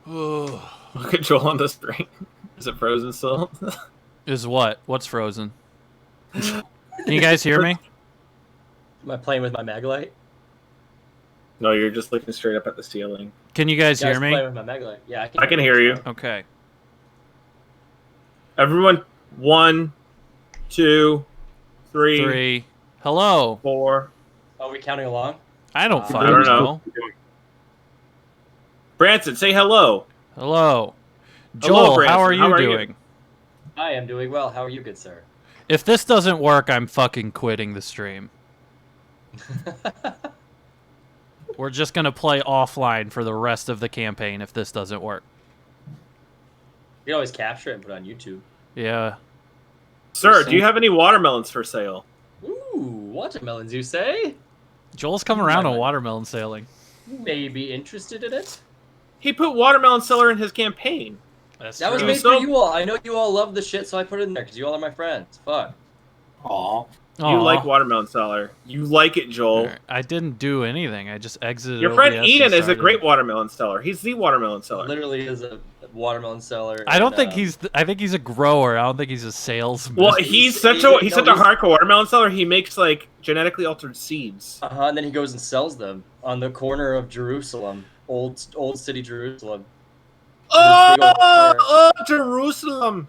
Look at Joel on the screen. Is it frozen still? Is what? What's frozen? Can you guys hear me? Am I playing with my Maglite? No, you're just looking straight up at the ceiling. Can you guys hear I was me? playing with my Maglite. Yeah, I can hear you. Okay. Everyone, 1, 2, 3, 3. Hello. 4. Are we counting along? I don't I fucking don't know. know. Branson, say hello. Hello. Hello, Joel, Branson. how are you doing? I am doing well. How are you, good sir? If this doesn't work, I'm fucking quitting the stream. We're just going to play offline for the rest of the campaign if this doesn't work. You can always capture it and put it on YouTube. Yeah. Sir, do you have any watermelons for sale? Ooh, watermelons, you say? Joel's come around on watermelon sailing. May be interested in it. He put watermelon seller in his campaign. That was made for you all. I know you all love the shit, so I put it in there because you all are my friends. Fuck. Aw. You like watermelon seller. You like it, Joel. Right. I didn't do anything. I just exited. Your friend OBS Eden and is a started. great watermelon seller. He's the watermelon seller. Literally is a watermelon seller. I don't think he's. I think he's a grower. I don't think he's a salesman. Well, he's such a hardcore watermelon seller. He makes like genetically altered seeds. And then he goes and sells them on the corner of Jerusalem, old city Jerusalem. Oh, Jerusalem,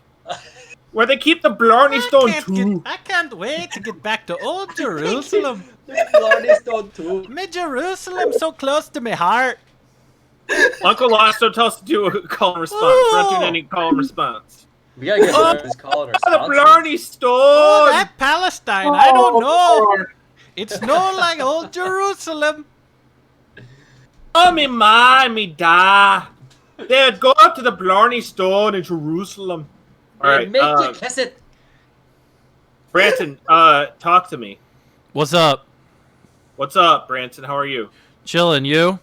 where they keep the Blarney Stone too. I can't wait to get back to old Jerusalem. Blarney Stone too. Me Jerusalem, so close to my heart. Uncle Losto tells us to do a call and response. We're not doing any call and response. We gotta get this call and response. The Blarney Stone. Oh, that Palestine. I don't know. It's no like old Jerusalem. Oh, me ma, me da. They'd go up to the Blarney Stone in Jerusalem. All right, Make you kiss it. Branson, talk to me. What's up? What's up, Branson? How are you? Chilling, you?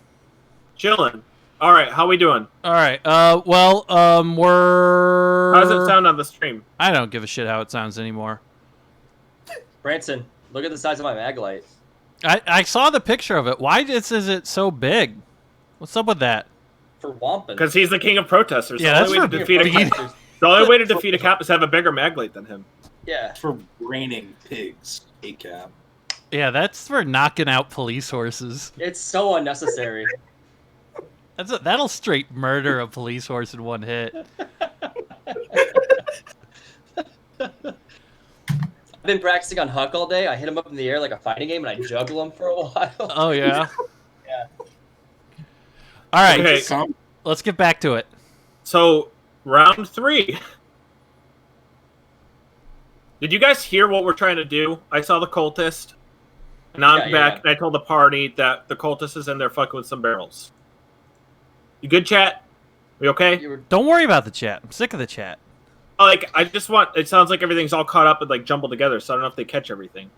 Chilling. All right, how we doing? All right. We're. How does it sound on the stream? I don't give a shit how it sounds anymore. Branson, look at the size of my Maglite. I saw the picture of it. Why is it so big? What's up with that? For Wampin. Because he's the king of protesters. Yeah, the only way to defeat a cop is to have a bigger Maglite than him. Yeah. For raining pigs, ACAB. Yeah, that's for knocking out police horses. It's so unnecessary. That'll straight murder a police horse in one hit. I've been practicing on Huck all day. I hit him up in the air like a fighting game, and I juggle him for a while. Oh, yeah? Yeah. All right, Okay. let's get back to it. So, round 3. Did you guys hear what we're trying to do? I saw the cultist, and now I'm back, and I told the party that the cultist is in there fucking with some barrels. You good, chat? We okay? Don't worry about the chat. I'm sick of the chat. Like, I just want... It sounds like everything's all caught up and, like, jumbled together, so I don't know if they catch everything.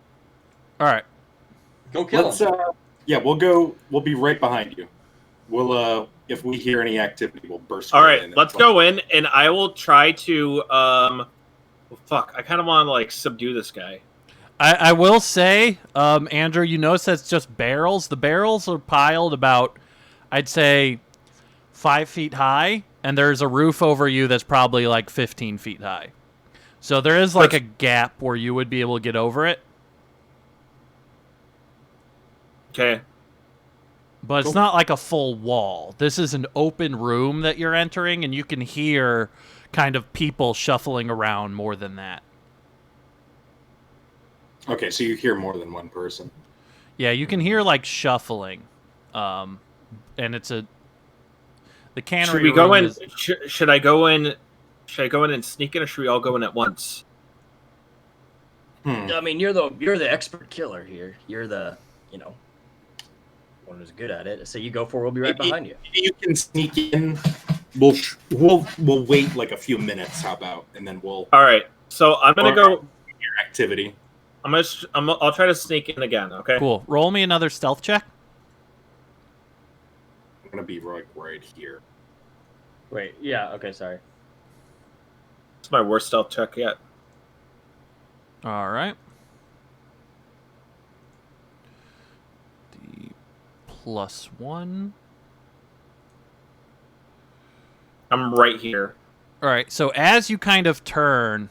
All right. Go kill him. Yeah, we'll be right behind you. We'll, if we hear any activity, we'll burst All right right, in. let's go in, and I will try to, well, fuck, I kind of want to, like, subdue this guy. I will say, Andrew, you notice that's just barrels. The barrels are piled about, I'd say, 5 feet high, and there's a roof over you that's probably like 15 feet high. So there is like a gap where you would be able to get over it. Okay. But it's not like a full wall. This is an open room that you're entering, and you can hear kind of people shuffling around more than that. Okay, so you hear more than one person. Yeah, you can hear like shuffling. And it's the cannery Should we go in? is... Should I go in? Should I go in and sneak in, or should we all go in at once? I mean, you're the expert killer here. You're the, one who's good at it. So you go for it. We'll be right behind you. You can sneak in. We'll wait like a few minutes. How about, and then we'll. All right. So I'm gonna go. Your activity. I'll try to sneak in again. Okay. Cool. Roll me another stealth check. I'm gonna be right here. Wait. Yeah. Okay. Sorry. It's my worst stealth check yet. All right. The +1. I'm right here. All right, so as you kind of turn,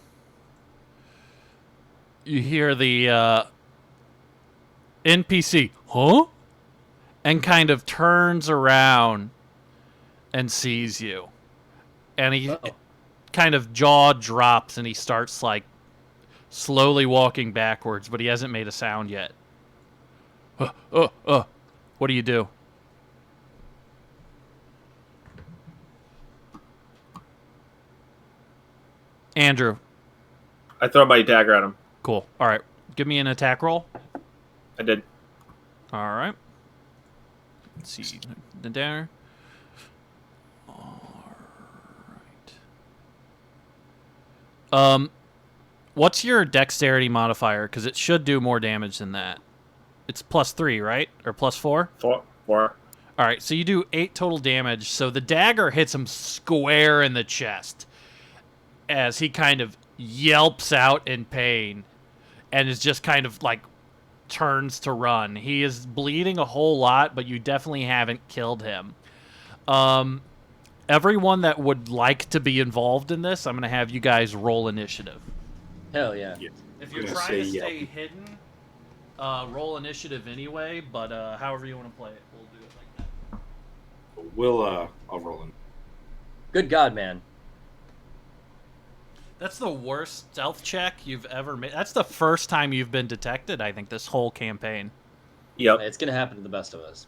you hear the NPC, huh? And kind of turns around and sees you. And he kind of jaw drops and he starts, like, slowly walking backwards, but he hasn't made a sound yet. What do you do? Andrew. I throw my dagger at him. Cool. All right. Give me an attack roll. I did. All right. Let's see. The dagger. All right. What's your dexterity modifier? Because it should do more damage than that. It's +3, right? Or +4? 4. All right, so you do 8 total damage. So the dagger hits him square in the chest as he kind of yelps out in pain and is just kind of like turns to run. He is bleeding a whole lot, but you definitely haven't killed him. Everyone that would like to be involved in this, I'm going to have you guys roll initiative. Hell yeah. If you're trying to stay hidden, roll initiative anyway, but however you want to play it, we'll do it like that. I'll roll in. Good God, man. That's the worst stealth check you've ever made. That's the first time you've been detected, I think, this whole campaign. Yep. It's going to happen to the best of us.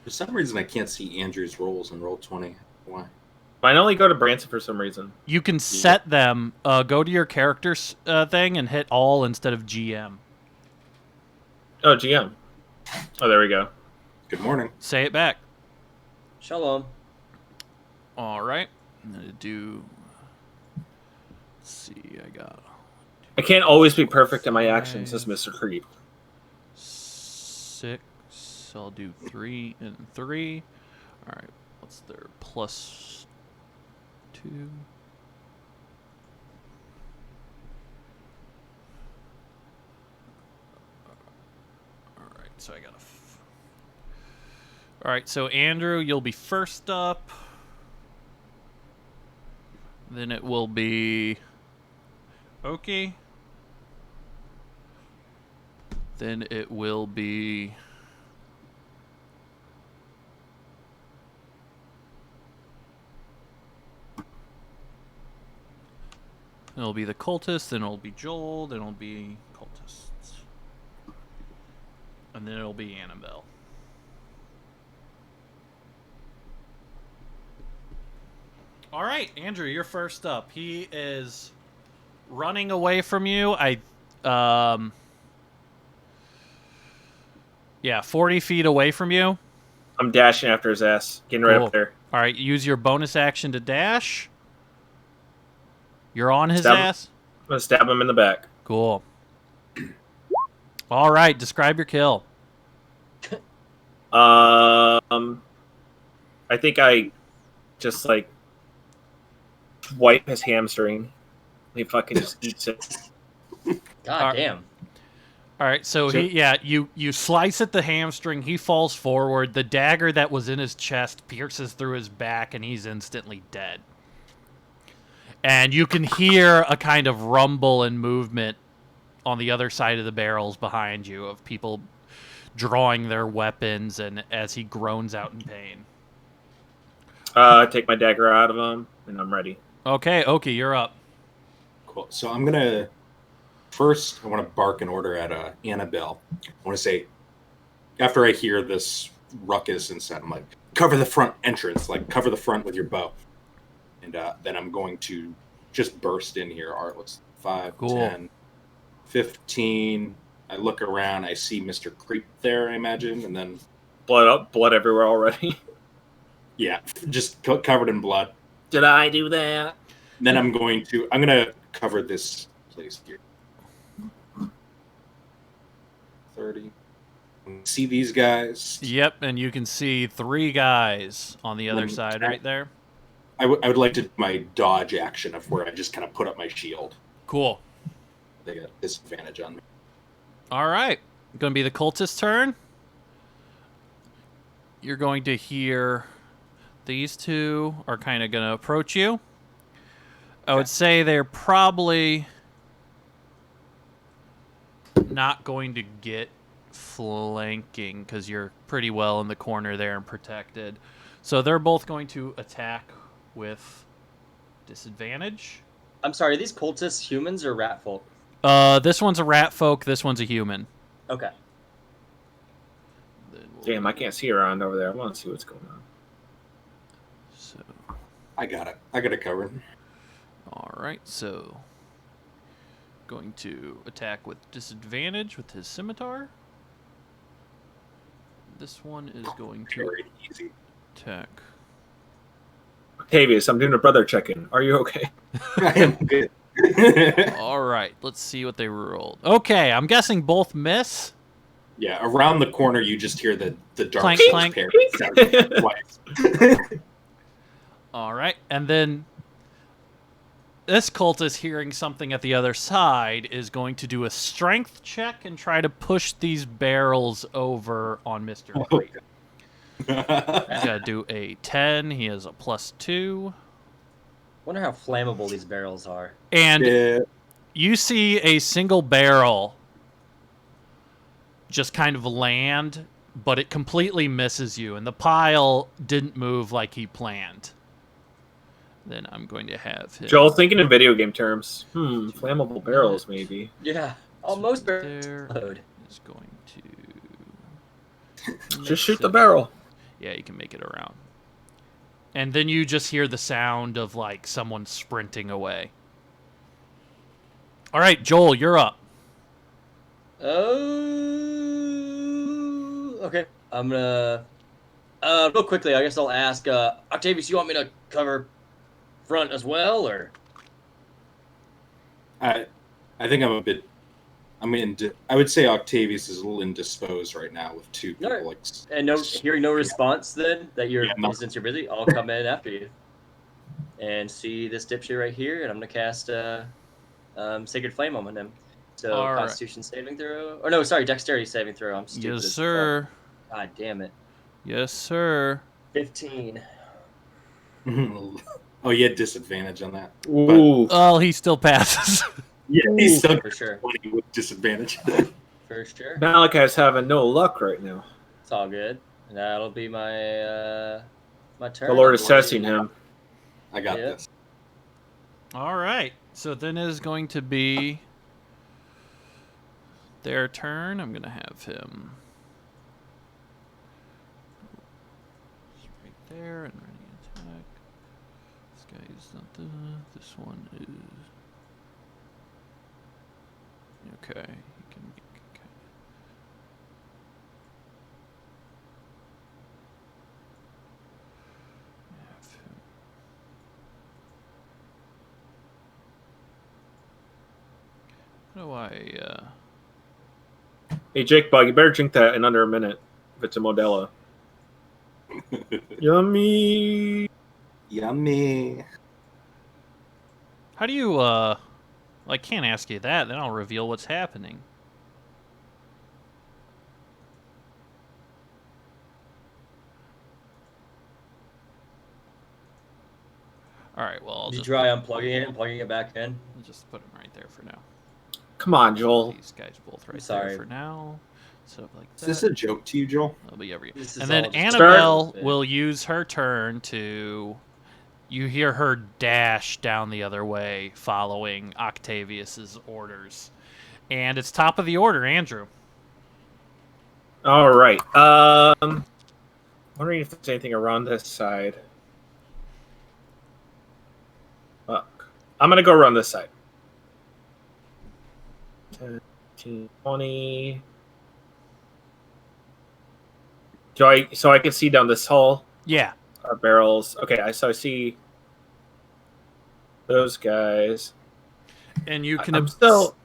For some reason, I can't see Andrew's rolls in Roll20. Why? Mine only go to Branson for some reason. You can set them, go to your character's thing and hit all instead of GM. Oh, GM. Oh, there we go. Good morning. Say it back. Shalom. All right. I'm going to do... Let's see, I can't always be perfect in my actions as Mr. Creep. 6. I'll do 3 and 3. All right. What's their +2? All right. So I got All right. So Andrew, you'll be first up. Then it will be Oki. Then it will be it'll be the cultists, then it'll be Joel, then it'll be cultists. And then it'll be Annabelle. All right, Andrew, you're first up. He is running away from you. 40 feet away from you. I'm dashing after his ass. Getting right up there. All right, use your bonus action to dash. You're on his ass? I'm going to stab him in the back. Cool. All right, describe your kill. I think I just, like, wipe his hamstring. He fucking just eats it. God damn. All right, so you slice at the hamstring. He falls forward. The dagger that was in his chest pierces through his back, and he's instantly dead. And you can hear a kind of rumble and movement on the other side of the barrels behind you of people drawing their weapons, and as he groans out in pain. I take my dagger out of him, and I'm ready. Okay, Oki, you're up. Cool. So I'm going to... First, I want to bark an order at Annabelle. I want to say, after I hear this ruckus and stuff, I'm like, cover the front entrance. Like, cover the front with your bow. And then I'm going to just burst in here. All right, what's 5, cool. 10, 15. I look around. I see Mr. Creep there, I imagine. And then... Blood everywhere already. Yeah, just covered in blood. Did I do that? Then I'm going to cover this place here. 30. See these guys? Yep, and you can see 3 guys on the other side right there. I would like to do my dodge action of where I just kind of put up my shield. Cool. They got disadvantage on me. All right. Going to be the cultist turn. You're going to hear these two are kind of going to approach you. I would say they're probably not going to get flanking because you're pretty well in the corner there and protected. So they're both going to attack with disadvantage. I'm sorry, are these cultists humans or rat folk? This one's a rat folk. This one's a human. Okay. Damn, I can't see around over there. I want to see what's going on. So, I got it. I got it covered. all right. So, going to attack with disadvantage with his scimitar. This one is going to Very easy. attack. Octavius, I'm doing a brother check-in. Are you okay? I am good. All right. Let's see what they rolled. Okay, I'm guessing both miss. Yeah, around the corner, you just hear the dark Clank, sword clank. pair sound twice. All right, and then this cultist, hearing something at the other side, is going to do a strength check and try to push these barrels over on Mr. Green. He's got to do a 10. He has a +2. Wonder how flammable these barrels are. And Yeah. you see a single barrel just kind of land, but it completely misses you, and the pile didn't move like he planned. Then I'm going to have him... Joel, thinking in video game terms. Flammable barrels, maybe. Yeah, almost barrels There explode. is going to... Just shoot the barrel. Yeah, you can make it around. And then you just hear the sound of, like, someone sprinting away. All right, Joel, you're up. Oh, okay. I'm gonna real quickly. I guess I'll ask Octavius. You want me to cover front as well, or? I think I'm a bit. I mean, I would say Octavius is a little indisposed right now with two people. Alright. Like, And hearing no response, then that you're since you're busy, I'll come in after you, and see this dipshit right here, and I'm gonna cast Sacred Flame on him. So All right. Constitution saving throw, or no, sorry, Dexterity saving throw. I'm stupid. Yes, as sir. fuck. God damn it. Yes, sir. 15. oh, you had disadvantage on that. Ooh. Oh, he still passes. Yeah, he's still For sure. 20 with disadvantage. For sure. Malachi's having no luck right now. It's all good. And that'll be my my turn. The Lord I is testing believe. him. I got Yep. this. All right. So then it is going to be their turn. I'm going to have him right there and ready to attack. This guy is not the... This one is... Okay. He can make... Okay. Have him... How do I... Hey, Jake Bug, you better drink that in under a minute if it's a Modelo. Yummy. Yummy. How do you, well, I can't ask you that, then I'll reveal what's happening. Alright, well, I'll Did you just, try unplugging it and plugging it back in? I'll just put him right there for now. Come on, Joel. These guys both right sorry. there for now. So like Is that. this a joke to you, Joel? That'll be every... This is And then all just- Annabelle Start. will use her turn to... You hear her dash down the other way, following Octavius's orders. And it's top of the order, Andrew. All right. Wondering if there's anything around this side. Fuck. I'm gonna go around this side. 10, 15, 20. So I can see down this hall. Yeah. Barrels. Okay, so I see those guys. And you can... I'm still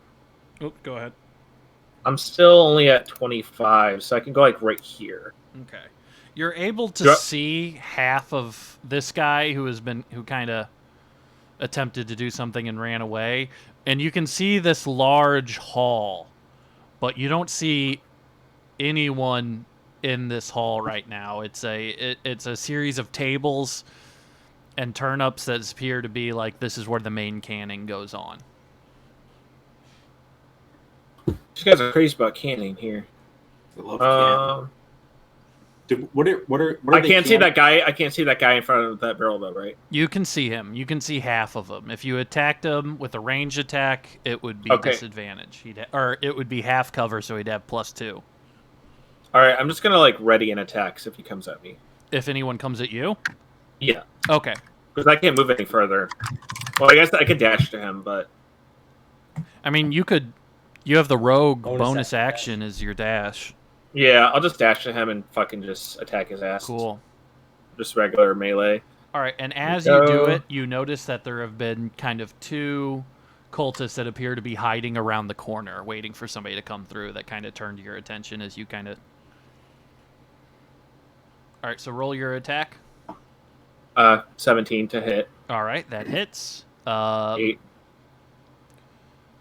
Oh, go ahead. only at 25, so I can go like right here. Okay. You're able to Yep. see half of this guy who kind of attempted to do something and ran away, and you can see this large hall, but you don't see anyone in this hall right now. It's a series of tables and turnips that appear to be like this is where the main canning goes on. These guys are crazy about canning here. I love canning. What are I can't see that guy. I can't see that guy in front of that barrel, though, right? You can see him. You can see half of him. If you attacked him with a ranged attack, it would be disadvantage. Or it would be half cover, so he'd have +2. All right, I'm just gonna like ready an attack if he comes at me. If anyone comes at you? Yeah. Okay. Because I can't move any further. Well, I guess I could dash to him, but I mean, you could. You have the rogue bonus action as your dash. Yeah, I'll just dash to him and fucking just attack his ass. Cool. Just regular melee. All right, and as you do it, you notice that there have been kind of 2 cultists that appear to be hiding around the corner, waiting for somebody to come through. That kind of turned your attention as you kind of... All right, so roll your attack. 17 to hit. All right, that hits. 8.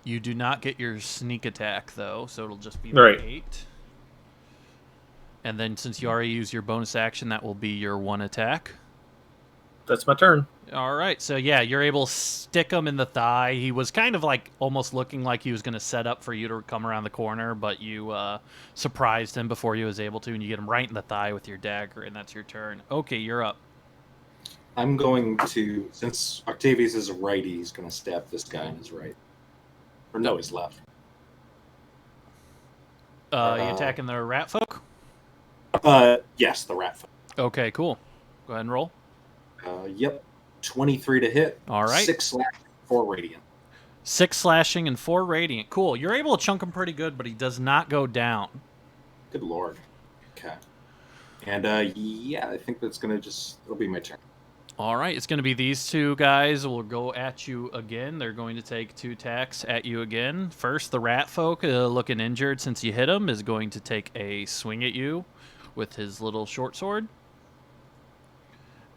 You do not get your sneak attack, though, so it'll just be right. 8. And then since you already used your bonus action, that will be your 1 attack. That's my turn. All right, so yeah, you're able to stick him in the thigh. He was kind of like almost looking like he was going to set up for you to come around the corner, but you surprised him before he was able to, and you get him right in the thigh with your dagger, and that's your turn. Okay, you're up. I'm going to, since Octavius is a righty, he's going to stab this guy in his right. Or no, his left. You attacking the rat folk? Yes, the rat folk. Okay, cool. Go ahead and roll. Yep. 23 to hit. All right. 6 slashing, 4 radiant. 6 slashing and 4 radiant. Cool. You're able to chunk him pretty good, but he does not go down. Good lord. Okay. And yeah, I think that's gonna it'll be my turn. All right, it's going to be these 2 guys will go at you again. They're going to take 2 attacks at you again. First, the rat folk, looking injured since you hit him, is going to take a swing at you with his little short sword.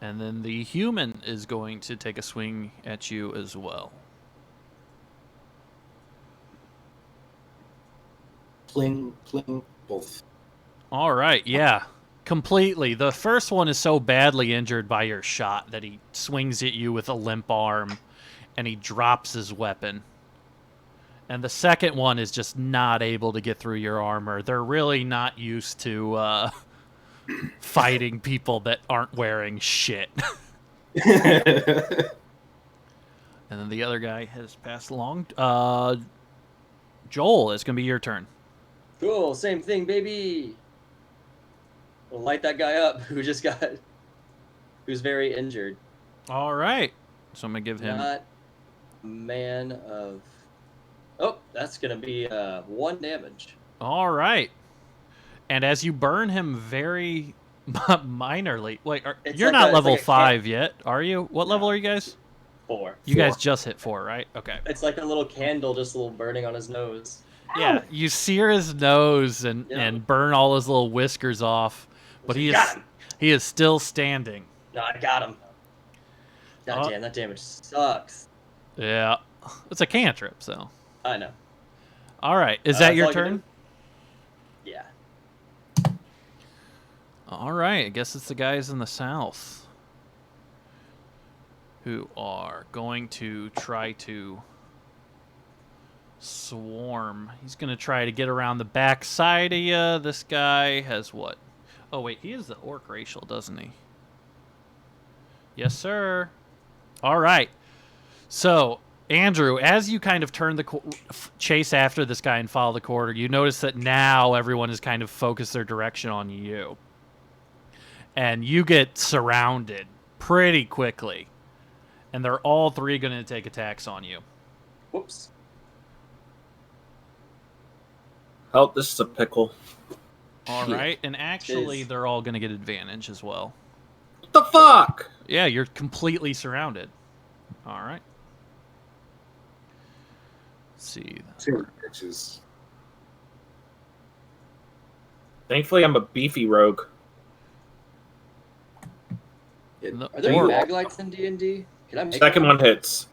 And then the human is going to take a swing at you as well. Pling, both. All right, yeah. Completely. The first one is so badly injured by your shot that he swings at you with a limp arm and he drops his weapon. And the second one is just not able to get through your armor. They're really not used to fighting people that aren't wearing shit. And then the other guy has passed along. Joel, it's going to be your turn. Cool, same thing, baby. We'll light that guy up who's very injured. All right. So I'm going to give him... Not man of... Oh, that's going to be 1 damage. All right. And as you burn him very minorly... Wait, you're not level 5 yet, are you? What level are you guys? 4. You guys just hit 4, right? Okay. It's like a little candle just a little burning on his nose. Yeah, you sear his nose and burn all his little whiskers off. But he is still standing. No, I got him. God damn, that damage sucks. Yeah. It's a cantrip, so. I know. All right. Is that your turn? Yeah. All right. I guess it's the guys in the south who are going to try to swarm. He's going to try to get around the back side of you. This guy has what? Oh, wait. He is the orc racial, doesn't he? Yes, sir. All right. So, Andrew, as you kind of turn the chase after this guy and follow the corridor, you notice that now everyone has kind of focused their direction on you. And you get surrounded pretty quickly. And they're all 3 going to take attacks on you. Whoops. Oh, this is a pickle. All right. And actually, they're all going to get advantage as well. What the fuck? Yeah, you're completely surrounded. All right. Let's see. Thankfully, I'm a beefy rogue. Are there mag lights in D&D? Can I make Second one hits.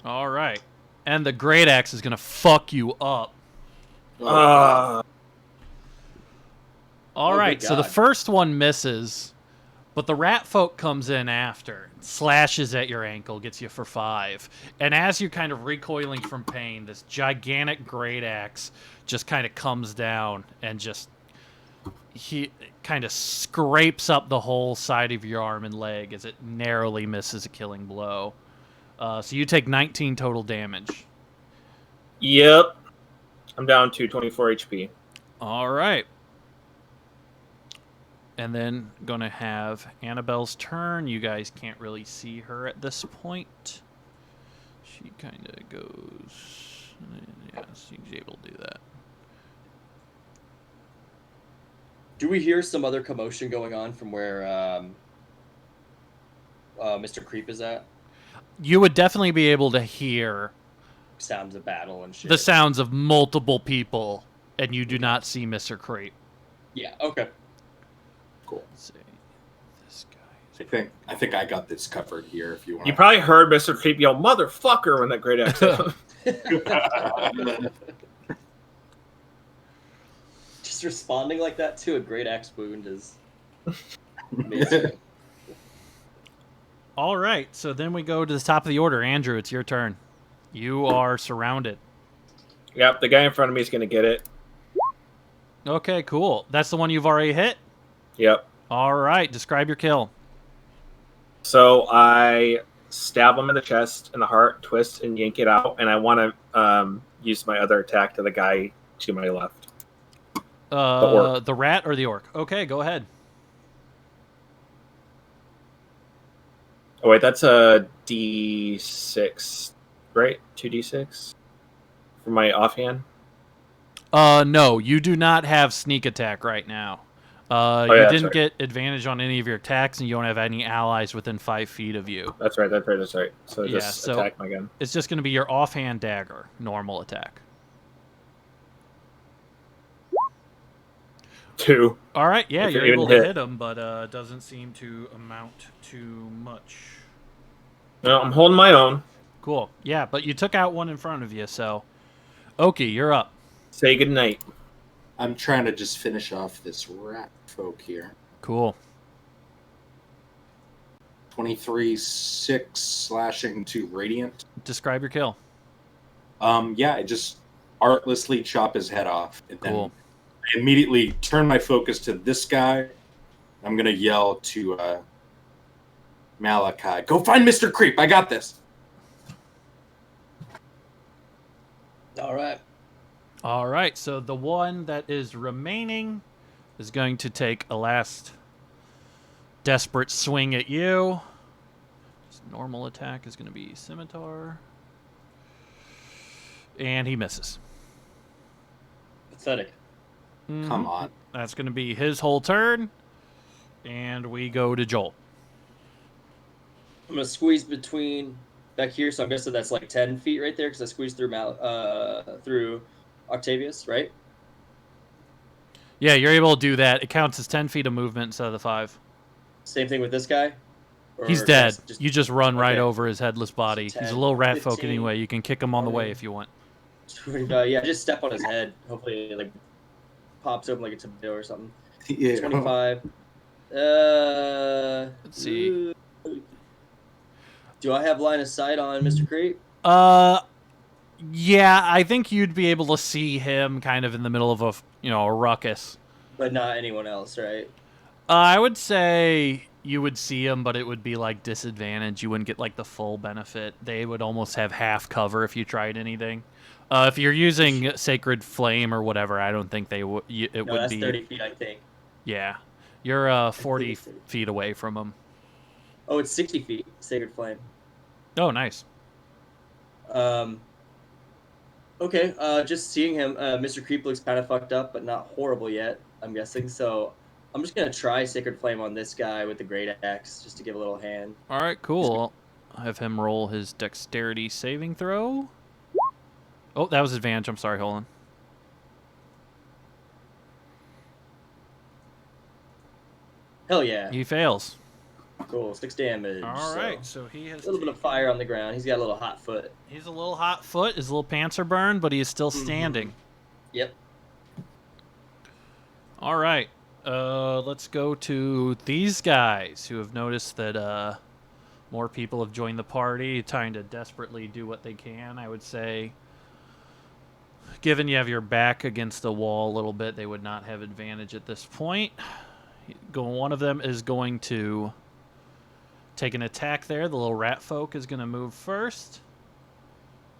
All right. And the great axe is going to fuck you up. All Oh, right, good so the God. first one misses, but the rat folk comes in after, slashes at your ankle, gets you for 5. And as you're kind of recoiling from pain, this gigantic great axe just kind of comes down and just he kind of scrapes up the whole side of your arm and leg as it narrowly misses a killing blow. So you take 19 total damage. Yep. I'm down to 24 HP. All right. And then going to have Annabelle's turn. You guys can't really see her at this point. She kind of goes... Yeah, she's able to do that. Do we hear some other commotion going on from where Mr. Creep is at? You would definitely be able to hear Sounds of battle and shit. the sounds of multiple people, and you do not see Mr. Creep. Yeah, okay. Cool. Let's see. This guy. I think I got this covered here. If you want. You probably heard Mr. Creep yell, "Motherfucker!" when that great axe hit him. Just responding like that to a great axe wound is amazing. All right, so then we go to the top of the order. Andrew, it's your turn. You are surrounded. Yep, the guy in front of me is going to get it. Okay, cool. That's the one you've already hit? Yep. All right, describe your kill. So I stab him in the chest and the heart, twist and yank it out, and I want to use my other attack to the guy to my left. The rat or the orc? Okay, go ahead. Oh wait, that's a D6, right? 2d6 for my offhand. No, you do not have sneak attack right now. yeah, you that's didn't right. get advantage on any of your attacks, and you don't have any allies within 5 feet of you. That's right. So Yeah, just so- attack my gun. It's just going to be your offhand dagger, normal attack. 2. All right, yeah, If you're it even able to hit. hit him, but doesn't seem to amount to much. No, I'm holding my own. Cool. Yeah, but you took out one in front of you, so... Oki, you're up. Say goodnight. I'm trying to just finish off this rat folk here. Cool. 23, 6 slashing to radiant. Describe your kill. Yeah, I just artlessly chop his head off. And then Cool. I immediately turn my focus to this guy. I'm going to yell to Malachi, go find Mr. Creep. I got this. All right. All right, so the one that is remaining is going to take a last desperate swing at you. His normal attack is going to be Scimitar. And he misses. Pathetic. Come on. That's going to be his whole turn. And we go to Joel. I'm gonna squeeze between back here, so I'm guessing that's like 10 feet right there because I squeezed through through Octavius, right? Yeah, you're able to do that. It counts as 10 feet of movement instead of the 5. Same thing with this guy. Or He's dead. just- You just run right okay. over his headless body. So He's a 10, little rat folk 15, anyway. You can kick him on the way 20. if you want. Yeah, just step on his head. Hopefully, it like pops open like a tomato or something. Yeah. 25. Let's see. Do I have line of sight on Mr. Creep? Yeah, I think you'd be able to see him kind of in the middle of a ruckus. But not anyone else, right? I would say you would see him, but it would be like disadvantage. You wouldn't get like the full benefit. They would almost have half cover if you tried anything. If you're using Sacred Flame or whatever, I don't think they would. It No, would that's be 30 feet, I think. Yeah, you're 40 30 feet. feet away from him. Oh, it's 60 feet. Sacred Flame. Oh, nice. Okay, just seeing him, Mr. Creep looks kind of fucked up, but not horrible yet, I'm guessing. So I'm just going to try Sacred Flame on this guy with the Great Axe, just to give a little hand. All right, cool. I'll have him roll his Dexterity saving throw. Oh, that was advantage. I'm sorry, hold on. Hell yeah. He fails. Cool, 6 damage. All so right, so he has a little bit of fire on the ground. He's got a little hot foot. He's a little hot foot. His little pants are burned, but he is still standing. Yep. All right. Let's go to these guys who have noticed that more people have joined the party, trying to desperately do what they can. I would say, given you have your back against the wall a little bit, they would not have advantage at this point. One of them is going to take an attack there. The little rat folk is going to move first.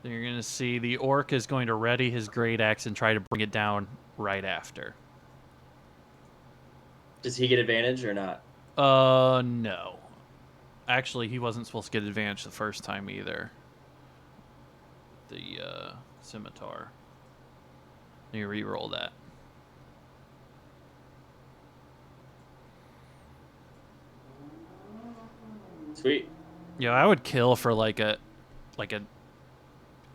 Then you're going to see the orc is going to ready his great axe and try to bring it down right after. Does he get advantage or not? No. Actually, he wasn't supposed to get advantage the first time either. The scimitar. Let me re-roll that. Sweet. Yeah, I would kill for like a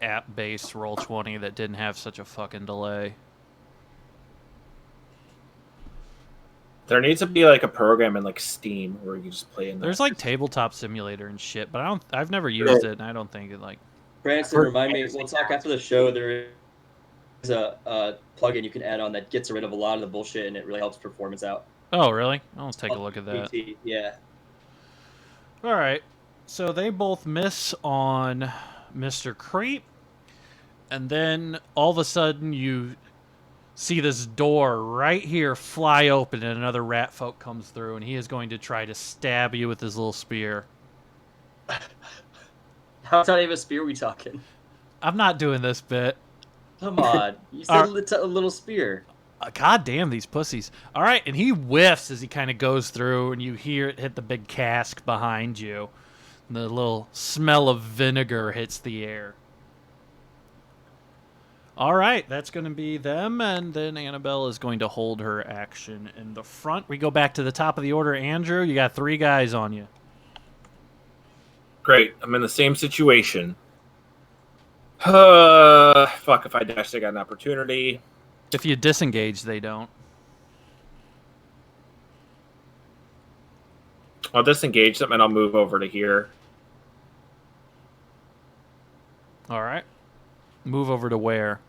app-based roll 20 that didn't have such a fucking delay. There needs to be like a program in like Steam where you can just play in. There's like Tabletop Simulator and shit, but I've never used it, and I don't think it like. Branson, remind me. We'll talk after the show. There is a plugin you can add on that gets rid of a lot of the bullshit, and it really helps performance out. Oh, really? I'll take a look at that. Yeah. All right. So they both miss on Mr. Creep, and then all of a sudden you see this door right here fly open, and another rat folk comes through, and he is going to try to stab you with his little spear. How tiny of a spear are we talking? I'm not doing this bit. Come on. You said a little spear. God damn these pussies. All right, and he whiffs as he kind of goes through, and you hear it hit the big cask behind you. And the little smell of vinegar hits the air. All right, that's going to be them, and then Annabelle is going to hold her action in the front. We go back to the top of the order. Andrew, you got 3 guys on you. Great. I'm in the same situation. Fuck, if I dash, I got an opportunity. If you disengage, they don't. I'll disengage them, and I'll move over to here. All right. Move over to where?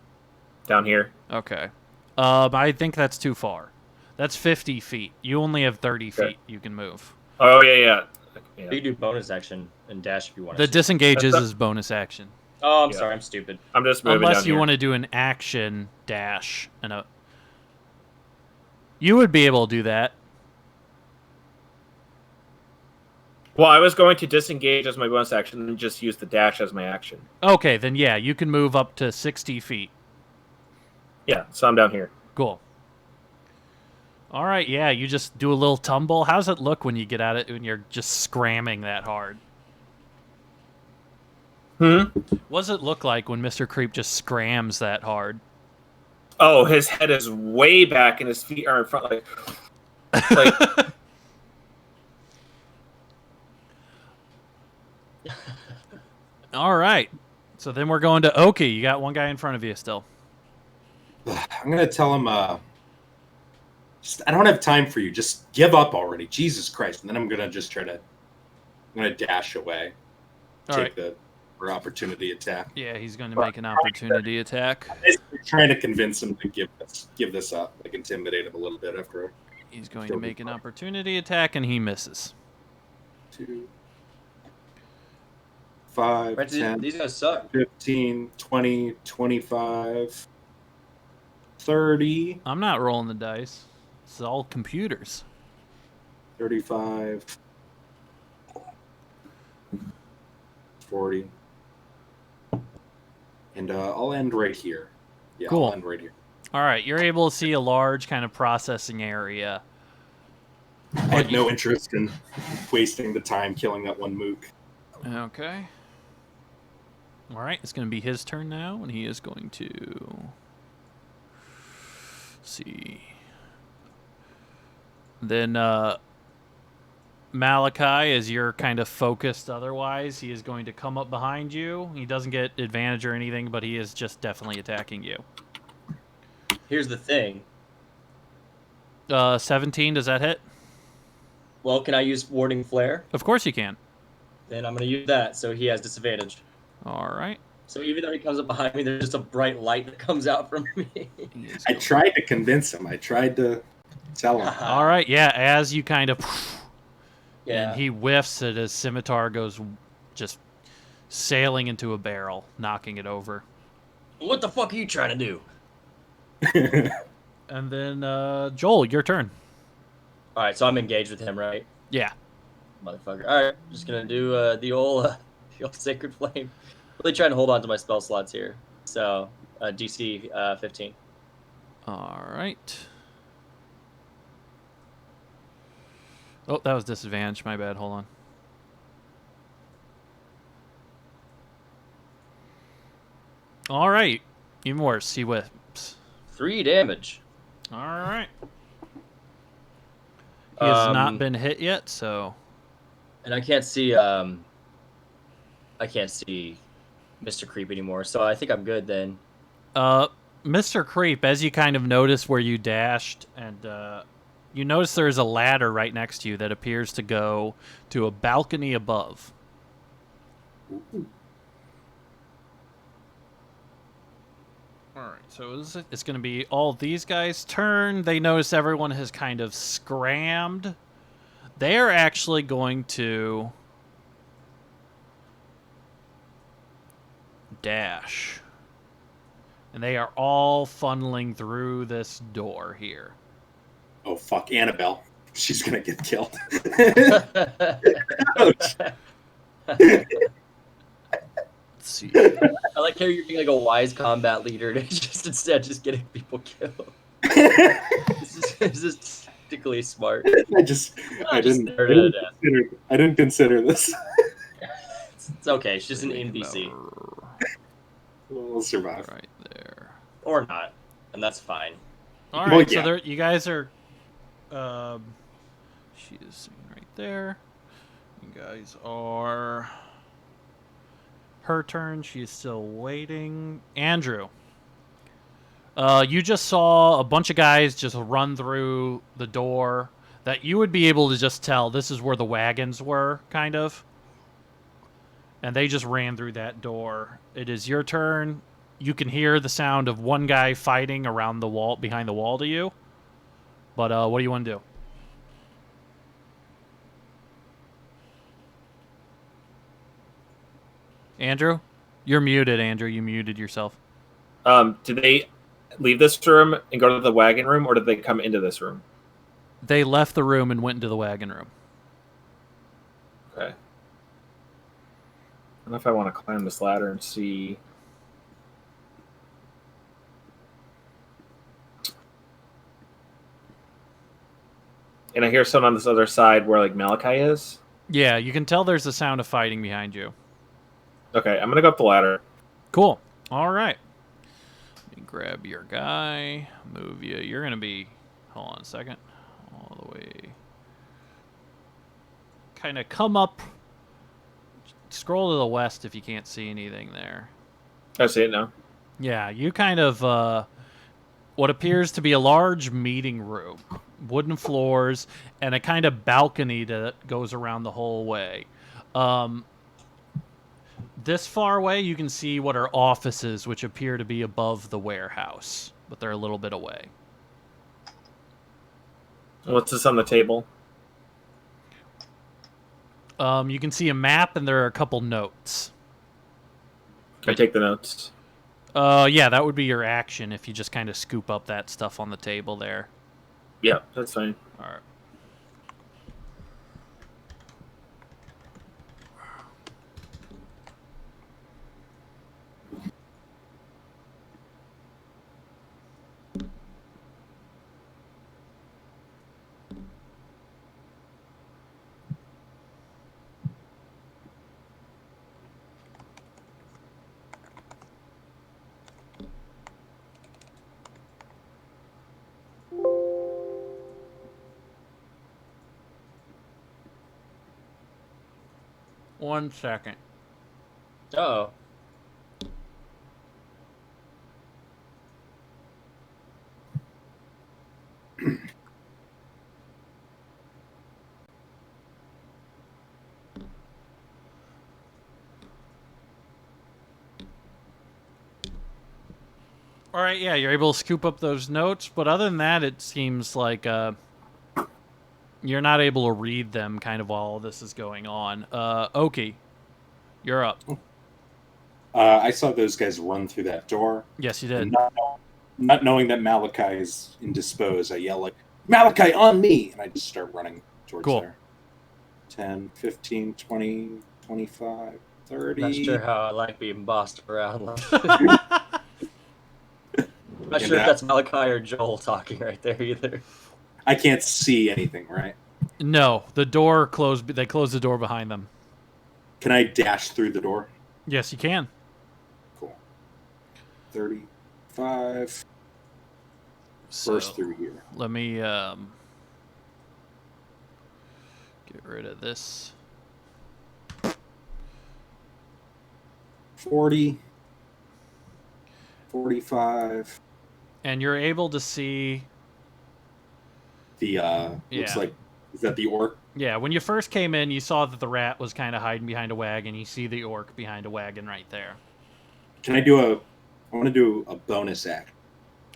Down here. Okay. I think that's too far. That's 50 feet. You only have 30 feet you can move. Oh, yeah. You can do bonus action and dash if you want. The disengage is bonus action. Oh, I'm sorry. I'm stupid. I'm just moving Unless down you here. want to do an action dash and a... You would be able to do that. Well, I was going to disengage as my bonus action and just use the dash as my action. Okay, then yeah, you can move up to 60 feet. Yeah, so I'm down here. Cool. All right, yeah, you just do a little tumble. How does it look when you get at it when you're just scramming that hard? What does it look like when Mr. Creep just scrams that hard? Oh, his head is way back and his feet are in front. Like All right. So then we're going to Oki. You got one guy in front of you still. I'm going to tell him, I don't have time for you. Just give up already. Jesus Christ. And then I'm going to just I'm going to dash away. Take the opportunity attack. Yeah, he's going to make an opportunity attack. I'm trying to convince him to give this up. Like intimidate him a little bit after. He's going to make an opportunity attack, and he misses. 2, 5, 10, these guys suck. 15, 20, 25, 30. I'm not rolling the dice. It's all computers. 35, 40. And I'll end right here. Yeah, cool. I'll end right here. All right, you're able to see a large kind of processing area. I had no interest in wasting the time killing that one mook. Okay. All right, it's going to be his turn now, and he is going to... see. Then Malachi, as you're kind of focused otherwise, he is going to come up behind you. He doesn't get advantage or anything, but he is just definitely attacking you. Here's the thing. 17, does that hit? Well, can I use Warding Flare? Of course you can. Then I'm going to use that, so he has disadvantage. All right. So even though he comes up behind me, there's just a bright light that comes out from me. I tried to convince him. I tried to Tell him. All right, yeah. As you kind of, Yeah. and he whiffs it as scimitar goes just sailing into a barrel, knocking it over. What the fuck are you trying to do? And then Joel, your turn. All right, so I'm engaged with him, right? Yeah. Motherfucker. All right, just gonna do the old Sacred Flame. Really trying to hold on to my spell slots here. So DC 15. All right. Oh, that was disadvantage. My bad. Hold on. All right. Even worse. He whips. 3 damage. All right. He has not been hit yet, so. And I can't see Mr. Creep anymore, so I think I'm good then. Mr. Creep, as you kind of notice where you dashed, and you notice there's a ladder right next to you that appears to go to a balcony above. Alright, so it's going to be all these guys' turn. They notice everyone has kind of scrammed. They're actually going to dash. And they are all funneling through this door here. Oh, fuck. Annabelle. She's going to get killed. Let's see. I like how you're being like a wise combat leader and instead just getting people killed. This is tactically smart. I didn't consider this. It's okay. It's just an NPC. We'll survive. Right there. Or not. And that's fine. All right, Well, yeah. so you guys are... she is sitting right there. You guys are... Her turn. She is still waiting. Andrew. You just saw a bunch of guys just run through the door that you would be able to just tell this is where the wagons were, kind of. And they just ran through that door. It is your turn. You can hear the sound of one guy fighting around the wall, behind the wall to you. But what do you want to do? Andrew? You're muted, Andrew. You muted yourself. Did they leave this room and go to the wagon room, or did they come into this room? They left the room and went into the wagon room. Okay. I don't know if I want to climb this ladder and see. And I hear someone on this other side where like Malachi is. Yeah, you can tell there's a sound of fighting behind you. Okay, I'm gonna go up the ladder. Cool. All right. Let me grab your guy. Move you. You're gonna be. Hold on a second. All the way. Kind of come up. Scroll to the west if you can't see anything there. I see it now. Yeah, you kind of what appears to be a large meeting room, wooden floors, and a kind of balcony that goes around the whole way. This far away, you can see what are offices, which appear to be above the warehouse, but they're a little bit away. What's this on the table? You can see a map, and there are a couple notes. Can I take the notes? Yeah, that would be your action if you just kind of scoop up that stuff on the table there. Yeah, that's fine. All right. One second. Oh. All right, yeah, you're able to scoop up those notes, but other than that, it seems like You're not able to read them kind of while all this is going on. Oki, you're up. I saw those guys run through that door. Yes, you did. And not knowing that Malachi is indisposed, I yell like, Malachi, on me! And I just start running towards there. 10, 15, 20, 25, 30. Not sure how I like being bossed around. Not sure if that's Malachi or Joel talking right there either. I can't see anything, right? No, the door closed. They closed the door behind them. Can I dash through the door? Yes, you can. Cool. 35. Burst through here. Let me get rid of this. 40. 45. And you're able to see the looks like, is that the orc? Yeah, when you first came in, you saw that the rat was kind of hiding behind a wagon. You see the orc behind a wagon right there. Can I do I want to do a bonus act.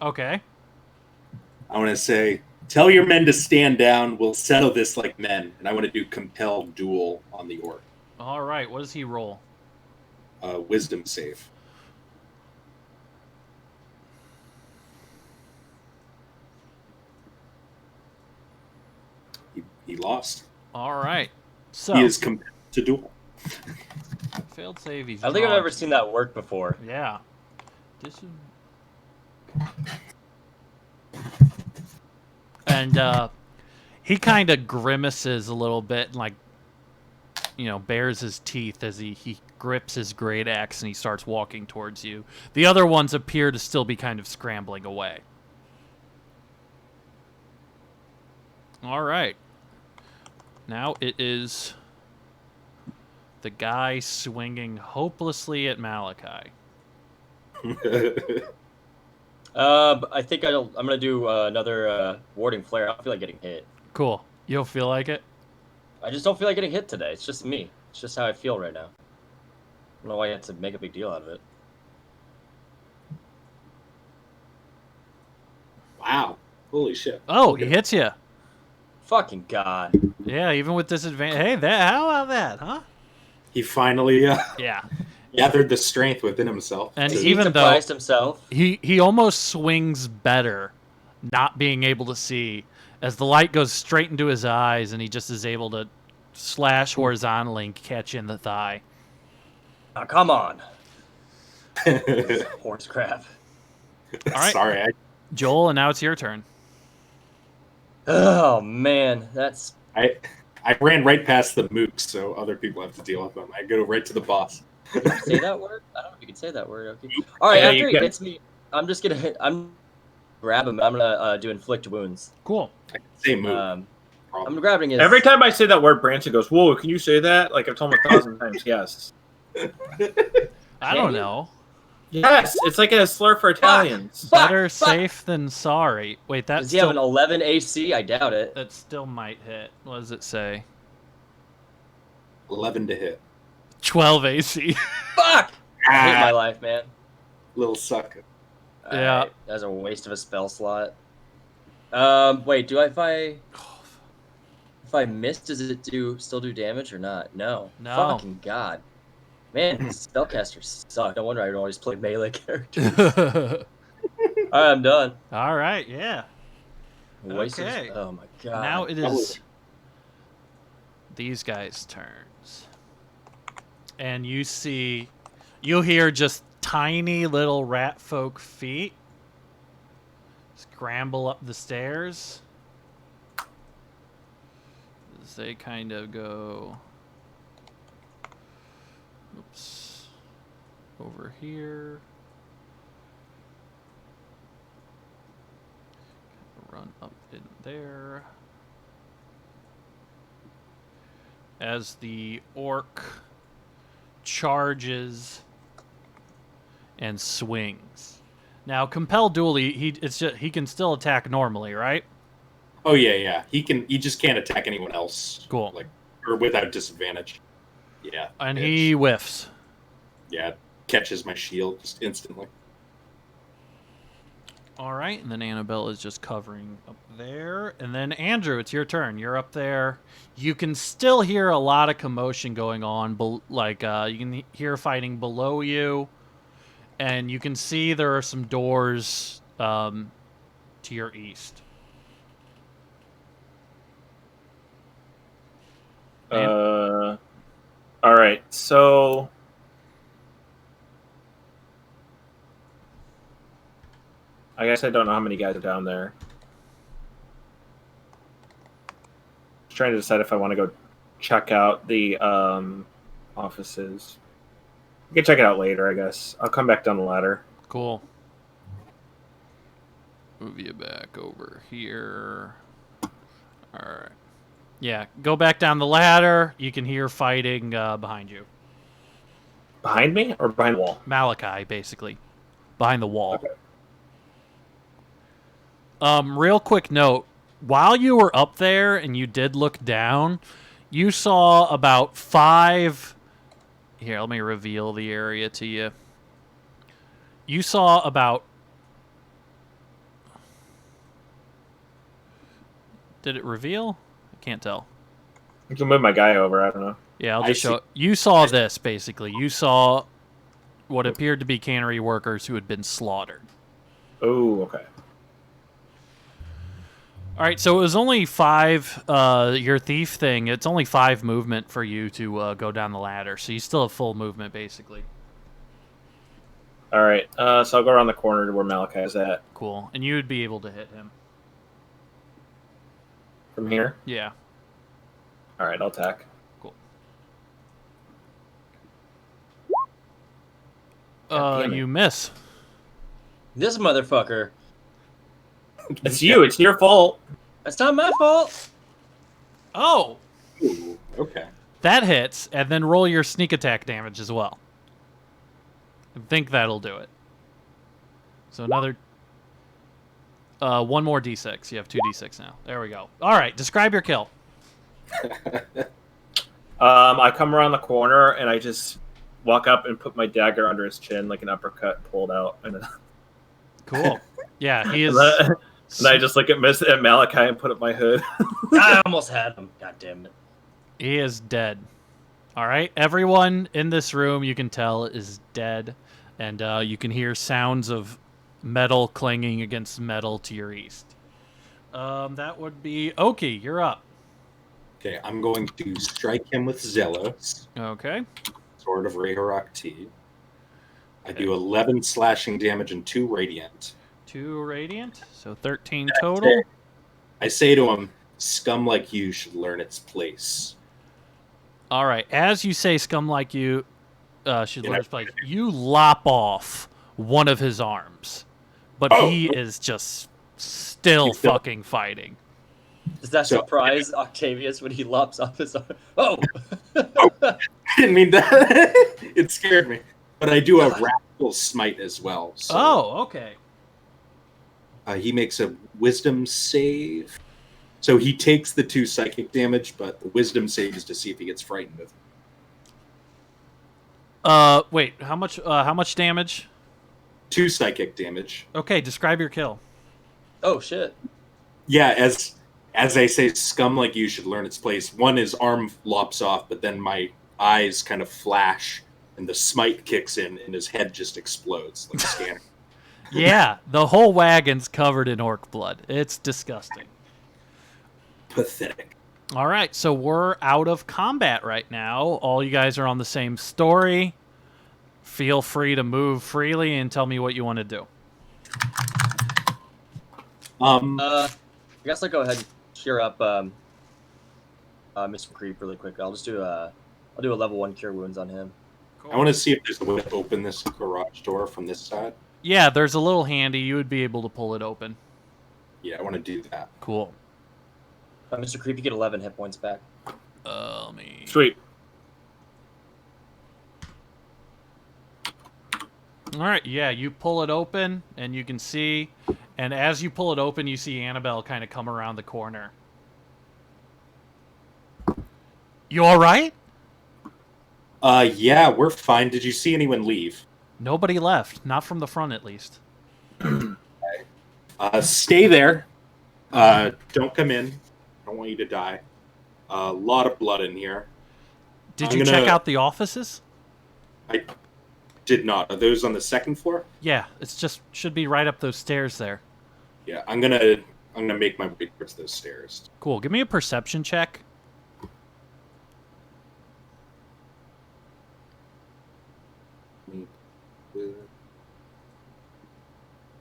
Okay. I want to say, tell your men to stand down. We'll settle this like men. And I want to do compel duel on the orc. All right. What does he roll? Wisdom save. He lost. All right. So he is compelled to duel. Failed save. He's I don't think I've ever seen that work before. Yeah. This is... And he kind of grimaces a little bit and, like, you know, bares his teeth as he grips his great axe and he starts walking towards you. The other ones appear to still be kind of scrambling away. All right. Now it is the guy swinging hopelessly at Malachi. I think I'm gonna do another warding flare. I don't feel like getting hit. Cool. You don't feel like it? I just don't feel like getting hit today. It's just me. It's just how I feel right now. I don't know why you had to make a big deal out of it. Wow. Holy shit. Oh, he hits you. Fucking God. Yeah, even with disadvantage. Hey, how about that, huh? He finally Yeah. gathered the strength within himself. And He even though surprised himself. he almost swings better not being able to see as the light goes straight into his eyes and he just is able to slash horizontally and catch in the thigh. Oh, come on. Horse crap. All right. Sorry. Joel, and now it's your turn. Oh, man. That's... I ran right past the mooks, so other people have to deal with them. I go right to the boss. Say that word? I don't know if you can say that word. Okay. All right, after he hits me, I'm just going to grab him. I'm going to do inflict wounds. Cool. I can say move. I'm grabbing his... Every time I say that word, Branson goes, "Whoa, can you say that?" Like I've told him 1,000 times. Yes. I don't know. Yes, it's like a slur for Italians. Better safe than sorry. Wait, that's Does he have an 11 AC? I doubt it. That still might hit. What does it say? 11 to hit. 12 AC. Fuck! I hate my life, man. Little sucker. Yeah. Right, that's a waste of a spell slot. Wait, if I miss, does it still do damage or not? No. No. Fucking God. Man, spellcasters suck. No wonder I always play melee characters. Alright, I'm done. All right, yeah. Okay. Oh my God. Now it is these guys' turns. And you'll hear just tiny little rat folk feet scramble up the stairs as they kind of go over here, run up in there as the orc charges and swings. Now, compel duel, he can still attack normally, right? Oh yeah. He just can't attack anyone else. Cool. Or without disadvantage. Yeah. And he whiffs. Yeah, catches my shield just instantly. All right, and then Annabelle is just covering up there. And then Andrew, it's your turn. You're up there. You can still hear a lot of commotion going on. You can hear fighting below you. And you can see there are some doors to your east. All right, so... I guess I don't know how many guys are down there. Just trying to decide if I want to go check out the offices. We can check it out later, I guess. I'll come back down the ladder. Cool. Move you back over here. All right. Yeah, go back down the ladder. You can hear fighting behind you. Behind me or behind the wall? Malachi, basically. Behind the wall. Okay. Real quick note. While you were up there and you did look down, you saw about 5... Here, let me reveal the area to you. You saw about... Did it reveal? I can't tell. I can move my guy over. I don't know. Yeah, I'll just show. You saw this, basically. You saw what appeared to be cannery workers who had been slaughtered. Oh, okay. All right, so it was only 5, your thief thing, it's only 5 movement for you to go down the ladder, so you still have full movement, basically. All right, so I'll go around the corner to where Malachi is at. Cool, and you would be able to hit him. From here? Yeah. All right, I'll attack. Cool. You miss. This motherfucker. It's you. It's your fault. That's not my fault. Oh! Ooh, okay. That hits, and then roll your sneak attack damage as well. I think that'll do it. So another... one more d6. You have 2 d6 now. There we go. All right, describe your kill. I come around the corner, and I just walk up and put my dagger under his chin like an uppercut pulled out. And then... Cool. Yeah, he is... And I just look at Malachi and put up my hood. I almost had him. God damn it. He is dead. All right, everyone in this room, you can tell, is dead. And you can hear sounds of metal clanging against metal to your east. That would be... Oki, you're up. Okay, I'm going to strike him with Zealous. Okay. Sword of Raharok T. I do 11 slashing damage and 2 radiant. 2 radiant, so 13 total. I say to him, scum like you should learn its place. All right, as you say scum like you should learn its place, you lop off one of his arms. But he is just still fucking fighting. Does that surprise Octavius when he lops off his arm? Oh! I didn't mean that. It scared me. But I do have Wrathful Smite as well. So, okay. He makes a Wisdom save. So he takes the 2 psychic damage, but the Wisdom save is to see if he gets frightened with it. Wait, how much damage? 2 psychic damage. Okay, describe your kill. Oh, shit. Yeah, as I say, scum like you should learn its place. One, his arm lops off, but then my eyes kind of flash, and the smite kicks in, and his head just explodes like a scanner. Yeah, the whole wagon's covered in orc blood. It's disgusting. Pathetic. All right, so we're out of combat right now. All you guys are on the same story. Feel free to move freely and tell me what you want to do. I guess I'll go ahead and cheer up Mr. Creep really quick. I'll do a level 1 cure wounds on him. Cool. I want to see if there's a way to open this garage door from this side. Yeah, there's a little handy. You would be able to pull it open. Yeah, I want to do that. Cool. Mr. Creep, you get 11 hit points back. Let me... Sweet. All right, yeah, you pull it open, and you can see... And as you pull it open, you see Annabelle kind of come around the corner. You all right? Yeah, we're fine. Did you see anyone leave? Nobody left. Not from the front, at least. Okay. Stay there. Don't come in. I don't want you to die. A lot of blood in here. Did you check out the offices? I did not. Are those on the second floor? Yeah, it's just should be right up those stairs there. Yeah, I'm gonna make my way towards those stairs. Cool. Give me a perception check. Uh,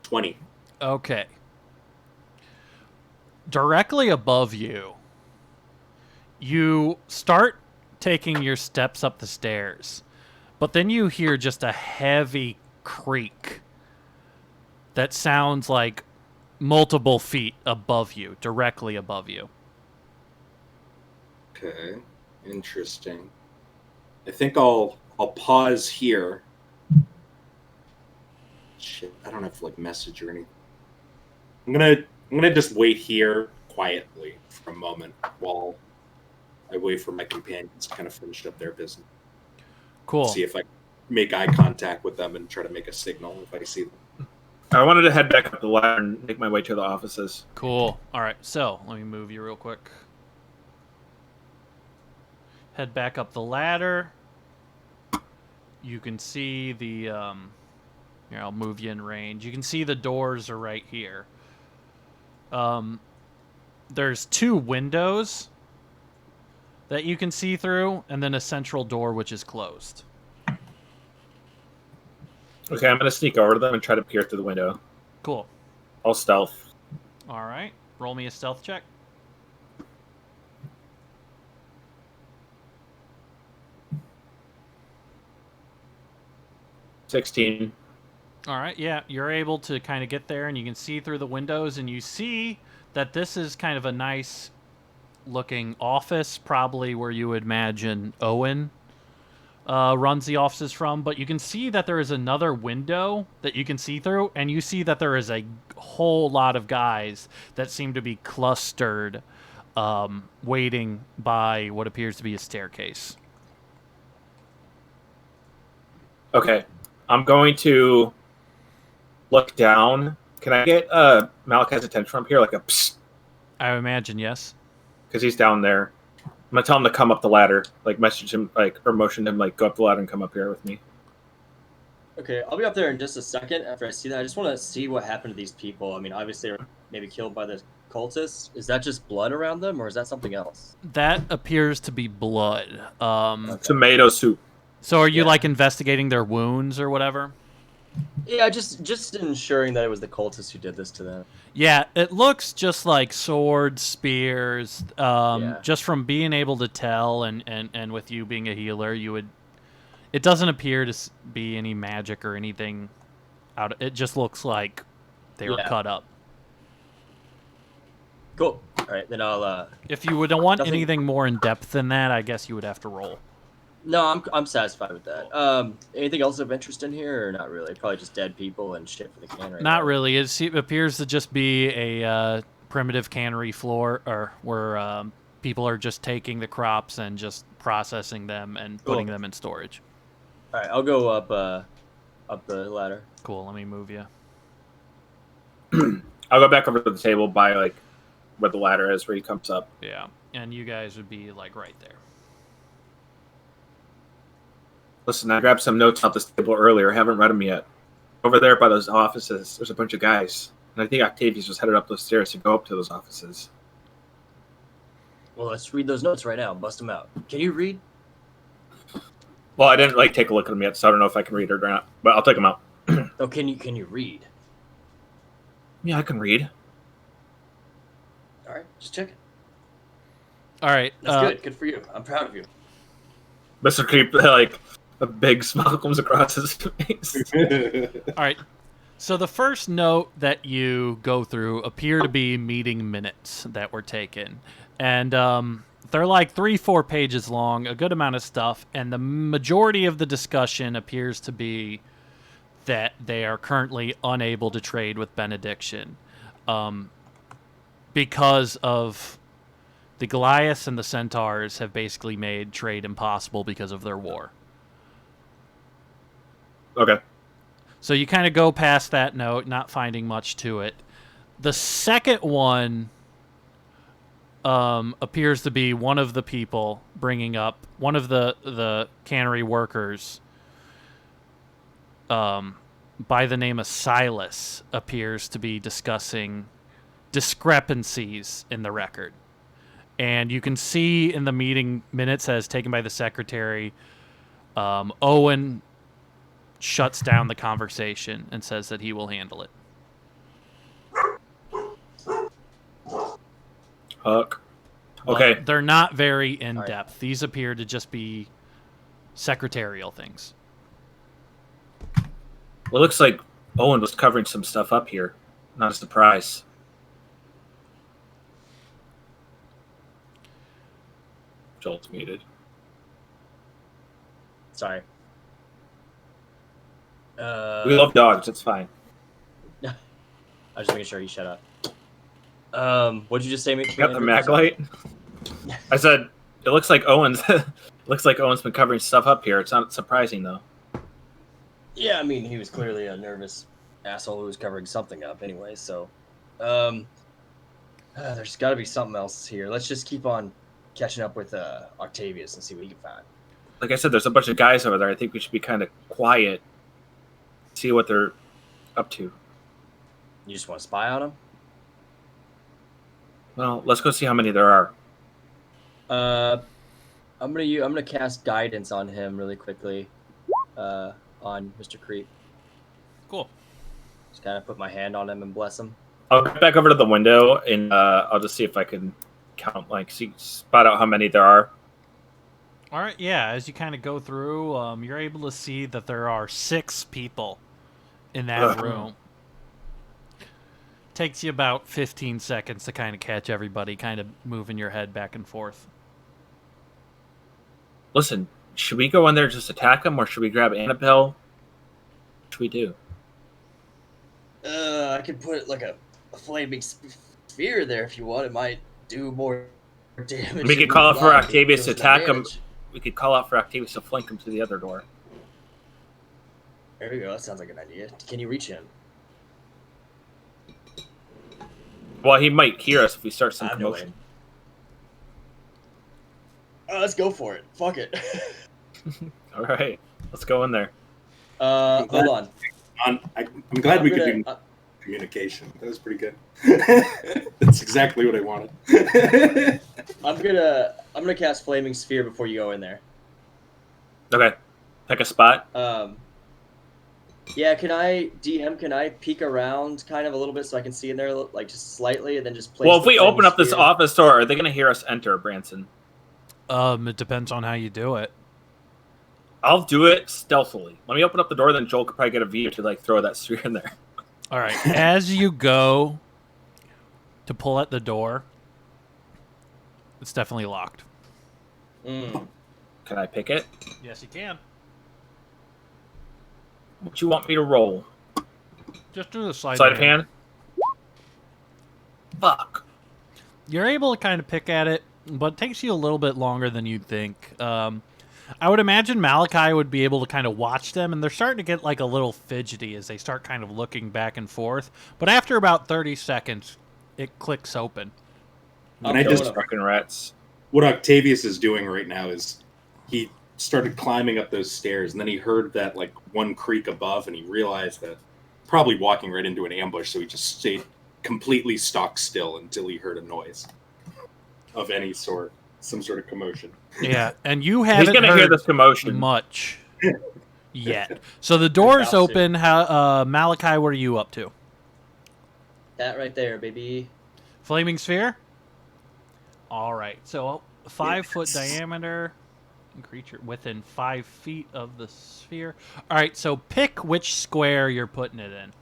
20. Okay. Directly above you, you start taking your steps up the stairs, but then you hear just a heavy creak that sounds like multiple feet above you, directly above you. Okay, interesting. I think I'll pause here. Shit, I don't have like message or anything. I'm gonna just wait here quietly for a moment while I wait for my companions to kind of finish up their business. Cool. See if I make eye contact with them and try to make a signal if I see them. I wanted to head back up the ladder and make my way to the offices. Cool. All right, so let me move you real quick. Head back up the ladder. You can see the... here, I'll move you in range. You can see the doors are right here. There's 2 windows that you can see through, and then a central door which is closed. Okay, I'm going to sneak over to them and try to peer through the window. Cool. All stealth. All right. Roll me a stealth check. $16. All right, yeah, you're able to kind of get there, and you can see through the windows, and you see that this is kind of a nice-looking office, probably where you would imagine Owen runs the offices from, but you can see that there is another window that you can see through, and you see that there is a whole lot of guys that seem to be clustered, waiting by what appears to be a staircase. Okay, I'm going to look down. Can I get Malachi's attention from here, like a psst? I imagine, yes. Because he's down there. I'm gonna tell him to come up the ladder, like message him, like, or motion him, like, go up the ladder and come up here with me. Okay, I'll be up there in just a second after I see that. I just want to see what happened to these people. I mean, obviously, they were maybe killed by the cultists. Is that just blood around them, or is that something else? That appears to be blood. Tomato soup. So are you, like, investigating their wounds or whatever? Yeah, just ensuring that it was the cultists who did this to them. Yeah, it looks just like swords, spears. Just from being able to tell, and with you being a healer, you would... It doesn't appear to be any magic or anything out. It just looks like they were cut up. Cool. All right, then I'll... If you would want anything more in depth than that, I guess you would have to roll. No, I'm satisfied with that. Anything else of interest in here, or not really? Probably just dead people and shit for the can right now. Not really. It appears to just be a primitive cannery floor, or where people are just taking the crops and just processing them and putting them in storage. All right, I'll go up the ladder. Cool. Let me move you. I'll go back over to the table by, like, where the ladder is, where he comes up. Yeah, and you guys would be, like, right there. Listen, I grabbed some notes off this table earlier. I haven't read them yet. Over there by those offices, there's a bunch of guys. And I think Octavius was headed up those stairs to go up to those offices. Well, let's read those notes right now. Bust them out. Can you read? Well, I didn't, like, take a look at them yet, so I don't know if I can read or not. But I'll take them out. Oh, can you read? Yeah, I can read. All right, just check it. All right. That's good. Good for you. I'm proud of you. Mr. Creep, like... A big smile comes across his face. All right. So the first note that you go through appear to be meeting minutes that were taken. And they're like 3-4 pages long, a good amount of stuff. And the majority of the discussion appears to be that they are currently unable to trade with Benediction. Because of the Goliaths and the Centaurs have basically made trade impossible because of their war. Okay. So you kind of go past that note, not finding much to it. The second one appears to be one of the people bringing up one of the cannery workers by the name of Silas appears to be discussing discrepancies in the record. And you can see in the meeting minutes as taken by the secretary, Owen shuts down the conversation and says that he will handle it. Hook. Okay. But they're not very in-depth. Right. These appear to just be secretarial things. Well, it looks like Owen was covering some stuff up here. Not a surprise. Joel's muted. Sorry. We love dogs. It's fine. I was just making sure you shut up. What'd you just say? You got the mag light? I said it looks like Owen's. Looks like Owen's been covering stuff up here. It's not surprising though. Yeah, I mean he was clearly a nervous asshole who was covering something up anyway. So, there's got to be something else here. Let's just keep on catching up with Octavius and see what he can find. Like I said, there's a bunch of guys over there. I think we should be kind of quiet, see what they're up to. You just want to spy on them? Well, let's go see how many there are. I'm gonna cast guidance on him really quickly, on Mr. Creep. Cool. Just kind of put my hand on him and bless him. I'll go back over to the window and I'll just see if I can count, spot out how many there are. All right, yeah. As you kind of go through, you're able to see that there are 6 people in that room. Takes you about 15 seconds to kind of catch everybody, kind of moving your head back and forth. Listen, should we go in there and just attack them, or should we grab Annabelle? What should we do? I could put like a flaming sphere there if you want. It might do more damage. We could call out for Octavius to attack him. We could call out for Octavius to flank him to the other door. There we go. That sounds like an idea. Can you reach him? Well, he might hear us if we start some commotion. Let's go for it. Fuck it. All right, let's go in there. Hold on. I'm glad we could do communication. That was pretty good. That's exactly what I wanted. I'm gonna cast Flaming Sphere before you go in there. Okay. Pick a spot. Yeah, can I peek around kind of a little bit so I can see in there, like just slightly, and then just place. Well, if we open up this office door, are they going to hear us enter, Branson? It depends on how you do it. I'll do it stealthily. Let me open up the door, then Joel could probably get a view to throw that sphere in there. All right. As you go to pull at the door, it's definitely locked. Can I pick it? Yes, you can. What do you want me to roll? Just do the sleight of hand. Fuck. You're able to kind of pick at it, but it takes you a little bit longer than you'd think. I would imagine Malachi would be able to kind of watch them, and they're starting to get like a little fidgety as they start kind of looking back and forth. But after about 30 seconds, it clicks open. And I just fucking rats. What Octavius is doing right now is he started climbing up those stairs, and then he heard that like one creak above, and he realized that probably walking right into an ambush, so he just stayed completely stock still until he heard a noise of any sort, some sort of commotion. Yeah, and you haven't He's gonna hear this commotion much yet. So the door's open. Malachi, what are you up to? That right there, baby. Flaming sphere? All right, so 5-foot diameter. Creature within 5 feet of the sphere. All right, so pick which square you're putting it in.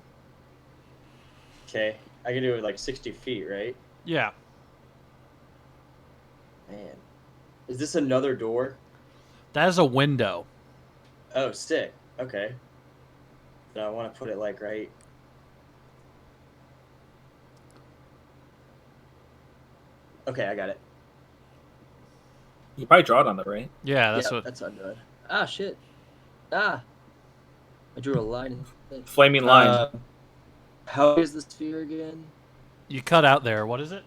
Okay, I can do it like 60 feet, right? Yeah. Man, is this another door? That is a window. Oh, stick. Okay. So I want to put it like right. Okay, I got it. You probably draw it on that, right? Yeah, that's that's what I'm doing. Ah, shit. I drew a line. Flaming line. How is the sphere again? You cut out there. What is it?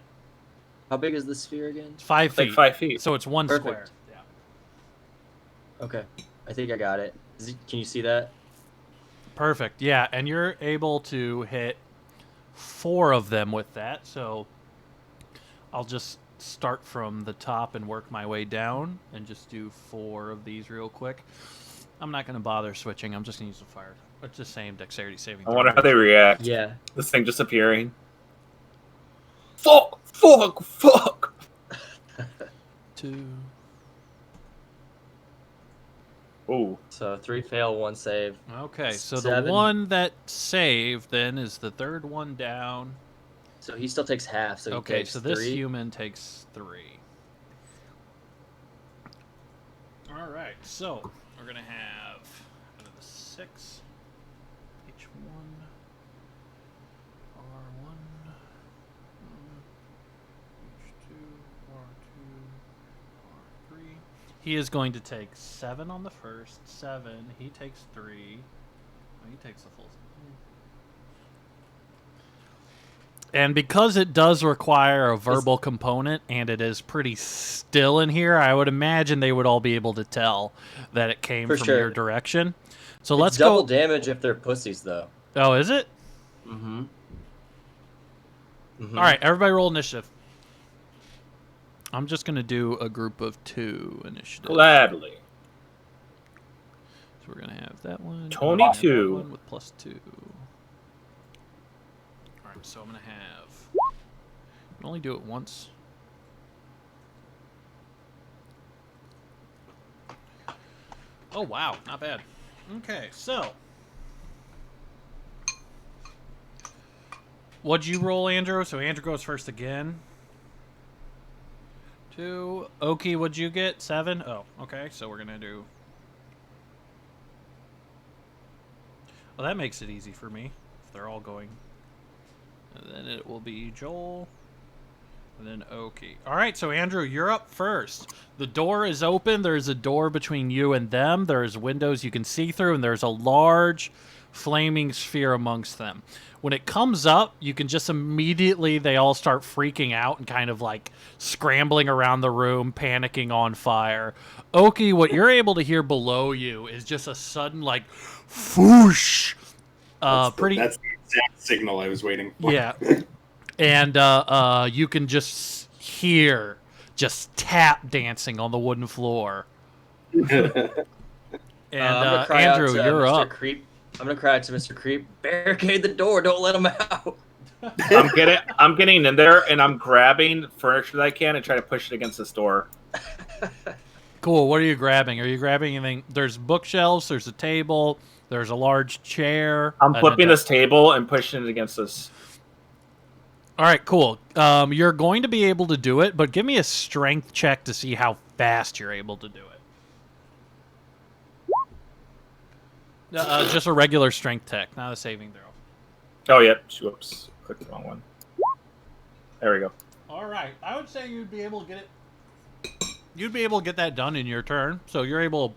How big is the sphere again? It's 5 feet. Like 5 feet. So it's 1 Perfect. square. Yeah. Okay. I think I got it. Can you see that? Perfect. Yeah, and you're able to hit 4 of them with that. So I'll just start from the top and work my way down and just do 4 of these real quick. I'm not going to bother switching. I'm just going to use the fire. It's the same dexterity saving throw. I wonder how they react. Yeah. This thing disappearing. Fuck! Fuck! Fuck! 2. Ooh. So 3 fail, 1 save. Okay, so 7. the one that saved then is the third one down. So he still takes half. So he Okay, takes so this 3. human takes 3. All right, so we're gonna have out of the 6, H1, R1, H2, R2, R3. He is going to take 7 on the first. 7. He takes 3. Oh, he takes the full. And because it does require a verbal component, and it is pretty still in here, I would imagine they would all be able to tell that it came from your direction. So let's go. Double damage if they're pussies, though. Oh, is it? Mm-hmm. All right, everybody roll initiative. I'm just going to do a group of 2 initiative. Gladly. So we're going to have that one. 22. That one with +2. All right, so I'm going to have... I can only do it once. Oh, wow. Not bad. Okay, so... What'd you roll, Andrew? So Andrew goes first again. 2. Oki, what'd you get? 7? Oh, okay. So we're going to do... Well, that makes it easy for me. If they're all going... And then it will be Joel. And then Oki. All right, so Andrew, you're up first. The door is open. There's a door between you and them. There's windows you can see through, and there's a large flaming sphere amongst them. When it comes up, you can just immediately, they all start freaking out and kind of like scrambling around the room, panicking on fire. Oki, what you're able to hear below you is just a sudden like, whoosh. That's the exact signal I was waiting for. Yeah. And you can just hear just tap dancing on the wooden floor. And Andrew, you're Mr. up. Creep. I'm gonna cry out to Mr. Creep. Barricade the door. Don't let him out. I'm getting in there and I'm grabbing furniture that I can and trying to push it against this door. Cool. What are you grabbing? Are you grabbing anything? There's bookshelves. There's a table. There's a large chair. I'm flipping this table and pushing it against this. All right, cool. You're going to be able to do it, but give me a strength check to see how fast you're able to do it. Just a regular strength check, not a saving throw. Oh, yep. Whoops. Clicked the wrong one. There we go. All right. I would say you'd be able to get it. You'd be able to get that done in your turn, so you're able to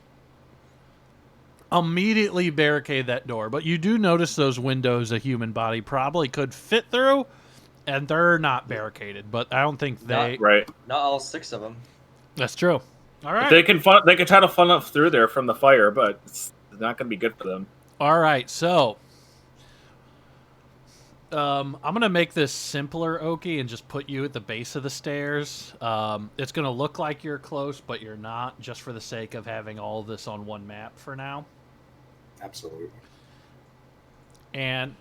immediately barricade that door. But you do notice those windows a human body probably could fit through, and they're not barricaded. But I don't think they. Right. Not all 6 of them. That's true. All right. They can try to funnel through there from the fire, but it's not going to be good for them. All right, so I'm going to make this simpler, Oki, and just put you at the base of the stairs. It's going to look like you're close, but you're not, just for the sake of having all of this on one map for now. Absolutely. And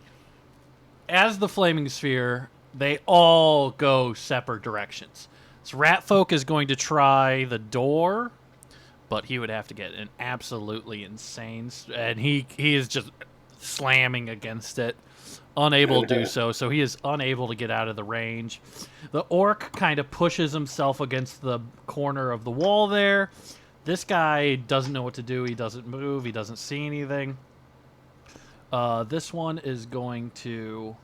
as the flaming sphere, they all go separate directions. So Ratfolk is going to try the door, but he would have to get an absolutely insane... And he is just slamming against it, unable to do so. So he is unable to get out of the range. The orc kind of pushes himself against the corner of the wall there. This guy doesn't know what to do. He doesn't move. He doesn't see anything. This one is going to...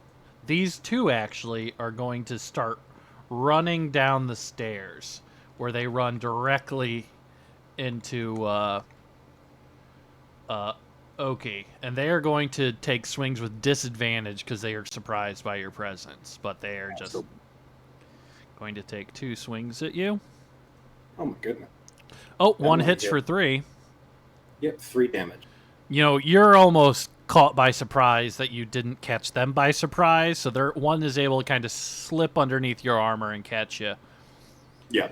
These two, actually, are going to start running down the stairs, where they run directly into Okay, and they are going to take swings with disadvantage because they are surprised by your presence, but they are just going to take 2 swings at you. Oh my goodness. Oh, one hits for 3. Yep, 3 damage. You know, you're almost caught by surprise that you didn't catch them by surprise, so one is able to kind of slip underneath your armor and catch you. Yeah.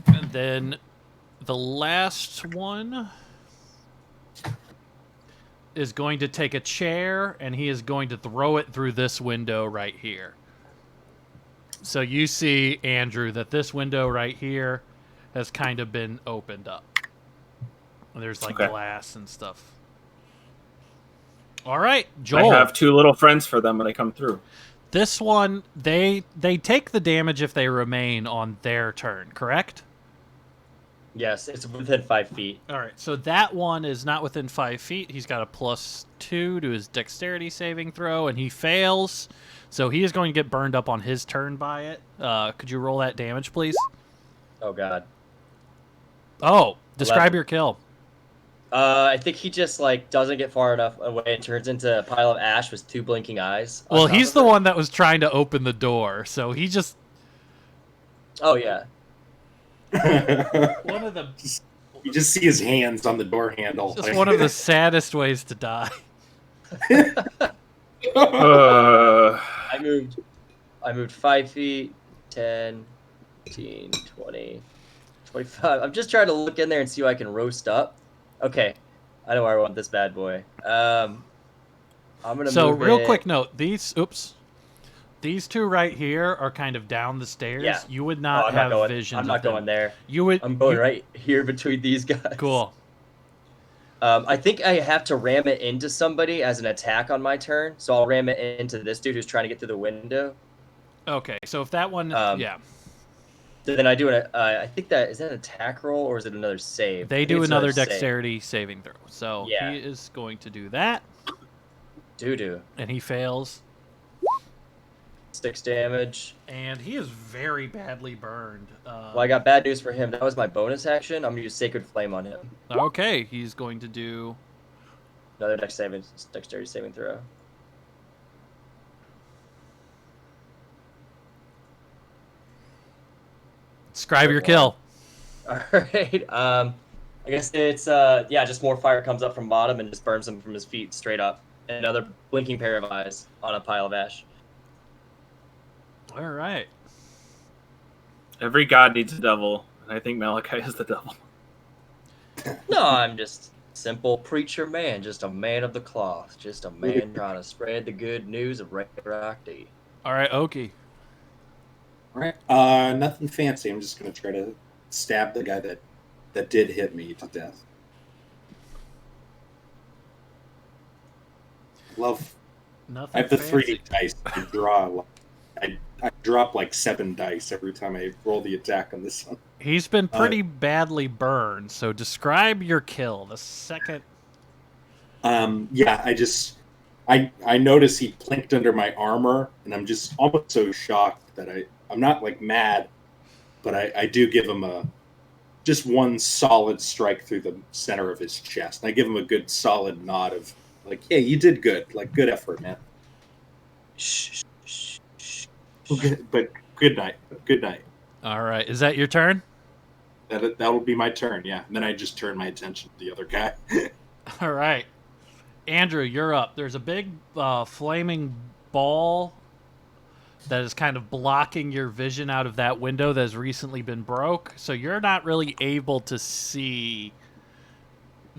And then the last one is going to take a chair, and he is going to throw it through this window right here. So you see, Andrew, that this window right here has kind of been opened up. And there's like glass and stuff. All right, Joel. I have 2 little friends for them when they come through. This one, they take the damage if they remain on their turn, correct? Yes, it's within 5 feet. All right, so that one is not within 5 feet. He's got a +2 to his dexterity saving throw, and he fails. So he is going to get burned up on his turn by it. Could you roll that damage, please? Oh, God. Oh, describe 11. your kill. I think he just, like, doesn't get far enough away and turns into a pile of ash with 2 blinking eyes. Well, he's the one that was trying to open the door, so he just... Oh, yeah. One of the... You just see his hands on the door handle. Just one of the saddest ways to die. I moved 5 feet, 10, 15, 20, 25. I'm just trying to look in there and see who I can roast up. Okay, I know where I want this bad boy. I'm gonna. So move real it. quick note: these 2 right here are kind of down the stairs. Yeah. You would not have vision. I'm not going there. You would. I'm going right here between these guys. Cool. I think I have to ram it into somebody as an attack on my turn. So I'll ram it into this dude who's trying to get through the window. Okay, so if that one, yeah. Then I do I think is that an attack roll or is it another save? They do another dexterity saving throw. So yeah. He is going to do that. Doo-doo. And he fails. 6 damage. And he is very badly burned. Well, I got bad news for him. That was my bonus action. I'm going to use Sacred Flame on him. Okay, he's going to do... Another dexterity saving throw. Describe your kill. All right. I guess it's just more fire comes up from bottom and just burns him from his feet straight up. And another blinking pair of eyes on a pile of ash. All right. Every god needs a devil, and I think Malachi is the devil. No, I'm just simple preacher man, just a man of the cloth, just a man trying to spread the good news of Rock D. All right, Oki. All right. Nothing fancy. I'm just going to try to stab the guy that did hit me to death. Nothing I have the fancy. 3 dice. I drop like 7 dice every time I roll the attack on this one. He's been pretty badly burned, so describe your kill. The second... Yeah, I notice he plinked under my armor, and I'm just almost so shocked that I'm not like mad, but I do give him just one solid strike through the center of his chest. And I give him a good solid nod of like, hey, you did good. Like, good effort, man. Shh. But good night. Good night. All right. Is that your turn? That'll be my turn, yeah. And then I just turn my attention to the other guy. All right. Andrew, you're up. There's a big flaming ball that is kind of blocking your vision out of that window that has recently been broke. So you're not really able to see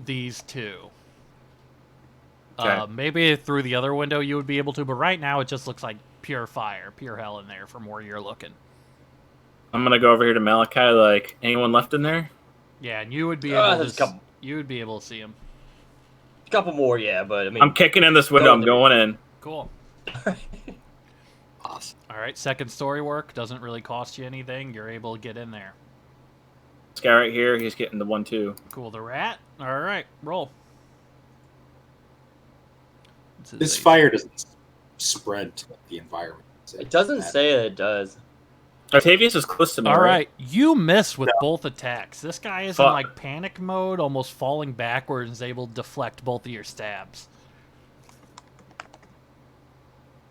these 2. Okay. Maybe through the other window you would be able to, but right now it just looks like pure fire, pure hell in there from where you're looking. I'm gonna go over here to Malachi. Like, anyone left in there? Yeah, and you would be able to. You would be able to see him. A couple more, yeah, but I mean. I'm kicking in this window. I'm going in. Cool. Awesome. All right, second story work doesn't really cost you anything. You're able to get in there. This guy right here, he's getting the 1-2. Cool. The rat. All right, roll. This fire doesn't spread to the environment. It doesn't say it does. Octavius is close to me. All right, you miss with both attacks. This guy is in Fuck. like panic mode, almost falling backwards, and is able to deflect both of your stabs.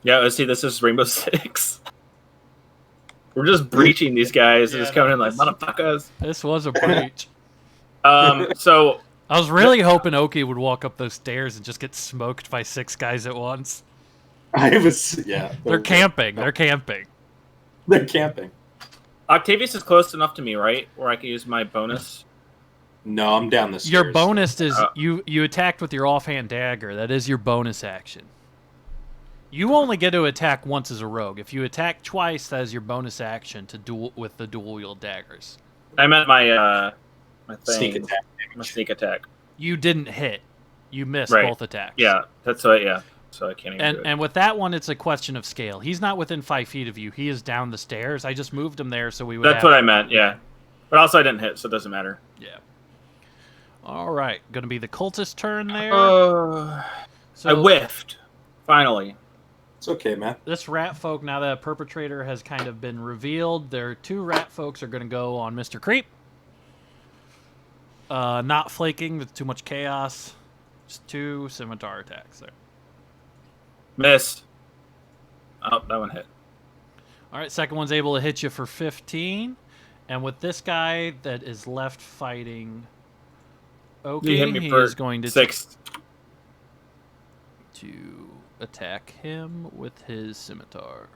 Yeah, let's see. This is Rainbow Six. We're just breaching these guys and just coming in like motherfuckers. This was a breach. So I was really hoping Oki would walk up those stairs and just get smoked by 6 guys at once. They're camping. They're camping. They're camping. Octavius is close enough to me, right? Where I can use my bonus. No, I'm down the stairs. Your bonus is you attacked with your offhand dagger. That is your bonus action. You only get to attack once as a rogue. If you attack twice, that is your bonus action to duel with the dual wield daggers. I meant my my thing. Sneak attack. My sneak attack. You didn't hit. You missed both attacks. Yeah, that's right. Yeah, so I can't even. do it. And with that one, it's a question of scale. He's not within 5 feet of you. He is down the stairs. I just moved him there so we would. That's what I meant. Yeah, but also I didn't hit, so it doesn't matter. Yeah. All right, going to be the cultist turn there. I whiffed. Finally. It's okay, man. This rat folk, now that a perpetrator has kind of been revealed, their 2 rat folks are going to go on Mr. Creep. Not flaking with too much chaos. Just 2 scimitar attacks there. Missed. Oh, that one hit. All right, second one's able to hit you for 15. And with this guy that is left fighting Oki, he is going to 6. To attack him with his scimitar.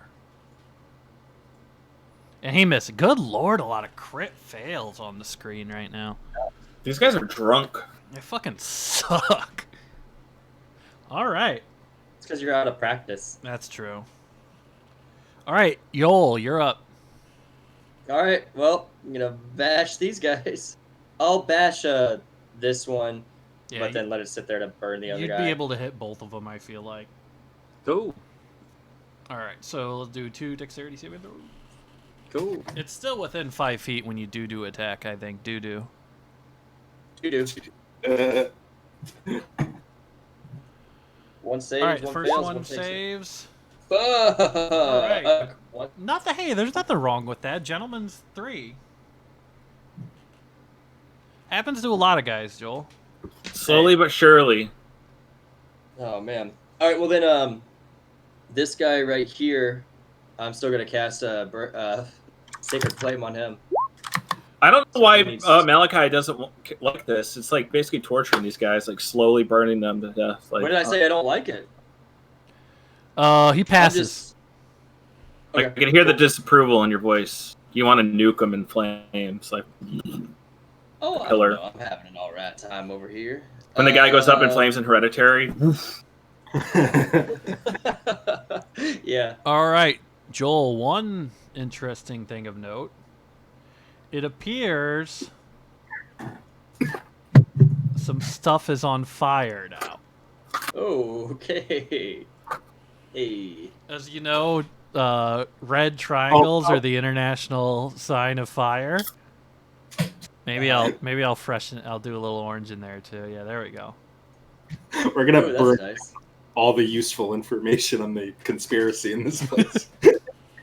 And he missed. Good lord, a lot of crit fails on the screen right now. These guys are drunk. They fucking suck. All right. It's because you're out of practice. That's true. All right, Yoel, you're up. All right, well, I'm going to bash these guys. I'll bash this one, but then let it sit there to burn the other guy. You'd be able to hit both of them, I feel like. Cool. All right, so let's do 2 dexterity saving throws. Cool. It's still within 5 feet when you do attack, I think. Do. One saves, all right, one first fails, one saves. Fuck. All right. What? Hey, there's nothing wrong with that. Gentleman's 3. Happens to a lot of guys, Joel. Slowly but surely. Oh, man. All right, well then, this guy right here, I'm still going to cast Sacred Flame on him. I don't know why Malachi doesn't like this. It's like basically torturing these guys, like slowly burning them to death. Like, What did I say? I don't like it. He passes. I can hear the disapproval in your voice. You want to nuke them in flames, like. Oh, I don't Killer. know. I'm having an all right time over here. When the guy goes up in flames in Hereditary. Yeah. All right, Joel, one interesting thing of note. It appears some stuff is on fire now. Oh, okay. Hey. As you know, red triangles are the international sign of fire. Maybe I'll freshen it. I'll do a little orange in there too. Yeah, there we go. We're gonna Ooh, burn nice. all the useful information on the conspiracy in this place.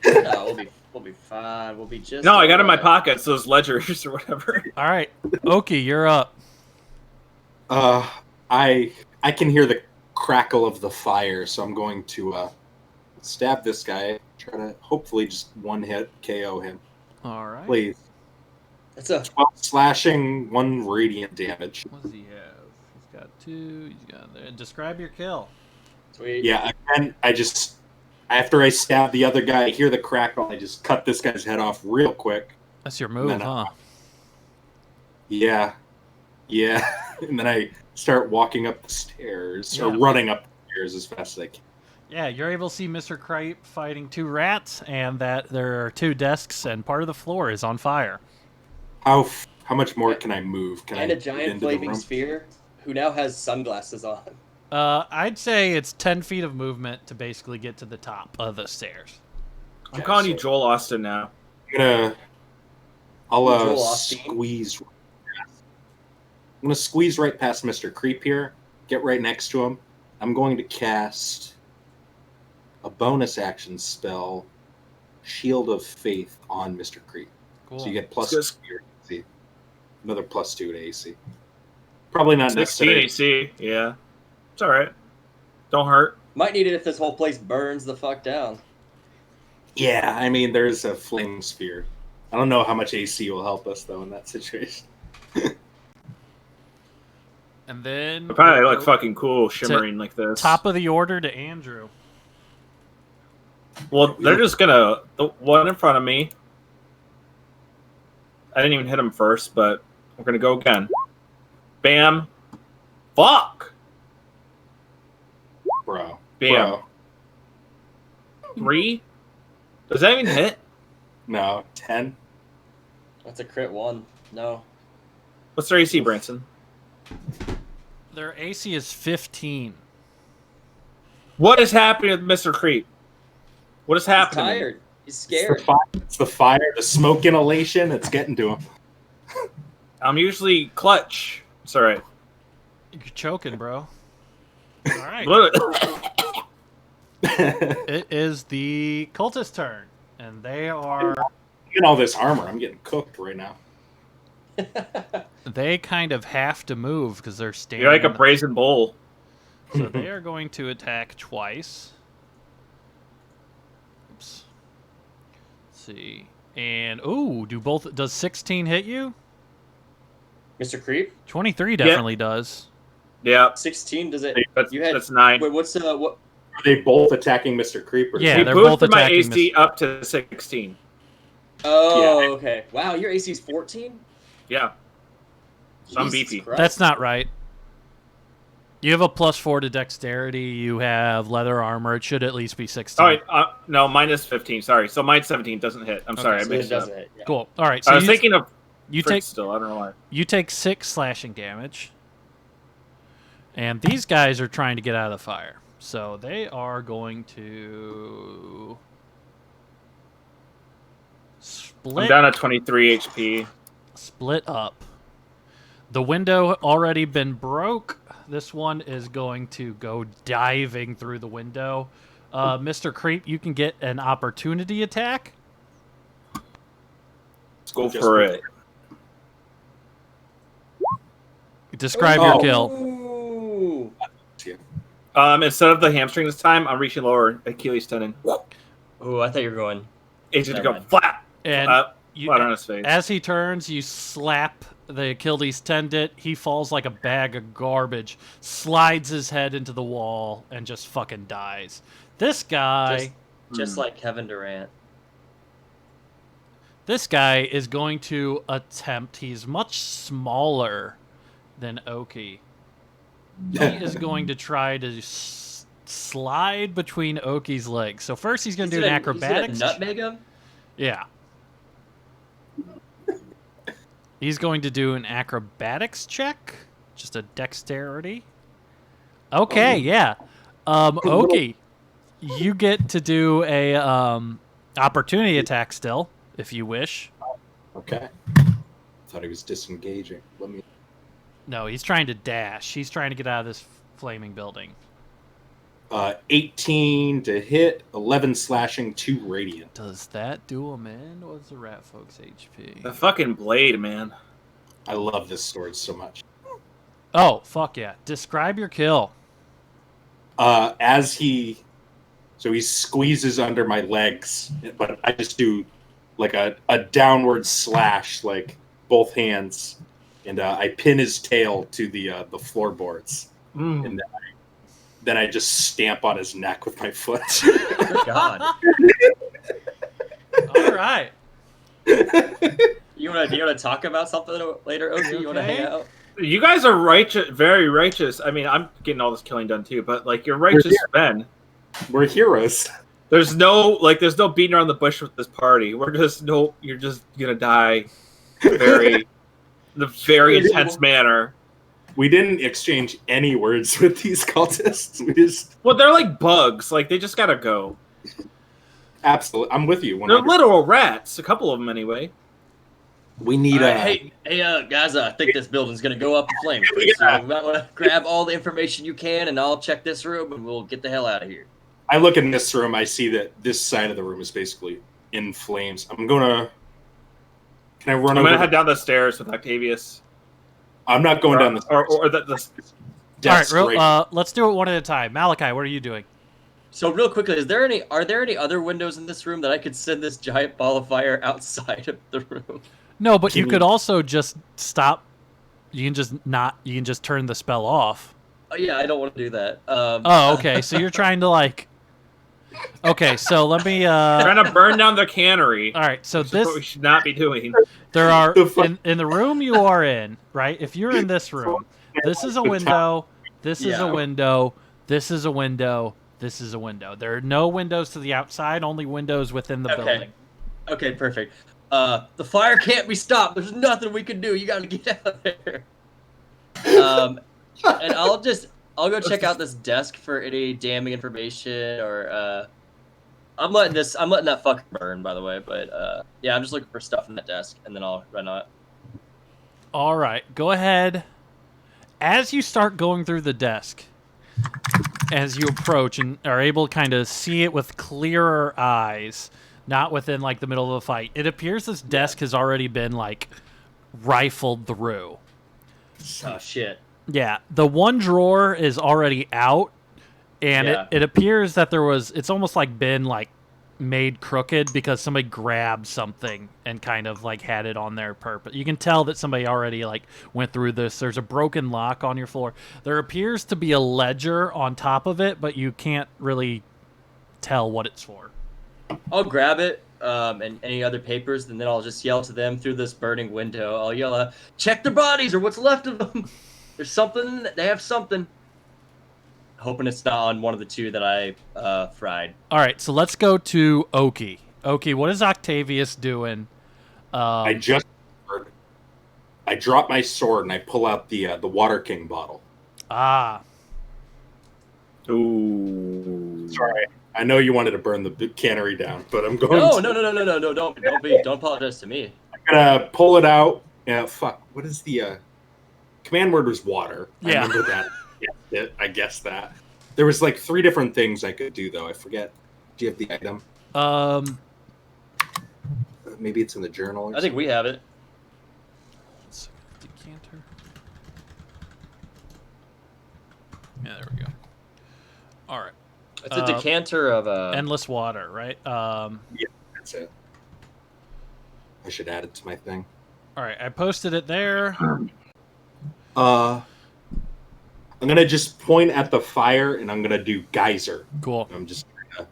No, we'll be fine. We'll be just. No, I got in my pockets those ledgers or whatever. All right, Oki, you're up. I can hear the crackle of the fire, so I'm going to stab this guy. Try to hopefully just one hit KO him. All right. Please. That's a 12 slashing, 1 radiant damage. What does he have? He's got 2. He's got there. Describe your kill. sweet. Yeah, and after I stab the other guy, I hear the crackle. I just cut this guy's head off real quick. That's your move, huh? Yeah. And then I start walking up the stairs, or Yeah. running up the stairs as fast as I can. Yeah, you're able to see Mr. Cripe fighting 2 rats, and that there are 2 desks, and part of the floor is on fire. How much more can I move? Can And I a giant get into the flaming room? sphere who now has sunglasses on. I'd say it's 10 feet of movement to basically get to the top of the stairs. I'm calling you Joel Austin now. I'll Joel Osteen. squeeze. I'm gonna squeeze right past Mr. Creep here. Get right next to him. I'm going to cast a bonus action spell Shield of Faith on Mr. Creep. Cool. So you get plus 2 to your AC. Another plus 2 to AC. Probably not 16 necessary. AC, yeah. It's alright. Don't hurt. Might need it if this whole place burns the fuck down. Yeah, I mean, there's a flame sphere. I don't know how much AC will help us, though, in that situation. And then It probably look fucking cool shimmering like this. top of the order to Andrew. Well, they're just gonna... The one in front of me. I didn't even hit him first, but we're gonna go again. Bam. Fuck! Bro. Bam. Bro. 3? Does that even hit? No, 10. That's a crit 1. No. What's their AC, Branson? Their AC is 15. What is happening with Mr. Creep? What is He's happening? tired. He's scared. It's the fire, the smoke inhalation. It's getting to him. I'm usually clutch. It's alright. You're choking, bro. All right. It is the cultist turn, and they are... Look at all this armor. I'm getting cooked right now. They kind of have to move because they're standing. You're like a brazen bull. So they are going to attack twice. Oops. Let's see. And ooh, does 16 hit you? Mr. Creep? 23 definitely does. Yeah. 16, does it? That's 9. Wait, what's what? Are they both attacking Mr. Creeper? Yeah, We they're both boosted my attacking AC up to 16. Oh, Yeah. okay. Wow, your AC's 14? Yeah. I'm Jesus beefy. Christ. That's not right. You have a +4 to dexterity. You have leather armor. It should at least be 16. All right. No, mine is 15. Sorry. So mine 17 doesn't hit. I'm sorry. I So it mixed it up. doesn't hit. Yeah. Cool. All right. So I was thinking of you Fritz take still. I don't know why. you take 6 slashing damage, and these guys are trying to get out of the fire. So they are going to I'm split. down at 23 HP. Split up. The window already been broke. This one is going to go diving through the window. Mr. Creep, you can get an opportunity attack. Let's go for it. Describe your kill. Ooh. Instead of the hamstring this time, I'm reaching lower Achilles tendon. Ooh, I thought you were going. Agent to Never go mind. flat. And Flat on his face. as he turns, you slap the Achilles tendon. He falls like a bag of garbage, slides his head into the wall, and just fucking dies. This guy... Just like Kevin Durant. This guy is going to attempt. He's much smaller than Oki. He is going to try to slide between Oki's legs. So first he's going to do an acrobatics. He's gonna nutmeg him? Yeah. He's going to do an acrobatics check. Just a dexterity. Okay, yeah. Oki, you get to do a opportunity attack still, if you wish. Okay. Thought he was disengaging. Let me. No, he's trying to dash. He's trying to get out of this flaming building. 18 to hit, 11 slashing, 2 radiant. Does that do him in? What's the rat folks' HP? The fucking blade, man. I love this sword so much. Oh, fuck yeah. Describe your kill. As he squeezes under my legs, but I just do like a downward slash, like both hands, and I pin his tail to the floorboards, and then I just stamp on his neck with my foot. Good God. All right. You wanna talk about something later, Oki? You wanna hang out? You guys are righteous, very righteous. I mean, I'm getting all this killing done too, but like you're righteous men. We're heroes. There's no beating around the bush with this party. You're just gonna die the very intense manner. We didn't exchange any words with these cultists. We just Well, they're like bugs. Like they just gotta go. absolutely. I'm with you. They're 100%. literal rats. A couple of them anyway. We need Hey, guys! I think this building's gonna go up in flames. So you might want to grab all the information you can, and I'll check this room, and we'll get the hell out of here. I look in this room. I see that this side of the room is basically in flames. Can I run I'm over? gonna head down the stairs with Octavius. I'm not going down the stairs. Or the desk. All right, let's do it one at a time. Malachi, what are you doing? So real quickly, are there any other windows in this room that I could send this giant ball of fire outside of the room? No, but you could also just stop. You can just turn the spell off. Oh, yeah, I don't want to do that. Oh, okay. So you're trying to like. Okay, so let me. trying to burn down the cannery. All right, so This is what we should not be doing. there are in the room you are in, right? If you're in this room, this is a window. This is a window. This is a window. This is a window. There are no windows to the outside, only windows within the building. Okay, perfect. The fire can't be stopped. There's nothing we can do. You got to get out of there. And I'll go check out this desk for any damning information or I'm letting that fucker burn, by the way. But yeah, I'm just looking for stuff in that desk, and then I'll run out. All right, go ahead. As you start going through the desk, as you approach and are able to kind of see it with clearer eyes, not within like the middle of a fight, it appears this desk has already been like rifled through. Oh shit. Yeah, the one drawer is already out, and it appears that it's almost like been like made crooked because somebody grabbed something and kind of like had it on their purpose. You can tell that somebody already like went through this. There's a broken lock on your floor. There appears to be a ledger on top of it, but you can't really tell what it's for. I'll grab it and any other papers, and then I'll just yell to them through this burning window. I'll yell, check their bodies or what's left of them. There's something. They have something. Hoping it's not on one of the two that I fried. All right, so let's go to Oki. Oki, what is Octavius doing? I drop my sword and I pull out the Water King bottle. Ah. Ooh. Sorry, I know you wanted to burn the cannery down, but I'm going. No! Don't apologize to me. I'm gonna pull it out. Yeah, fuck. What is the command word? Was water. Yeah. I remember that. Yeah, I guess that. There was like 3 different things I could do though. I forget. Do you have the item? Maybe it's in the journal. I think we have it. Decanter. Yeah, there we go. All right. It's a decanter of endless water, right? Yeah, that's it. I should add it to my thing. All right, I posted it there. I'm gonna just point at the fire and I'm gonna do geyser. Cool. I'm just gonna,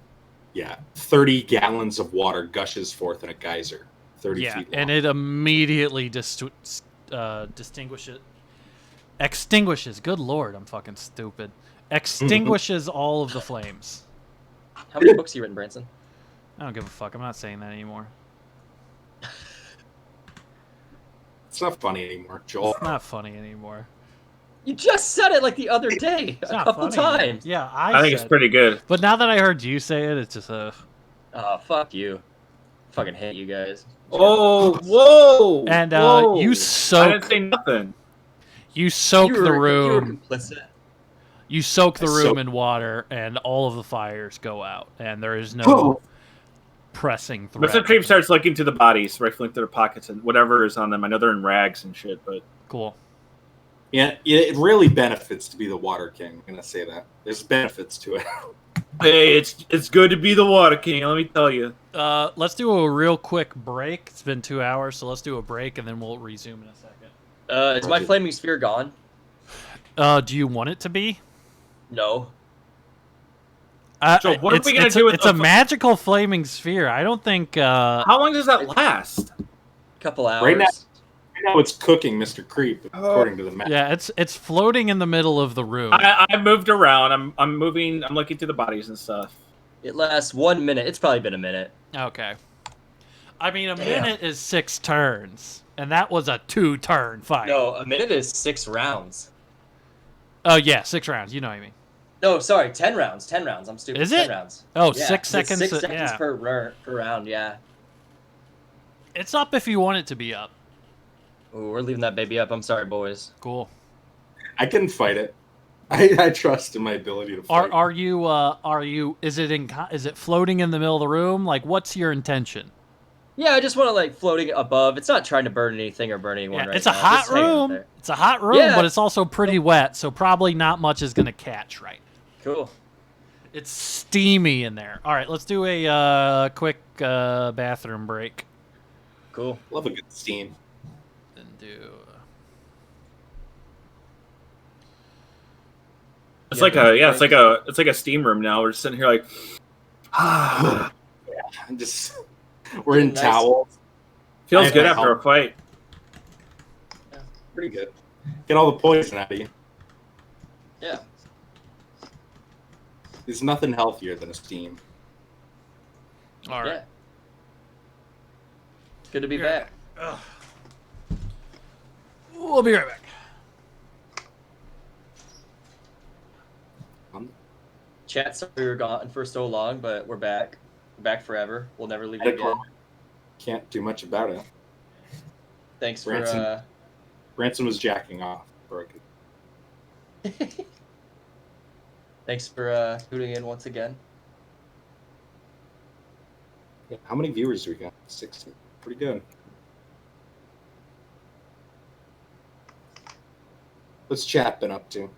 30 gallons of water gushes forth in a geyser, 30 feet long. And it immediately extinguishes. Good lord, I'm fucking stupid. Extinguishes all of the flames. How many books have you written, Branson? I don't give a fuck. I'm not saying that anymore. It's not funny anymore, Joel. It's not funny anymore. You just said it like the other day, a couple times. Yeah, I think it's pretty good. But now that I heard you say it, it's just Oh, fuck you. Fucking hate you guys. Oh, whoa! And whoa. you soak. I didn't say nothing. You soak the room. You were complicit. You soak the room in water, and all of the fires go out, and there is no pressing threat. Mr. Creep starts looking to the bodies, rifling through their pockets and whatever is on them. I know they're in rags and shit, but cool. Yeah, it really benefits to be the Water King. I'm gonna say that. There's benefits to it. Hey, it's good to be the Water King, let me tell you. Let's do a real quick break. It's been 2 hours, so let's do a break, and then we'll resume in a second. Is my flaming sphere gone? Do you want it to be? No. So what are we gonna do with it's a magical flaming sphere. I don't think. How long does that last? Couple hours. Right now it's cooking, Mr. Creep, according to the map. Yeah, it's floating in the middle of the room. I moved around. I'm moving. I'm looking through the bodies and stuff. It lasts 1 minute. It's probably been a minute. Okay. I mean, a minute is 6 turns, and that was a 2-turn fight. No, a minute is 6 rounds. Oh yeah, 6 rounds. You know what I mean. No, sorry, 10 rounds. 10 rounds. I'm stupid. Is it? 10 rounds. Oh, yeah, 6 seconds. 6 seconds per round. Yeah. It's up if you want it to be up. Ooh, we're leaving that baby up. I'm sorry, boys. Cool. I can fight it. I trust in my ability to fight. Are you? Is it floating in the middle of the room? Like, what's your intention? Yeah, I just want to like floating above. It's not trying to burn anything or burn anyone right It's now. a hot Just hanging out room. there. It's a hot room, Yeah. but it's also pretty wet, so probably not much is gonna catch. Right. Cool. It's steamy in there. All right, let's do a quick bathroom break. Cool. Love a good steam. And do. It's like a steam room now. We're just sitting here like, We're in Nice. towels. feels good after a fight. Yeah. Pretty good. Get all the poison out of you. Yeah. There's nothing healthier than a steam. All right. Yeah. Good to be back. Ugh. We'll be right back. Chat, sorry we were gone for so long, but we're back. We're back forever. We'll never leave you again. Can't do much about it. Thanks Branson. for Branson was jacking off. Thanks for tuning in once again. Yeah, how many viewers do we got? 60. Pretty good. What's chat been up to?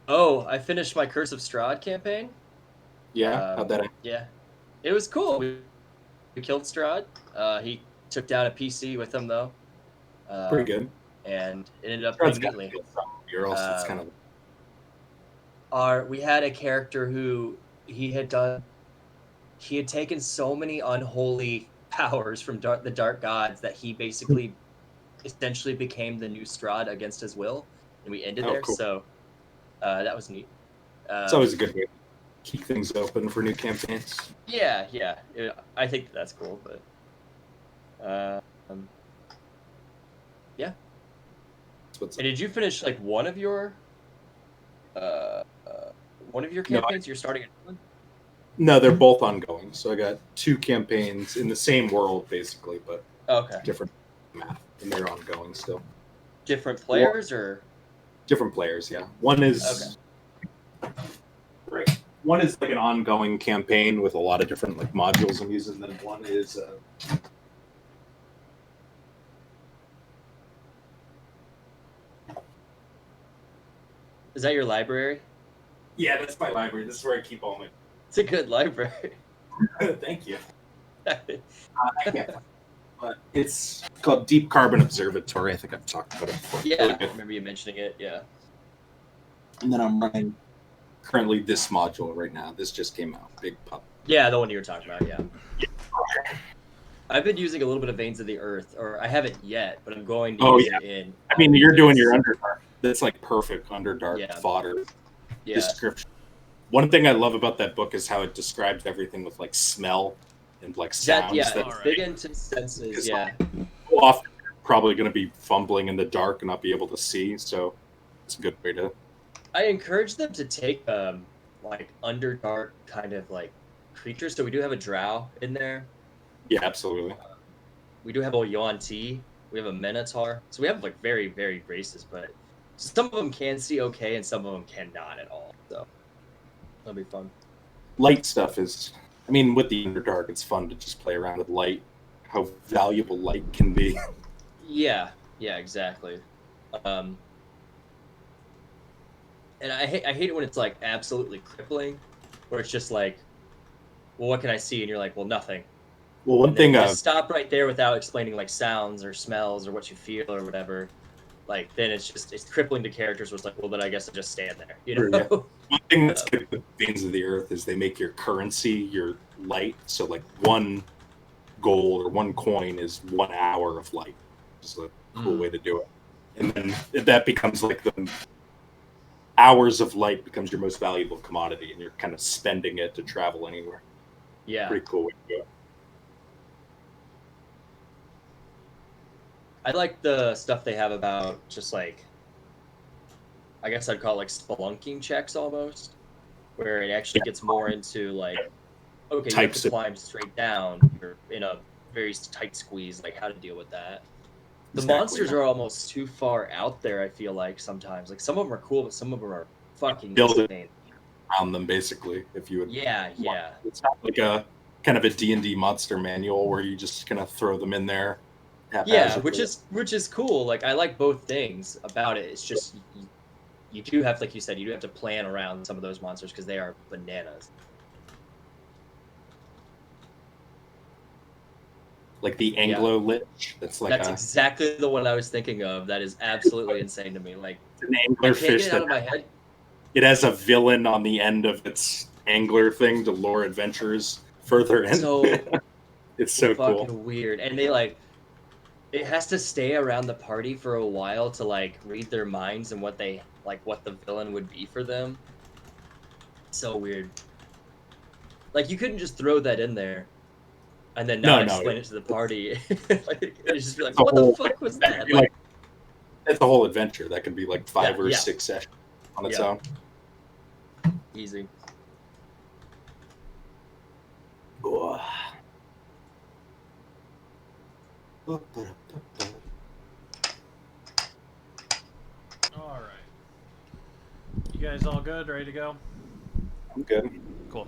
Oh, I finished my Curse of Strahd campaign. Yeah, how'd that end? Yeah, it was cool. We killed Strahd. He took down a PC with him though. Pretty good. And it ended up Strahd's pretty got to neatly. kill somebody, or else it's kind of... We had a character who he had taken so many unholy powers from the Dark Gods that he basically essentially became the new Strahd against his will, and we ended there. Cool. So that was neat. It's always a good way to keep things open for new campaigns. Yeah. I think that's cool, but yeah. And did you finish like one of your campaigns? You're starting a new one? No, they're both ongoing. So I got 2 campaigns in the same world, basically, but different map, and they're ongoing still. Different players or different players? Yeah, one is right. One is like an ongoing campaign with a lot of different like modules I'm using. Then one is is that your library? yeah, that's my library. This is where I keep all my... It's a good library. Thank you. But it's called Deep Carbon Observatory. I think I've talked about it before. Yeah, really I remember you mentioning it. Yeah. And then I'm running currently this module right now. This just came out. Big Pup. Yeah, the one you were talking about. Yeah. I've been using a little bit of Veins of the Earth, or I haven't yet, but I'm going to use it in. I mean, you're doing your Underdark. That's like perfect Underdark fodder description. One thing I love about that book is how it describes everything with like smell and like sounds. It's big into senses. Yeah. Often you're probably going to be fumbling in the dark and not be able to see, so it's a good way to... I encourage them to take like Underdark kind of like creatures. So we do have a Drow in there. Yeah, absolutely. We do have a Yuan-Ti. We have a Minotaur. So we have like very, very races, but some of them can see okay and some of them cannot at all. So that'll be fun. Light stuff is... I mean, with the Underdark, it's fun to just play around with light. How valuable light can be. Yeah, exactly. And I hate it when it's like absolutely crippling, where it's just like, well, what can I see? And you're like, well, nothing. Well, one thing... Just stop right there without explaining like sounds or smells or what you feel or whatever. Like, then it's crippling to characters where it's like, well, then I guess I just stand there, you know? Yeah. One thing that's good with Veins of the Earth is they make your currency your light. So, like, 1 gold or 1 coin is 1 hour of light. It's a cool way to do it. And then that becomes like the hours of light becomes your most valuable commodity, and you're kind of spending it to travel anywhere. Yeah. Pretty cool way to do it. I like the stuff they have about just like, I guess I'd call it like spelunking checks almost, where it actually gets more into like, okay, you have to climb straight down. You're in a very tight squeeze, like how to deal with that. The monsters are almost too far out there, I feel like, sometimes. Like, some of them are cool, but some of them are fucking insane. Around them, basically, if you would... Yeah. It's not like a kind of a D&D monster manual where you just kind of throw them in there. Yeah, which is cool. Like, I like both things about it. It's just, you do have, like you said, you do have to plan around some of those monsters because they are bananas. Like the Anglo Lich. That's exactly the one I was thinking of. That is absolutely insane to me. Like, an angler fish get it out of my head. It has a villain on the end of its angler thing to lure adventurers further in. So it's so fucking cool. Weird. And they it has to stay around the party for a while to like read their minds and what the villain would be for them. So weird. Like, you couldn't just throw that in there and then not explain it to the party. Like, it's just be like, what the fuck was that? Like, it's a whole adventure. That could be like 5 or 6 sessions on its own. Easy. All right. You guys all good? Ready to go? I'm good. Cool.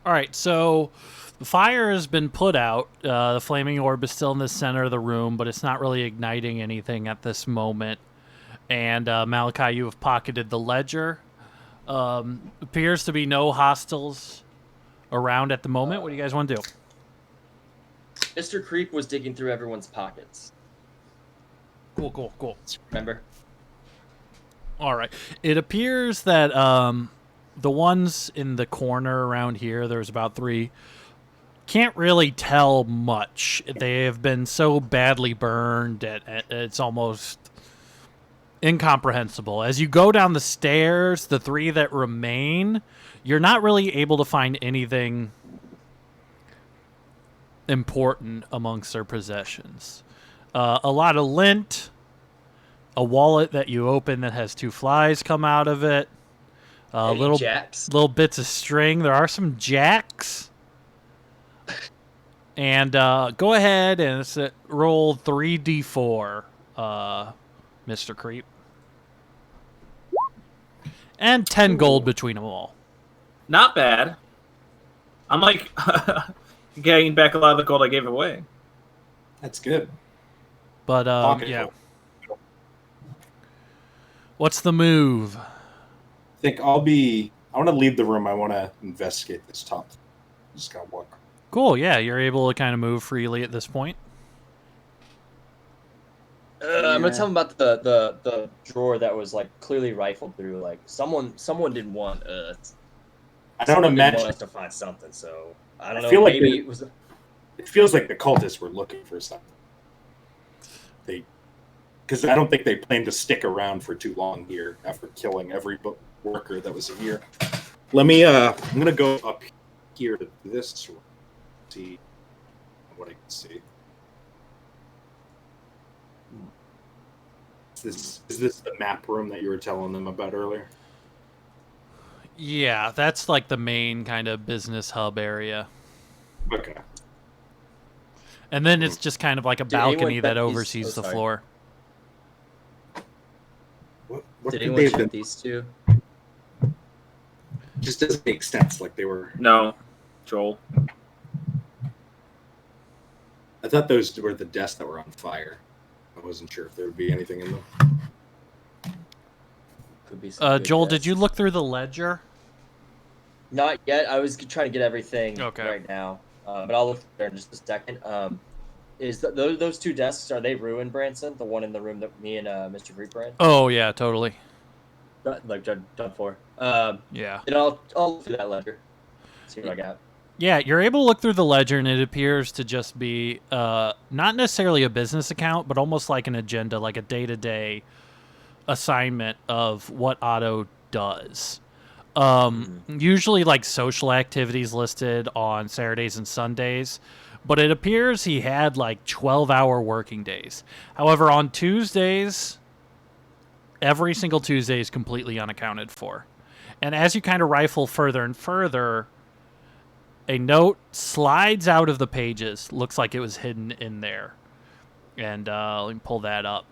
All right, so the fire has been put out. The flaming orb is still in the center of the room, but it's not really igniting anything at this moment. And Malachi, you have pocketed the ledger. Appears to be no hostiles around at the moment. What do you guys want to do? Mr. Creep was digging through everyone's pockets. Cool. Remember? All right. It appears that the ones in the corner around here, there's about 3, can't really tell much. They have been so badly burned that it's almost incomprehensible. As you go down the stairs, the 3 that remain, you're not really able to find anything important amongst their possessions. A lot of lint, a wallet that you open that has 2 flies come out of it, little bits of string. There are some jacks. And go ahead and roll 3d4, Mr. Creep. And 10 gold between them all. Not bad. I'm like getting back a lot of the gold I gave away. That's good. But yeah. What's the move? I think I want to leave the room. I want to investigate this top. Just gotta walk. Cool, yeah, you're able to kind of move freely at this point. I'm gonna tell him about the drawer that was like clearly rifled through. Like, someone didn't want us. I don't imagine want us to find something. So I don't know. Feel maybe like it was. It feels like the cultists were looking for something. Because I don't think they plan to stick around for too long here after killing every worker that was here. Let me. I'm gonna go up here to this room. See what I can see. Is this the map room that you were telling them about earlier? Yeah, that's like the main kind of business hub area. Okay. And then it's just kind of like a balcony that oversees the floor. What did anyone check these 2? Just doesn't make sense. Like they were. No, Joel. I thought those were the desks that were on fire. I wasn't sure if there would be anything in them. Could be some Joel, desks. did you look through the ledger? Not yet. I was trying to get everything right now, but I'll look there in just a second. Is those 2 desks, are they ruined, Branson? The one in the room that me and Mr. Creep are in? Oh yeah, totally. Like done for. Yeah. Then I'll look through that ledger. See what I got. Yeah, you're able to look through the ledger, and it appears to just be not necessarily a business account, but almost like an agenda, like a day-to-day assignment of what Otto does. Usually like social activities listed on Saturdays and Sundays, but it appears he had like 12-hour working days. However, on Tuesdays, every single Tuesday is completely unaccounted for. And as you kind of rifle further and further, a note slides out of the pages. Looks like it was hidden in there. And let me pull that up.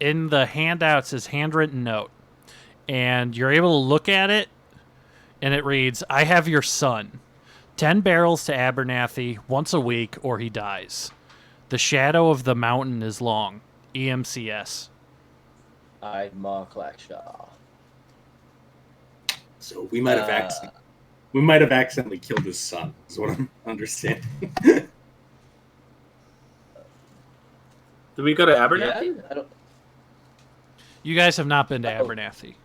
In the handouts is handwritten note. And you're able to look at it, and it reads, I have your son. 10 barrels to Abernathy once a week or he dies. The shadow of the mountain is long. EMCS. I'd Mark Lackshaw. So we might have accidentally killed his son, is what I'm understanding. Did we go to Abernathy? Yeah, I don't. You guys have not been to Abernathy.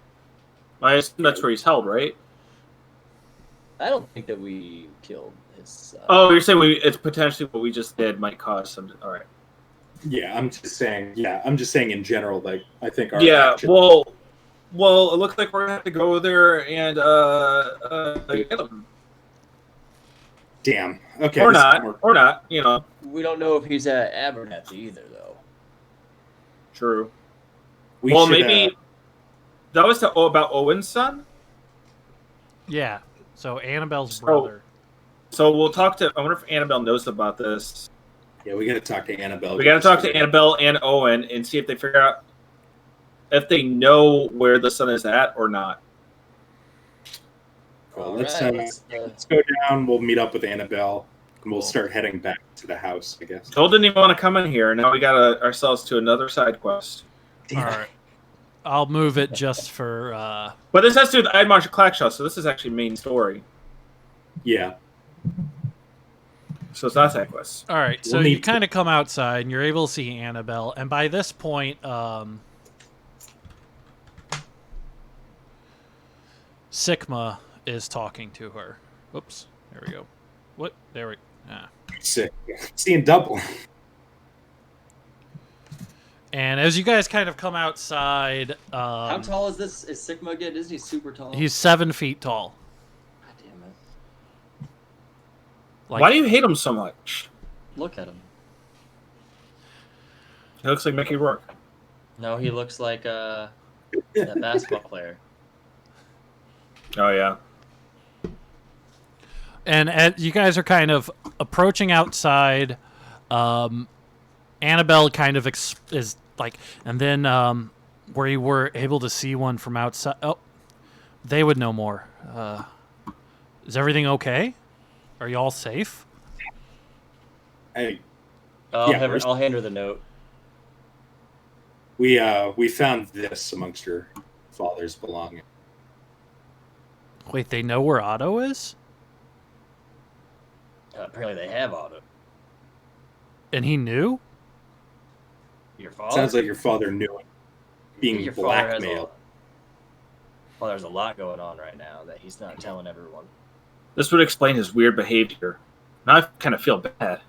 I assume that's where he's held, right? I don't think that we killed his son. Oh, you're saying it's potentially what we just did might cause some. All right. Yeah, I'm just saying in general, like, I think our action... well, it looks like we're gonna have to go there and get him. Damn. Okay. Or not, you know. We don't know if he's at Abernathy either, though. True. Maybe that was about Owen's son? Yeah. So Annabelle's brother. So we'll talk to... I wonder if Annabelle knows about this. Yeah, we got to talk to Annabelle. We got to talk to Annabelle and Owen and see if they figure out if they know where the son is at or not. Well, let's go down. We'll meet up with Annabelle, and we'll start heading back to the house, I guess. Joel didn't even want to come in here. Now we got ourselves to another side quest. All right. I'll move it just for... But this has to do with Idmarsh Clackshaw, so this is actually main story. Yeah. So it's not side quests. All right, so you kind of come outside, and you're able to see Annabelle. And by this point, Sigma is talking to her. Whoops. There we go. What? There we go. Ah. Sick. Seeing double. And as you guys kind of come outside... how tall is this? Is Sigma again? Isn't he super tall? He's 7 feet tall. God damn it. Like, why do you hate him so much? Look at him. He looks like Mickey Rourke. No, he looks like that basketball player. Oh, yeah. And as you guys are kind of approaching outside, Annabelle kind of is like, and then where you were able to see one from outside. Oh, they would know more. Is everything okay? Are you all safe? Hey, I'll hand her the note. We found this amongst your father's belongings. Wait, they know where Otto is? Apparently they have Otto. And he knew? Your father? Sounds like your father knew it. Being blackmailed. Well, there's a lot going on right now that he's not telling everyone. This would explain his weird behavior. Now I kind of feel bad.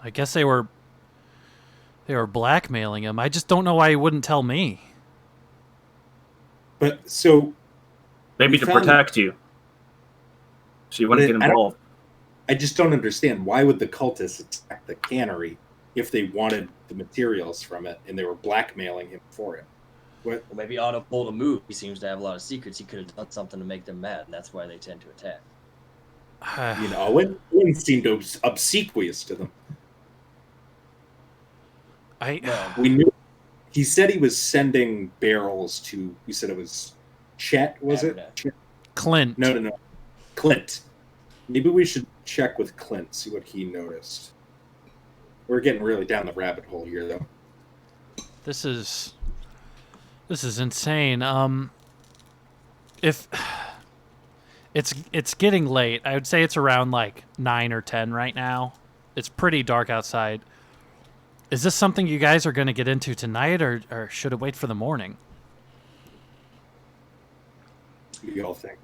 I guess they were blackmailing him. I just don't know why he wouldn't tell me. But so... Maybe to protect you. So you wouldn't get involved. I just don't understand. Why would the cultists attack the cannery if they wanted the materials from it and they were blackmailing him for it? What? Well, maybe Otto pulled a move. He seems to have a lot of secrets. He could have done something to make them mad, and that's why they tend to attack. You know, Owen seemed obsequious to them. We knew. He said he was sending barrels to. You said it was Chet, was it? Clint. No. Clint. Maybe we should check with Clint, see what he noticed. We're getting really down the rabbit hole here, though. This is insane. If it's getting late, I would say it's around like 9 or 10 right now. It's pretty dark outside. Is this something you guys are going to get into tonight, or should it wait for the morning? What do you all think?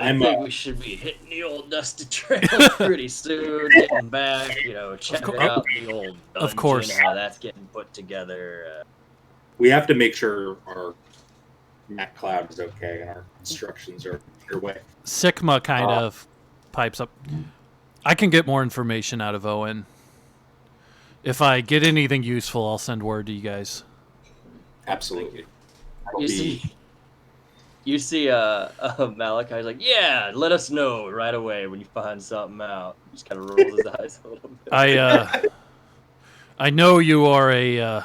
I think we should be hitting the old dusty trail pretty soon, getting back, checking out the old dungeon, of course, how that's getting put together. We have to make sure our Matt Cloud is okay and our instructions are underway. Sigma kind of pipes up. I can get more information out of Owen. If I get anything useful, I'll send word to you guys. Absolutely. You see Malachi's like, yeah, let us know right away when you find something out. He just kind of rolls his eyes a little bit. I know you are a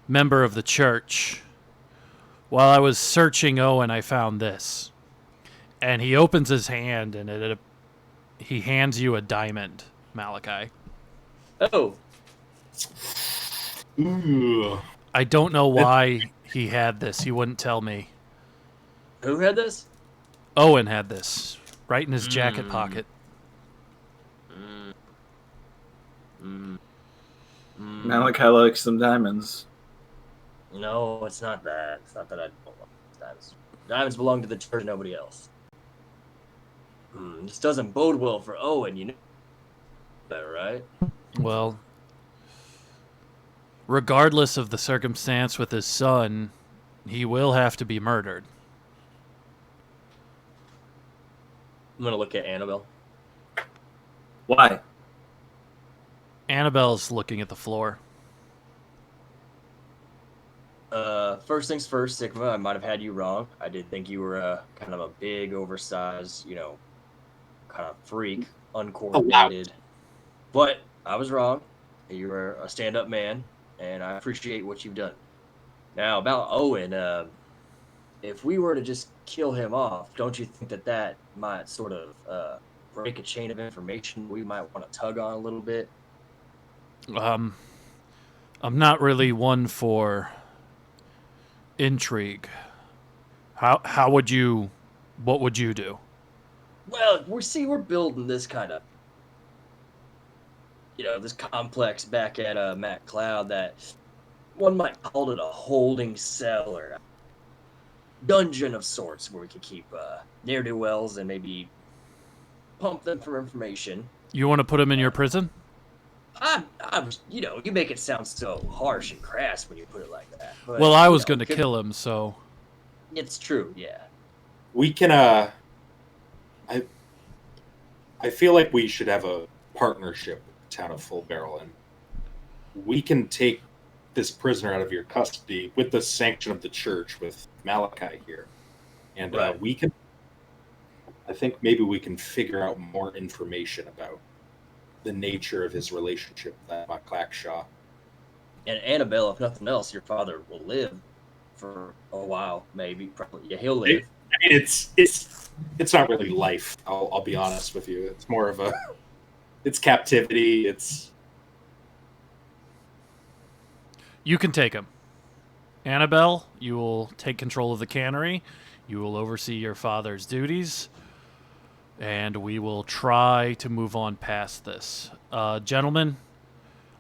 member of the church. While I was searching Owen, I found this. And he opens his hand, and he hands you a diamond, Malachi. Oh. Ooh. I don't know why he had this. He wouldn't tell me. Who had this? Owen had this, right in his jacket pocket. Malachi likes some diamonds. No, it's not that. It's not that I don't want diamonds. Diamonds belong to the church, nobody else. This doesn't bode well for Owen, you know that, right? Well, regardless of the circumstance with his son, he will have to be murdered. I'm gonna look at Annabelle. Why? Annabelle's looking at the floor. First things first, Sigma, I might have had you wrong. I did think you were kind of a big, oversized, kind of freak, uncoordinated. But I was wrong. You were a stand-up man, and I appreciate what you've done. Now, about Owen, if we were to just kill him off, don't you think that might sort of break a chain of information we might want to tug on a little bit? I'm not really one for intrigue. How would you? What would you do? Well, we're building this kind of, this complex back at Matt Cloud that one might call it a holding cell or a dungeon of sorts where we could keep ne'er-do-wells and maybe pump them for information. You want to put him in your prison? You make it sound so harsh and crass when you put it like that. But, well, I was going to kill him, so... It's true, yeah. We can, I feel like we should have a partnership with the town of Full Barrel, and we can take this prisoner out of your custody with the sanction of the church with Malachi here. And right. I think maybe we can figure out more information about the nature of his relationship with that Clackshaw. And Annabelle, if nothing else, your father will live for a while, maybe. Probably, yeah, he'll live. It's not really life. I'll be honest with you. It's more of it's captivity. You can take him. Annabelle, you will take control of the cannery. You will oversee your father's duties. And we will try to move on past this. Gentlemen,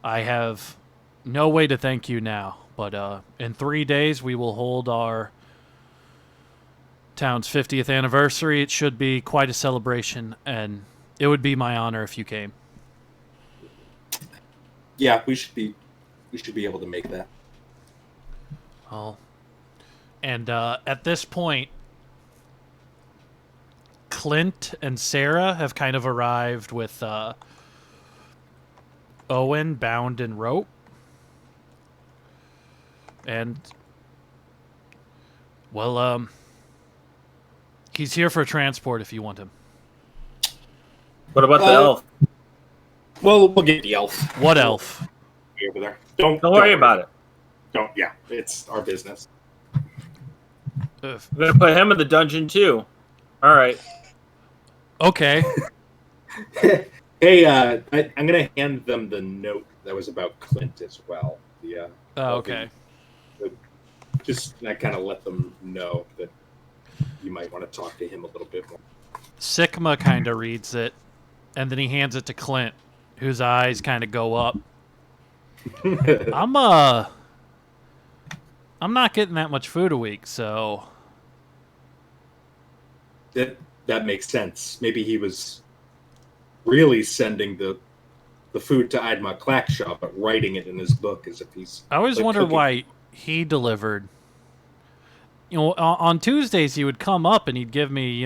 I have no way to thank you now, but in 3 days we will hold our town's 50th anniversary. It should be quite a celebration, and it would be my honor if you came. Yeah, we should be able to make that. Oh. And at this point, Clint and Sarah have kind of arrived with Owen bound in rope. And, well, he's here for transport if you want him. What about the elf? Well, we'll get the elf. What elf? Over there. Don't worry about it. Yeah, it's our business. We're going to put him in the dungeon, too. All right. Okay. Hey, I'm going to hand them the note that was about Clint as well. Yeah. Oh, okay. Just I kind of let them know that you might want to talk to him a little bit more. Sigma kind of reads it, and then he hands it to Clint, whose eyes kind of go up. I'm not getting that much food a week, so... That makes sense. Maybe he was really sending the food to Idma Clackshaw, but writing it in his book as if he's... I always wondered why he delivered. On Tuesdays he would come up and he'd give me,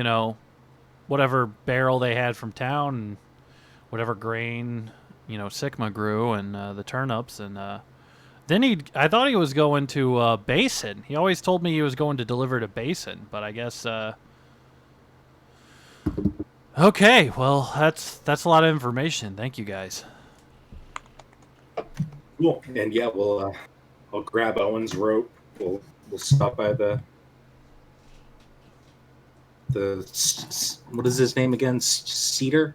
whatever barrel they had from town and whatever grain, Sigma grew and the turnips. And then I thought he was going to Basin. He always told me he was going to deliver to Basin, but I guess... Okay, well, that's a lot of information. Thank you, guys. Cool. And yeah, I'll grab Owen's rope. We'll stop by the what is his name again? Cedar?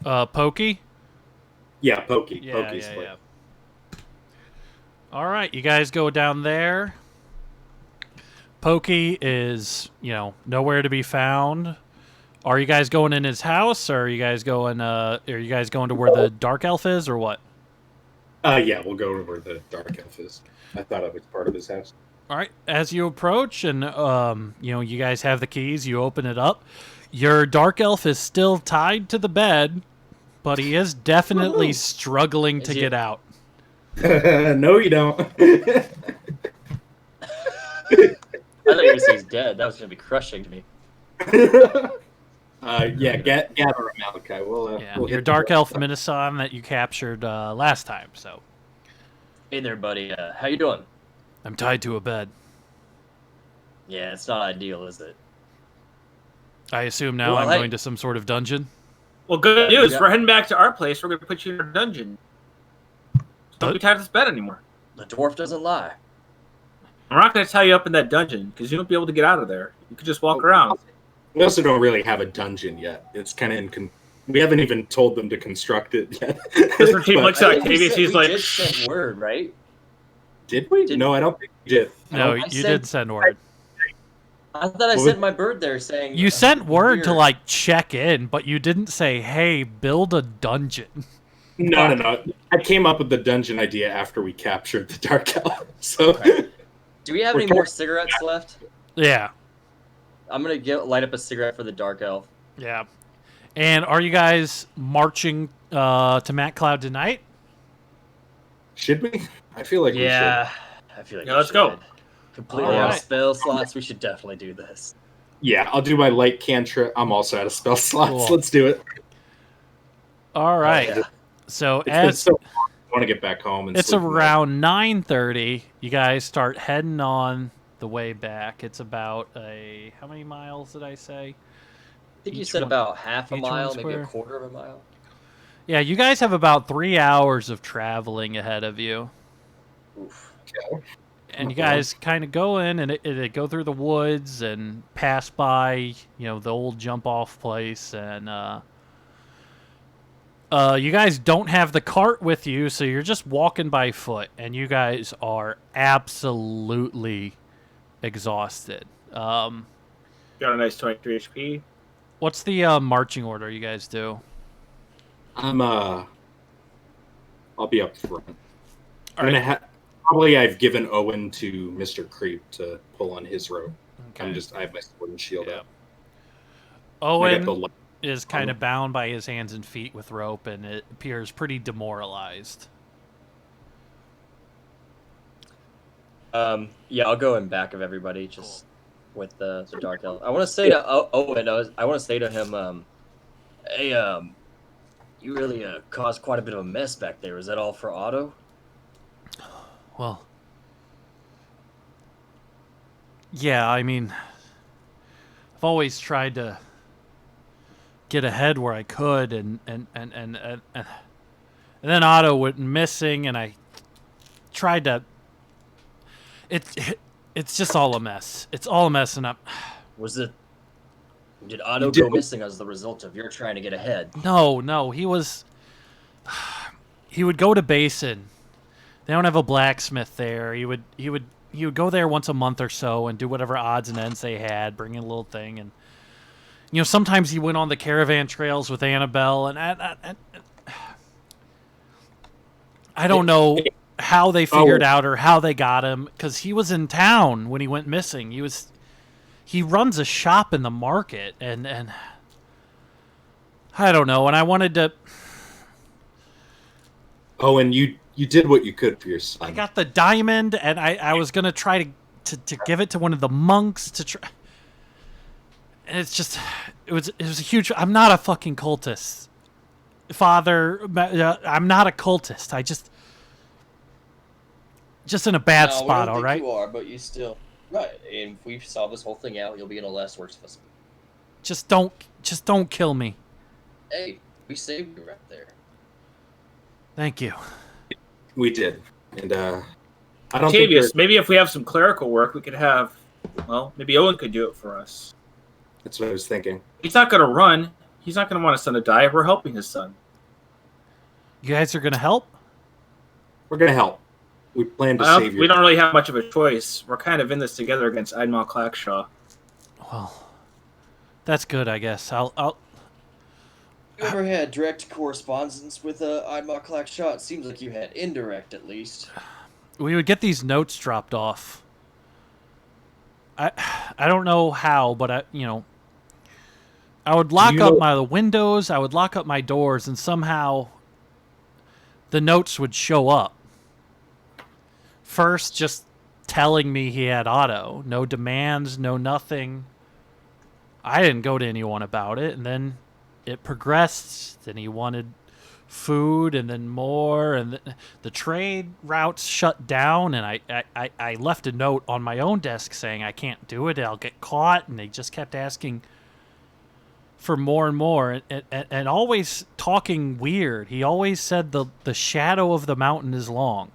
Pokey? Yeah, Pokey. Yeah, Pokey's yeah. All right, you guys go down there. Pokey is, nowhere to be found. Are you guys going in his house, or are you guys going to where the dark elf is, or what? Yeah, we'll go to where the dark elf is. I thought it was part of his house. All right, as you approach and, you guys have the keys, you open it up. Your dark elf is still tied to the bed, but he is definitely struggling to get out. No, you don't. I thought you were going to say he's dead. That was going to be crushing to me. Gather him, Malachi. We'll your dark elf Minasan that you captured last time, so. Hey there, buddy. How you doing? I'm tied to a bed. Yeah, it's not ideal, is it? I assume now I'm going to some sort of dungeon? Well, good news. We're heading back to our place. We're going to put you in a dungeon. Don't be tied to this bed anymore. The dwarf doesn't lie. I'm not going to tie you up in that dungeon, because you won't be able to get out of there. You could just walk around. We also don't really have a dungeon yet. It's kind of we haven't even told them to construct it yet. Mr. Team looks at Octavius. He's like, did send word, right? Did we? No, I don't think we did. No, you did send word. I thought I sent my bird there saying... You sent word to, check in, but you didn't say, hey, build a dungeon. No. I came up with the dungeon idea after we captured the Dark Elf. So, okay. Do we have any more cigarettes left? Yeah. I'm going to light up a cigarette for the Dark Elf. Yeah. And are you guys marching to Matt Cloud tonight? Should we? I feel like we should. I feel like let's go. Completely out of spell slots. We should definitely do this. Yeah, I'll do my light cantrip. I'm also out of spell slots. Cool. Let's do it. All right. Yeah. So I want to get back home. And it's around 9:30. You guys start heading on the way back. It's about how many miles did I say? I think you said about half a mile, maybe a quarter of a mile. Yeah, you guys have about 3 hours of traveling ahead of you. Oof. Okay. And you guys kind of go in and it go through the woods and pass by, the old jump-off place. And you guys don't have the cart with you, so you're just walking by foot. And you guys are absolutely exhausted. Got a nice 23 HP. What's the marching order you guys do? I'll be up front. I've given Owen to Mr. Creep to pull on his rope. Okay. I have my sword and shield up. Owen is kind of bound by his hands and feet with rope, and it appears pretty demoralized. Yeah, I'll go in back of everybody, just with the Dark Elf. I want to say to Owen, I want to say to him, hey, you really caused quite a bit of a mess back there. Was that all for Otto? Well, yeah, I mean, I've always tried to get ahead where I could, and then Otto went missing, and I tried to. It's just all a mess. It's all a mess, and Did Otto go missing as the result of your trying to get ahead? No, he would go to Basin. They don't have a blacksmith there. He would go there once a month or so and do whatever odds and ends they had, bring in a little thing, and sometimes he went on the caravan trails with Annabelle, and I don't know how they figured out or how they got him, because he was in town when he went missing. He runs a shop in the market, and I don't know, and I wanted to. Oh, and you did what you could for your son. I got the diamond, and I was gonna try to give it to one of the monks to try. And it was a huge. I'm not a fucking cultist, Father. I'm not a cultist. I just in a bad spot. All right. You are, but you still right. And if we solve this whole thing out, you'll be in a less worse position. Just don't kill me. Hey, we saved you right there. Thank you. We did. And I don't Octavius, think maybe if we have some clerical work, we could have. Well, maybe Owen could do it for us. that's what I was thinking. He's not going to run. He's not going to want his son to die. We're helping his son. You guys are gonna help? We're gonna help. We plan to save you. We don't really have much of a choice. We're kind of in this together against Admiral Clackshaw. Well, that's good, I guess. I'll. You ever had direct correspondence with Admiral Clackshaw? It seems like you had indirect, at least. We would get these notes dropped off. I don't know how, but I would lock up the windows, I would lock up my doors, and somehow the notes would show up. First, just telling me he had auto. No demands, no nothing. I didn't go to anyone about it, and then it progressed. Then he wanted food, and then more, and the trade routes shut down, and I left a note on my own desk saying I can't do it, I'll get caught, and they just kept asking for more and more, and always talking weird. He always said the shadow of the mountain is long.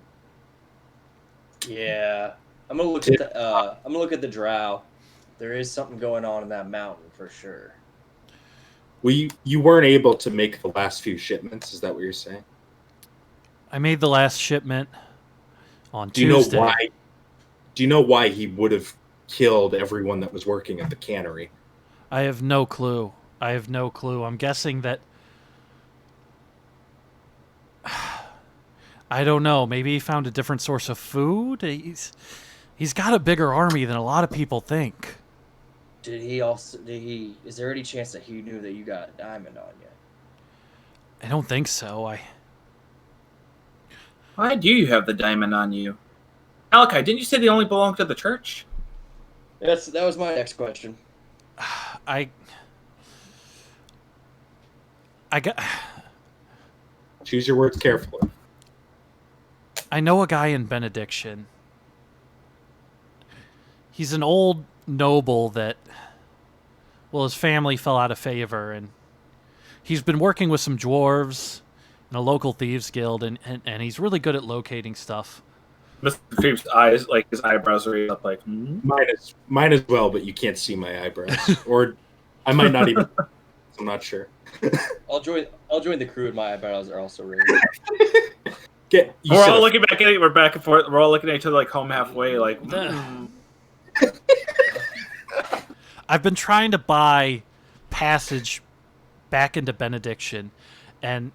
Yeah, I'm gonna look at the drow. There is something going on in that mountain for sure. You weren't able to make the last few shipments. Is that what you're saying? I made the last shipment on Do you Tuesday. know why? Do you know why he would have killed everyone that was working at the cannery? I have no clue. I'm guessing that. I don't know. Maybe he found a different source of food. He's got a bigger army than a lot of people think. Is there any chance that he knew that you got a diamond on you? I don't think so. Why do you have the diamond on you? Malachi, didn't you say they only belong to the church? That was my next question. I got. Choose your words carefully. I know a guy in Benediction. He's an old noble that, well, his family fell out of favor, and he's been working with some dwarves in a local thieves guild, and he's really good at locating stuff. Mr. Creep's eyes, like his eyebrows are raised up, like Mine as well, but you can't see my eyebrows, or I might not even. I'm not sure. I'll join the crew, and my eyebrows are also raised. We're all looking back at it. We're back and forth. We're all looking at each other like home halfway. Like, I've been trying to buy passage back into Benediction, and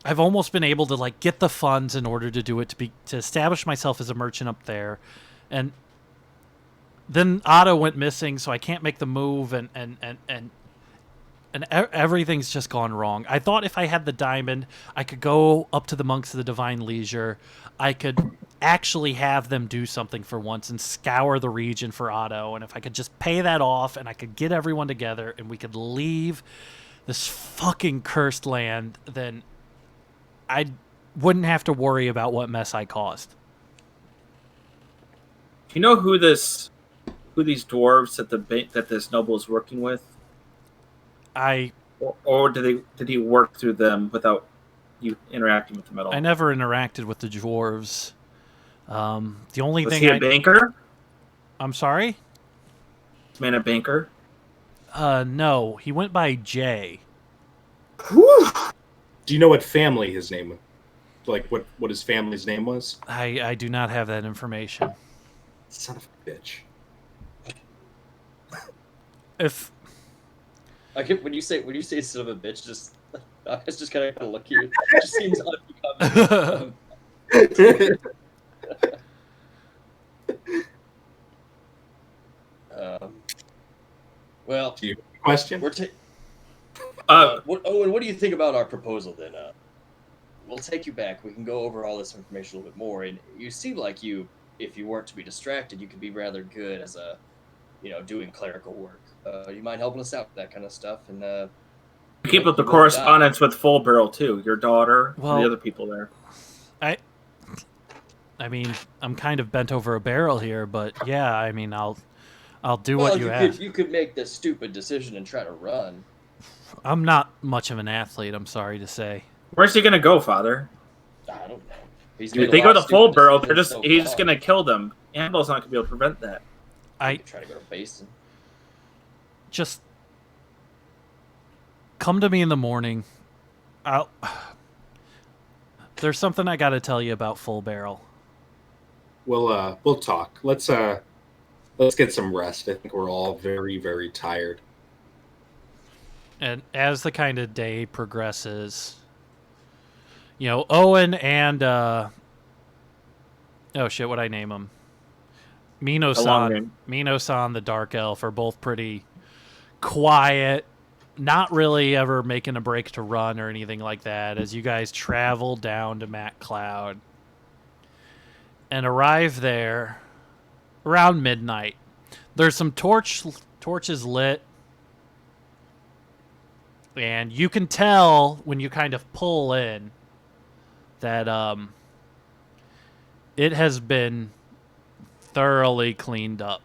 I've almost been able to get the funds in order to do it, to establish myself as a merchant up there, and then Otto went missing, so I can't make the move, and everything's just gone wrong. I thought if I had the diamond, I could go up to the Monks of the Divine Leisure. I could actually have them do something for once and scour the region for Otto. And if I could just pay that off and I could get everyone together and we could leave this fucking cursed land, then I wouldn't have to worry about what mess I caused. Do you know who these dwarves that this noble is working with? Or did he work through them without you interacting with them at all? I never interacted with the dwarves. The only was thing he a banker? I'm sorry? Man, a banker? No, he went by Jay. Whew. Do you know what family his name was? Like what his family's name was? I do not have that information. Son of a bitch. If when you say son of a bitch, I just kind of look at you. It just seems unbecoming. Well, do you have a question? Owen, what do you think about our proposal then? We'll take you back. We can go over all this information a little bit more. And you seem like if you weren't to be distracted, you could be rather good as doing clerical work. You mind helping us out with that kind of stuff? And keep up the correspondence with Full Barrel too. Your daughter, and the other people there. I mean, I'm kind of bent over a barrel here, but yeah, I mean, I'll do what you ask. You could make this stupid decision and try to run. I'm not much of an athlete, I'm sorry to say. Where's he gonna go, Father? I don't know. If they go the full barrel, he's just gonna kill them. Annabelle's not gonna be able to prevent that. I try to go to Basin. Just come to me in the morning. There's something I got to tell you about Full Barrel. We'll talk. Let's get some rest. I think we're all very, very tired. And as the kind of day progresses, Owen and oh shit, what'd I name him? Mino-san, the Dark Elf, are both pretty quiet, not really ever making a break to run or anything like that, as you guys travel down to MacCloud and arrive there around midnight. There's some torches lit, and you can tell when you kind of pull in that it has been thoroughly cleaned up.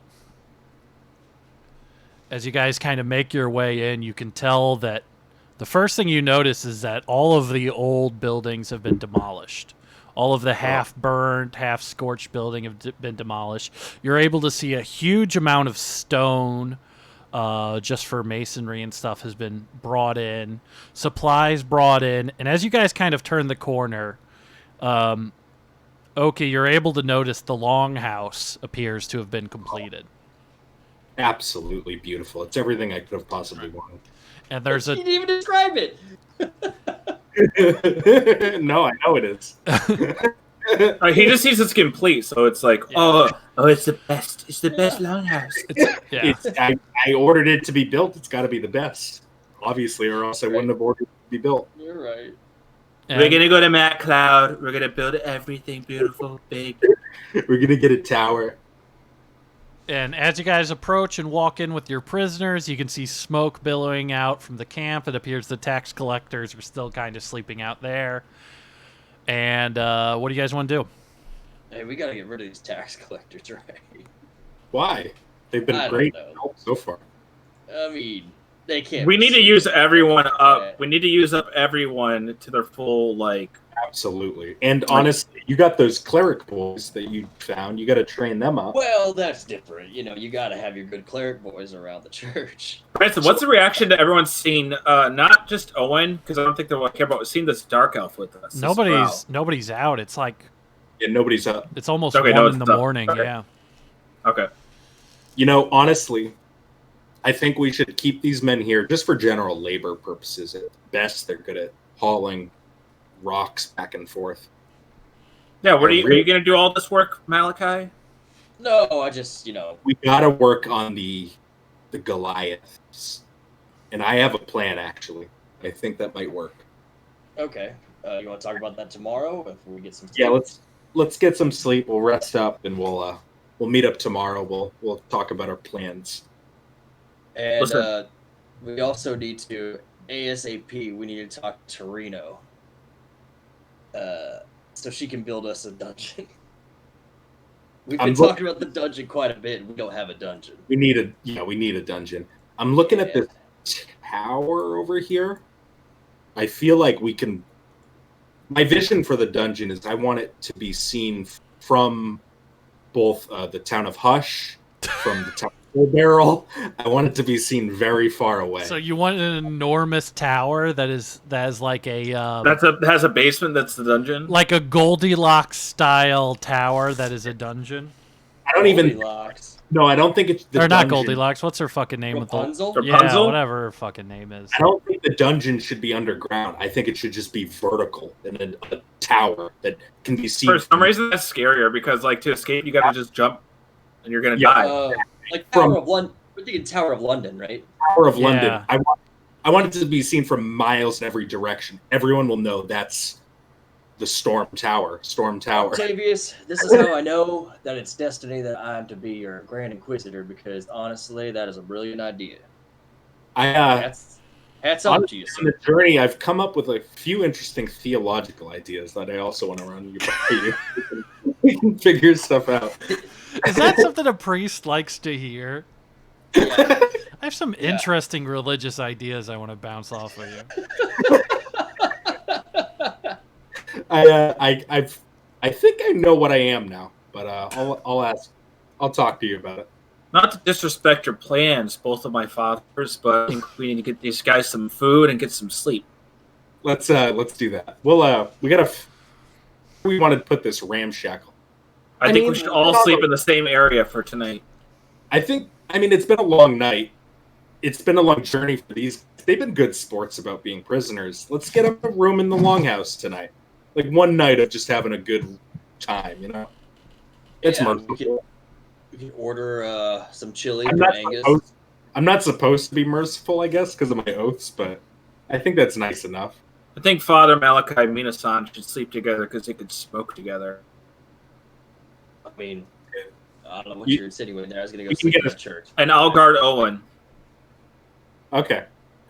As you guys kind of make your way in, you can tell that the first thing you notice is that all of the old buildings have been demolished. All of the half-burned, half-scorched building have been demolished. You're able to see a huge amount of stone, just for masonry and stuff, has been brought in. Supplies brought in. And as you guys kind of turn the corner, okay, you're able to notice the longhouse appears to have been completed. Absolutely beautiful. It's everything I could have possibly wanted. And there's You didn't even describe it. No, I know it is. He just sees it's complete, so it's like, oh, it's the best. It's the best longhouse. I ordered it to be built. It's got to be the best, obviously, or else I wouldn't have ordered it to be built. You're right. And we're gonna go to MacCloud. We're gonna build everything beautiful, big. We're gonna get a tower. And as you guys approach and walk in with your prisoners, you can see smoke billowing out from the camp. It appears the tax collectors are still kind of sleeping out there. And what do you guys want to do? Hey, we gotta get rid of these tax collectors, right? Why? They've been great so far. I mean, they can't. We need to use everyone up. We need to use up everyone to their full, Absolutely. And honestly, you got those cleric boys that you found. You got to train them up. Well, that's different. You got to have your good cleric boys around the church. Branson, what's the reaction to everyone seeing, not just Owen, because I don't think they'll care about seeing this dark elf with us? Nobody's out. It's like... Yeah, nobody's up. It's almost 1 in the morning, yeah. Okay. Honestly, I think we should keep these men here just for general labor purposes. At best, they're good at hauling rocks back and forth. Yeah, are you going to do all this work, Malachi? No, I just, We got to work on the Goliaths. And I have a plan, actually. I think that might work. Okay. You want to talk about that tomorrow if we get some sleep? Yeah, let's get some sleep. We'll rest up and we'll meet up tomorrow. We'll talk about our plans. And we also need to ASAP. We need to talk to Reno, so she can build us a dungeon. We've been talking about the dungeon quite a bit, and we don't have a dungeon. We need a dungeon. I'm looking at this tower over here. I feel like we can. My vision for the dungeon is I want it to be seen from both the town of Hush, from the town of Full Barrel. I want it to be seen very far away. So you want an enormous tower that has like a has a basement that's the dungeon, like a Goldilocks style tower that is a dungeon. I don't even. No, I don't think it's the or dungeon. not Goldilocks. What's her fucking name? Rapunzel? Yeah, whatever her fucking name is. I don't think the dungeon should be underground. I think it should just be vertical and a tower that can be seen. For some reason, that's scarier because, to escape, you got to just jump, and you're gonna die. Like Tower of London. We're thinking Tower of London, right? Tower of London. I want it to be seen from miles in every direction. Everyone will know that's the Storm Tower. Storm Tower. Octavius, this is how I know that it's destiny that I am to be your Grand Inquisitor, because honestly, that is a brilliant idea. Hats off to you, sir. On the journey, I've come up with a few interesting theological ideas that I also want to run you by. We can figure stuff out. Is that something a priest likes to hear? Yeah. I have some interesting religious ideas I want to bounce off of you. I think I know what I am now, but I'll ask. I'll talk to you about it. Not to disrespect your plans, both of my fathers, but I think we need to get these guys some food and get some sleep. Let's do that. We wanted to put this ramshackle. I think we should all sleep in the same area for tonight. It's been a long night. It's been a long journey for these. They've been good sports about being prisoners. Let's get them a room in the longhouse tonight. Like one night of just having a good time, you know? It's merciful. We can order some chili from Angus. I'm not supposed to be merciful, I guess, because of my oaths, but I think that's nice enough. I think Father Malachi and Minasan should sleep together because they could smoke together. I mean, I don't know what you're insinuating there. I was going to go sleep in the church. And I'll guard Owen. Okay.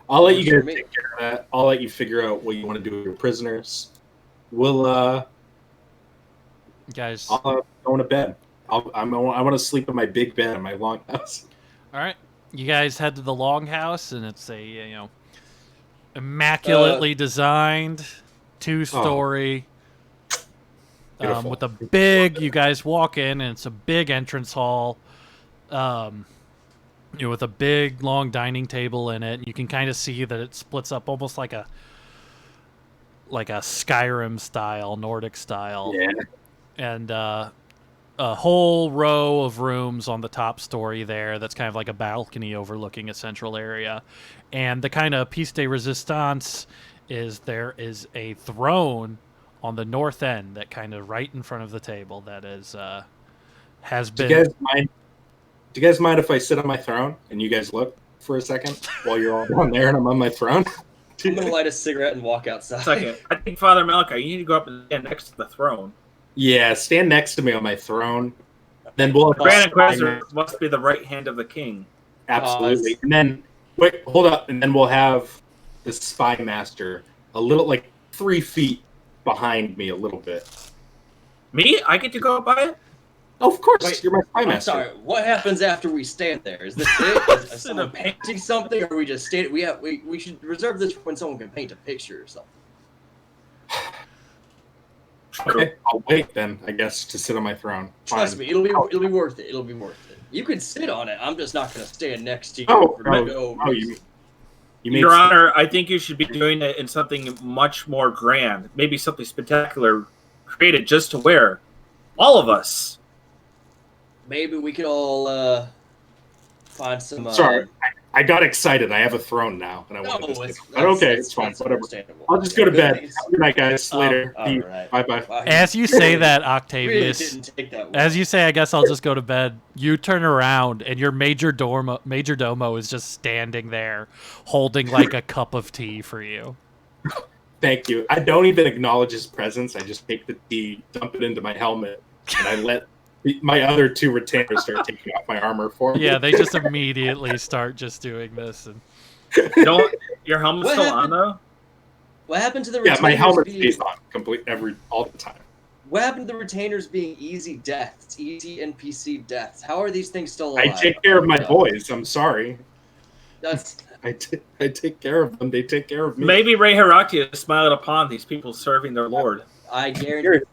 I'll let you guys take care of that. I'll let you figure out what you want to do with your prisoners. We'll, guys. I'll go to bed. I want to sleep in my big bed in my longhouse. All right. You guys head to the longhouse, and it's a, immaculately designed 2-story with a big, you guys walk in, and it's a big entrance hall with a big, long dining table in it. You can kind of see that it splits up almost like a Skyrim style, Nordic style. Yeah. And a whole row of rooms on the top story there that's kind of like a balcony overlooking a central area. And the kind of piece de resistance is there is a throne on the north end that kind of right in front of the table that has been... Do you guys mind if I sit on my throne and you guys look for a second while you're all down there and I'm on my throne? I'm going to light a cigarette and walk outside. Second. I think Father Malachi, you need to go up and stand next to the throne. Yeah, stand next to me on my throne. Then we'll have Grand Inquisitor must be the right hand of the king. Absolutely. And then wait, hold up, and then we'll have the spy master a little, like 3 feet behind me a little bit. Me? I get to go up by it? Oh, of course, Wait, you're my spy I'm master. sorry. What happens after we stand there? Is this it? Is someone painting something, or we just stand? We should reserve this for when someone can paint a picture or something. Okay, I'll wait then, I guess, to sit on my throne. Trust me, it'll be worth it. It'll be worth it. You can sit on it. I'm just not going to stand next to you. Your Honor, I think you should be doing it in something much more grand. Maybe something spectacular created just to wear. All of us. Maybe we could all find some... Sorry, I got excited. I have a throne now. And I wanted to but okay, it's fine. Whatever. I'll just go to bed. Good night, guys. Later. Right. Bye-bye. Wow, as you say that, Octavius, really didn't take that well. as you say, I guess I'll just go to bed, you turn around, and your major domo is just standing there, holding like a cup of tea for you. Thank you. I don't even acknowledge his presence. I just take the tea, dump it into my helmet, and I let my other 2 retainers start taking off my armor for me. Yeah, they just immediately start just doing this. And... Your helmet's still on, though? What happened to the retainers? Yeah, my helmet stays on all the time. What happened to the retainers being easy deaths, easy NPC deaths? How are these things still alive? I take care of my boys. I'm sorry. That's... I take care of them. They take care of me. Maybe Ray Heraclius smiled upon these people serving their lord. I guarantee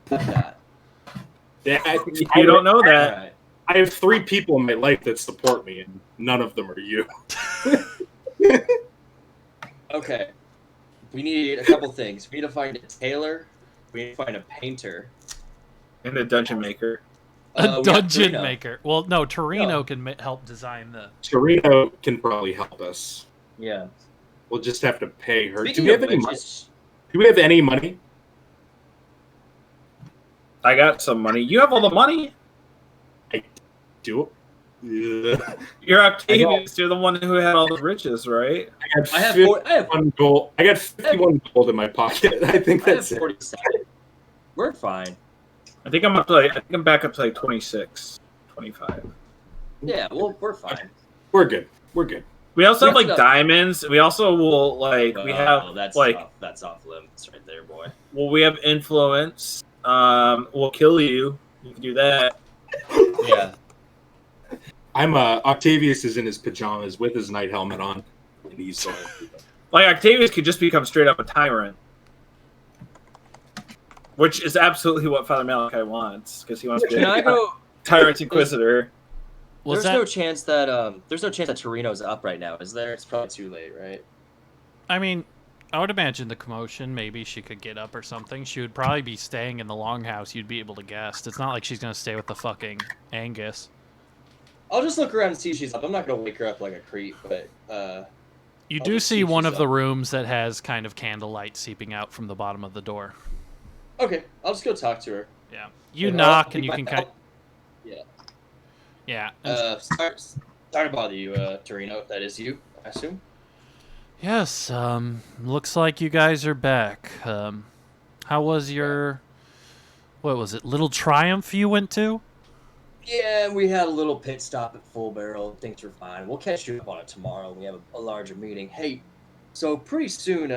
that. Yeah, you don't know that. Right. I have 3 people in my life that support me, and none of them are you. Okay. We need a couple things. We need to find a tailor. We need to find a painter. And a dungeon maker. A dungeon maker. Well, no, Torino can help design the... Torino can probably help us. Yeah. We'll just have to pay her. Speaking Do we have of any which, money? Do we have any money? I got some money. You have all the money? I do. Yeah. You're Octavius. You're the one who had all the riches, right? I have 51 gold. I got 51 gold in my pocket. I think that's it. 47. We're fine. I think I'm back up to like 26, 25. Yeah, well, we're fine. We're good. We're good. We also have like diamonds. We also will we have that's like that's off limits right there, boy. Well, we have influence. We'll kill you. You can do that. Yeah. Octavius is in his pajamas with his night helmet on, and he's like Octavius could just become straight up a tyrant. Which is absolutely what Father Malachi wants, because he wants to be Can I go? Tyrant Inquisitor. There's no chance that Torino's up right now, is there? It's probably too late, right? I mean, I would imagine the commotion, maybe she could get up or something. She would probably be staying in the longhouse, you'd be able to guess. It's not like she's going to stay with the fucking Angus. I'll just look around and see if she's up. I'm not going to wake her up like a creep, but... You do see one of the rooms that has kind of candlelight seeping out from the bottom of the door. Okay, I'll just go talk to her. Yeah. You knock and you can kind of... Yeah. Yeah. Sorry to bother you, Torino, if that is you, I assume. Yes, looks like you guys are back. How was your... What was it, Little Triumph you went to? Yeah, we had a little pit stop at Full Barrel. Things were fine. We'll catch you up on it tomorrow when we have a larger meeting. Hey, so pretty soon,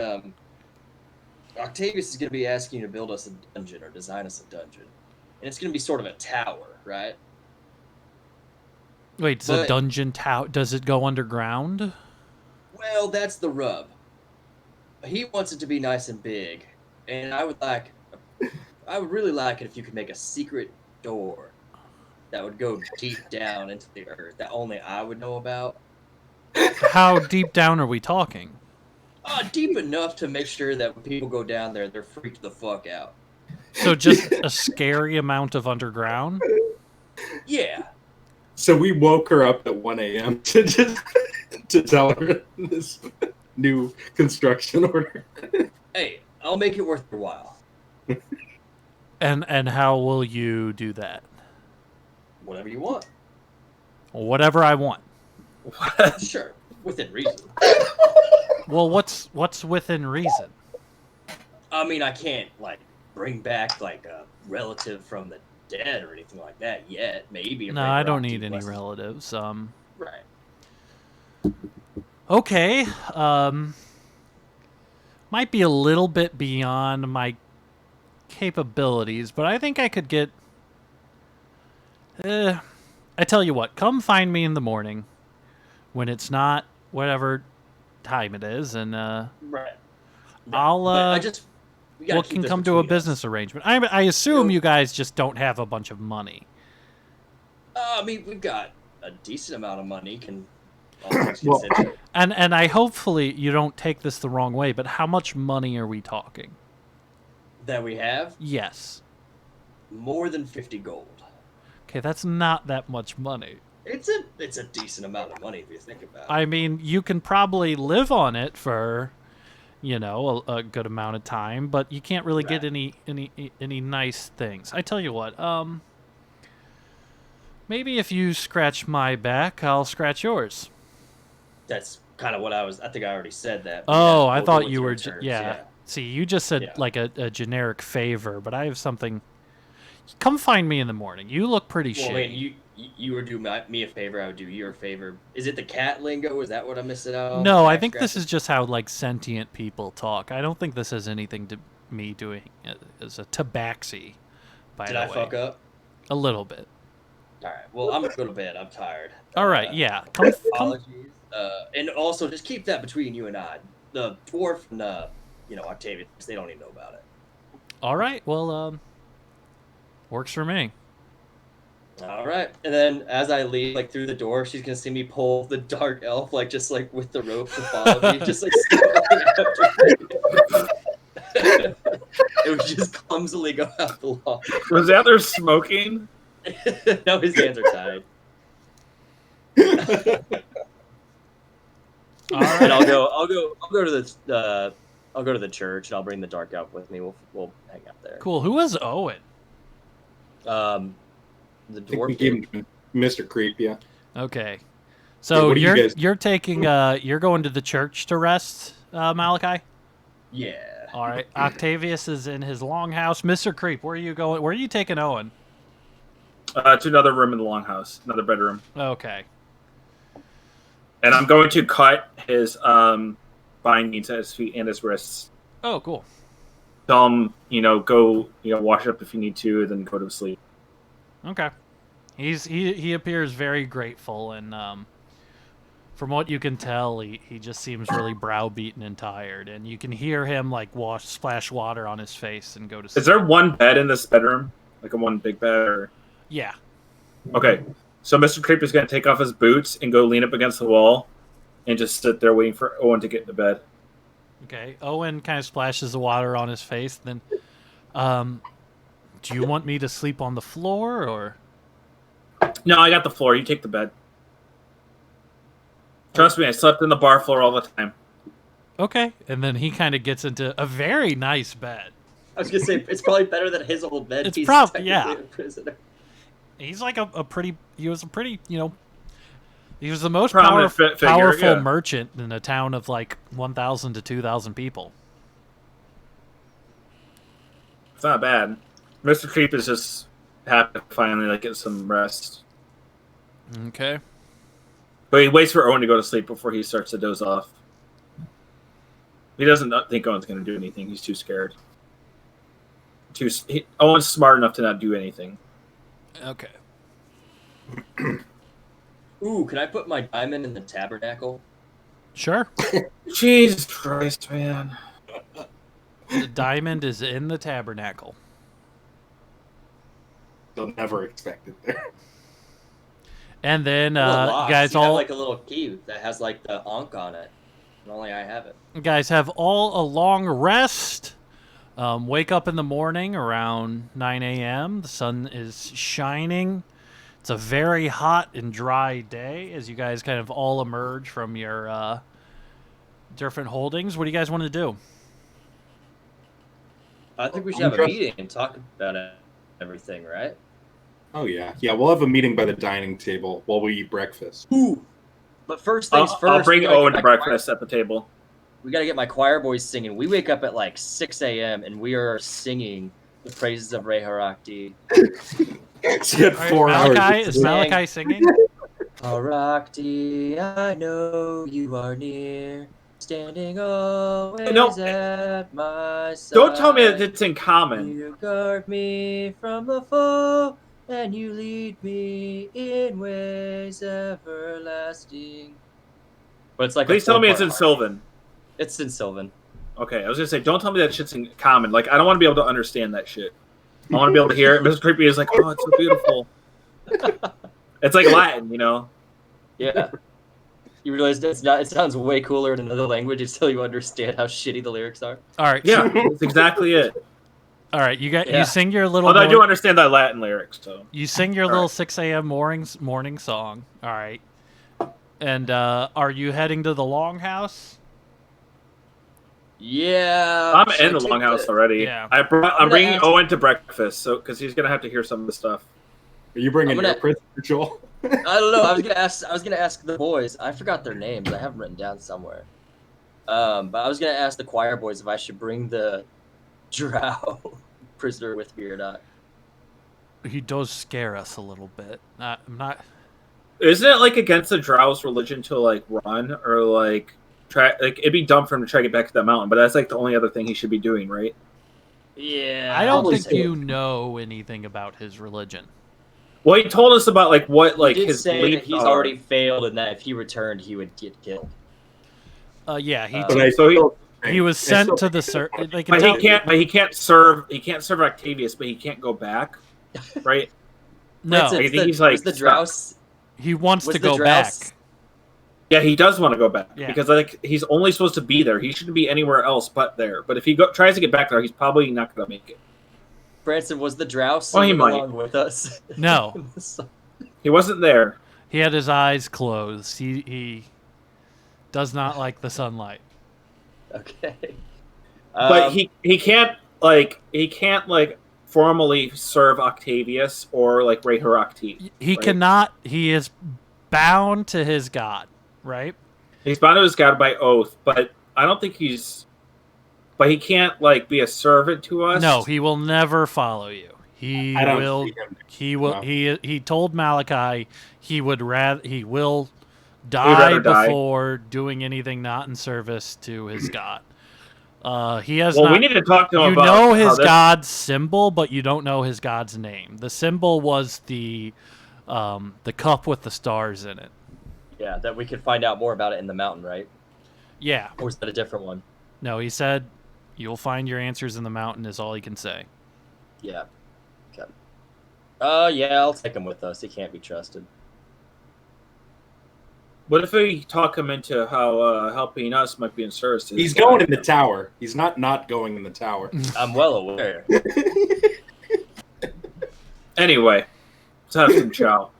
Octavius is going to be asking you to build us a dungeon or design us a dungeon. And it's going to be sort of a tower, right? Wait, it's a dungeon tower. Does it go underground? Well, that's the rub. He wants it to be nice and big. And I would really like it if you could make a secret door that would go deep down into the earth that only I would know about. How deep down are we talking? Deep enough to make sure that when people go down there, they're freaked the fuck out. So just a scary amount of underground? Yeah. So we woke her up at 1 a.m. to tell her this new construction order. Hey, I'll make it worth your while. And how will you do that? Whatever you want. Whatever I want. Sure, within reason. Well, what's within reason? I mean, I can't bring back a relative from the dead or anything like that yet. Maybe. No, I don't need any relatives. Right. Okay. Might be a little bit beyond my capabilities, but I think I could get... I tell you what, come find me in the morning when it's not whatever time it is, and right. We can come to a business arrangement. I assume you guys just don't have a bunch of money. I mean, we've got a decent amount of money. And I hopefully you don't take this the wrong way, but how much money are we talking? That we have? Yes. More than 50 gold. Okay, that's not that much money. It's a decent amount of money if you think about it. I mean, you can probably live on it for, a good amount of time, but you can't really get any nice things. I tell you what, maybe if you scratch my back, I'll scratch yours. That's kind of what I think I already said that. Oh, I thought you were... Yeah. See, you just said a generic favor, but I have something... Come find me in the morning. You look pretty shitty. Wait, you were doing me a favor, I would do you a favor. Is it the cat lingo? Is that what I'm missing out on? No, I think this is just how, sentient people talk. I don't think this has anything to me doing as a tabaxi, by the way. Did I fuck up? A little bit. All right. Well, I'm going to go to bed. I'm tired. All right, yeah. Apologies. And also, just keep that between you and I. The dwarf and, Octavius, they don't even know about it. All right. Well, works for me. All right. And then as I leave, through the door, she's going to see me pull the dark elf, with the rope to follow me, just, after me. It would just clumsily go out the wall. Was he out there smoking? No, his hands are tied. All right. And I'll go to the church and I'll bring the dark elf with me. We'll hang out there. Cool. Who was Owen? The dwarf. We gave him Mr. Creep, yeah. Okay. So you're taking you're going to the church to rest, Malachi? Yeah. All right. Octavius is in his longhouse. Mr. Creep, where are you going? Where are you taking Owen? To another room in the longhouse, another bedroom. Okay. And I'm going to cut his bindings at his feet and his wrists. Oh, cool. Tell him, go, wash up if you need to, then go to sleep. Okay. He appears very grateful and From what you can tell, he just seems really browbeaten and tired, and you can hear him like splash water on his face and go to sleep. Is there one bed in this bedroom? Like a one big bed? Or... Yeah. Okay. So Mr. Creep is going to take off his boots and go lean up against the wall and just sit there waiting for Owen to get into bed. Okay. Owen kind of splashes the water on his face. Then, do you want me to sleep on the floor or? No, I got the floor. You take the bed. Trust me, I slept in the bar floor all the time. Okay. And then he kind of gets into a very nice bed. I was gonna say it's probably better than his old bed. It's He's probably yeah. A prisoner. He's like a pretty. He was a pretty. He was the most Prominent figure, powerful yeah. merchant in a town of like 1,000 to 2,000 people. It's not bad. Mr. Creep is just happy to finally get some rest. Okay. But he waits for Owen to go to sleep before he starts to doze off. He doesn't think Owen's going to do anything. He's too scared. Owen's smart enough to not do anything. Okay. Ooh, can I put my diamond in the tabernacle? Sure. Jesus Christ, man. The diamond is in the tabernacle. They'll never expect it there. And then, Well, guys, you have all like a little key that has like the ankh on it. And only I have it. guys have all a long rest. Wake up in the morning around 9 a.m. The sun is shining. It's a very hot and dry day as you guys kind of all emerge from your different holdings. What do you guys want to do? I think we should have a meeting and talk about everything, right? Oh yeah, we'll have a meeting by the dining table while we eat breakfast. Ooh. But first things first. I'll bring Owen to breakfast at the table. We gotta get my choir boys singing. We wake up at like 6 a.m. and we are singing the praises of Rei Harakti. She had 4 hours. Malachi, is Malachi singing? Harakti, I know you are near, standing always at my side. Don't tell me that it's in common. You guard me from the foe, and you lead me in ways everlasting. But it's like Please tell me it's in Sylvan. It's in Sylvan. Okay, I was gonna say, don't tell me that shit's in common. Like, I don't want to be able to understand that shit. I want to be able to hear it. Mrs. Creepy is like, oh, it's so beautiful. It's like Latin, Yeah. You realize it's not. It sounds way cooler in another language until you understand how shitty the lyrics are. All right. Yeah, that's exactly it. All right. You sing your little. Although I do understand that Latin lyrics, so. You sing your little 6 a.m. morning song. All right. And are you heading to the Longhouse? Yeah. I'm in the Longhouse already. Yeah. I'm bringing Owen to breakfast, so because he's gonna have to hear some of the stuff. Are you bringing your prisoner, Joel? I don't know. I was gonna ask the boys. I forgot their names. I have them written down somewhere. But I was gonna ask the choir boys if I should bring the drow prisoner with me or not. He does scare us a little bit. I'm not. Isn't it like against the drow's religion to like run or like try? Like it'd be dumb for him to try to get back to that mountain, but that's like the only other thing he should be doing, right? Yeah. I don't think you know anything about his religion. Well, he told us about like what like he did his say beliefs that he's are. already failed, and that if he returned, he would get killed. Yeah, he was sent to the But he can't serve Octavius, but he can't go back, right? No, I think he's like the drows. He wants to go back. Yeah, he does want to go back Yeah. because like he's only supposed to be there. He shouldn't be anywhere else but there. But if he tries to get back there, he's probably not going to make it. Branson, was the drow Well, he singing might. along with us? No, He wasn't there. he had his eyes closed. He does not like the sunlight. Okay. But he can't formally serve Octavius or like Rei Harakti. He right? cannot. He is bound to his god, right? He's bound to his god by oath, but I don't think he's. But he can't like be a servant to us. No, he will never follow you. He will. He will. No. He told Malachi he will die before doing anything not in service to his god. He has. Well, we need to talk to him about. You know his god's symbol, but you don't know his god's name. The symbol was the cup with the stars in it. Yeah, that we could find out more about it in the mountain, right? Yeah. Or is that a different one? No, he said you'll find your answers in the mountain is all he can say. Yeah. Okay. Yeah, I'll take him with us. He can't be trusted. What if we talk him into how helping us might be in service to He's going in the tower. He's not going in the tower. I'm well aware. Anyway, let's have some chow.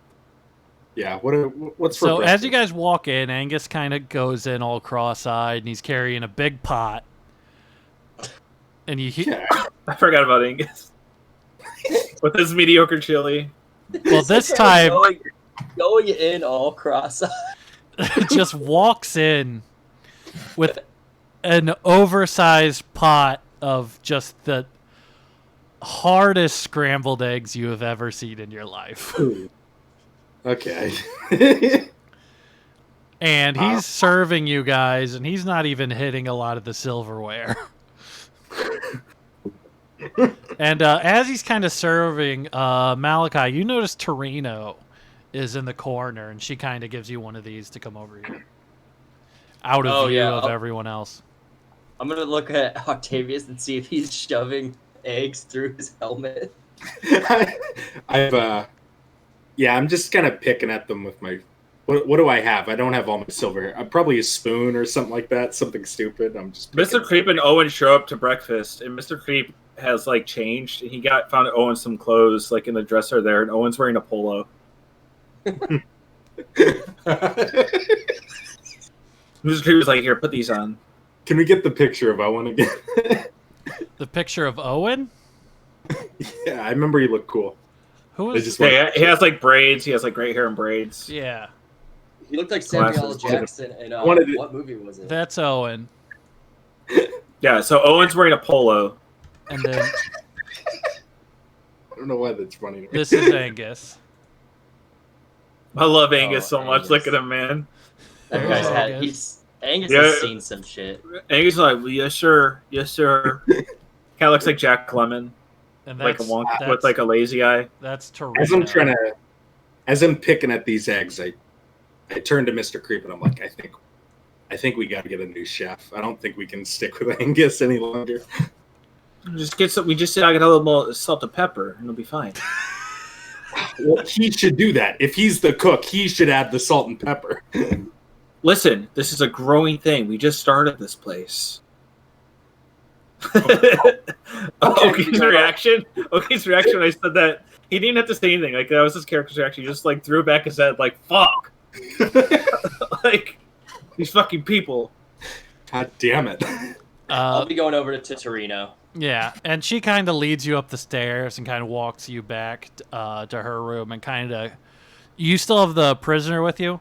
Yeah, what's for So breakfast? as you guys walk in, Angus kind of goes in all cross-eyed, and he's carrying a big pot. And you hear... Yeah. I forgot about Angus. With his mediocre chili. Well, this time... Going in all cross-eyed. just walks in with an oversized pot of just the hardest scrambled eggs you have ever seen in your life. Okay. And he's serving you guys, and he's not even hitting a lot of the silverware. And as he's kind of serving, Malachi, you notice Torino is in the corner, and she kind of gives you one of these to come over here. Out of view of everyone else. I'm going to look at Octavius and see if he's shoving eggs through his helmet. I'm just kind of picking at them with my... What do I have? I don't have all my silver here. Probably a spoon or something like that. Something stupid. I'm just... Mr. Creep and Owen show up to breakfast, and Mr. Creep has, like, changed. He found Owen some clothes, like, in the dresser there, and Owen's wearing a polo. Mr. Creep was like, here, put these on. Can we get the picture of Owen again? The picture of Owen? Yeah, I remember he looked cool. Who is... Yeah, he has, like, braids. He has, like, great hair and braids. Yeah. He looked like Samuel L. Jackson in what movie was it? That's Owen. Yeah, so Owen's wearing a polo. And then... I don't know why that's funny. This is Angus. I love Angus so much. Angus. Look at him, man. That guy's had... Angus has seen some shit. Angus is like, well, yes, sir. Yes, sir. Kind of looks like Jack Lemmon. And like a wonk with like a lazy eye. That's terrific. As I'm picking at these eggs, I turn to Mr. Creep and I'm like, I think we got to get a new chef. I don't think we can stick with Angus any longer. Just get some. We just I get a little more salt and pepper, and it'll be fine. Well, he should do that. If he's the cook, he should add the salt and pepper. Listen, this is a growing thing. We just started this place. Okey's reaction when I said that, he didn't have to say anything. Like, that was his character's reaction. He just, like, threw back his head, like, fuck. Like, these fucking people. God damn it. I'll be going over to Torino. Yeah, and she kind of leads you up the stairs and kind of walks you back to her room and kind of... You still have the prisoner with you?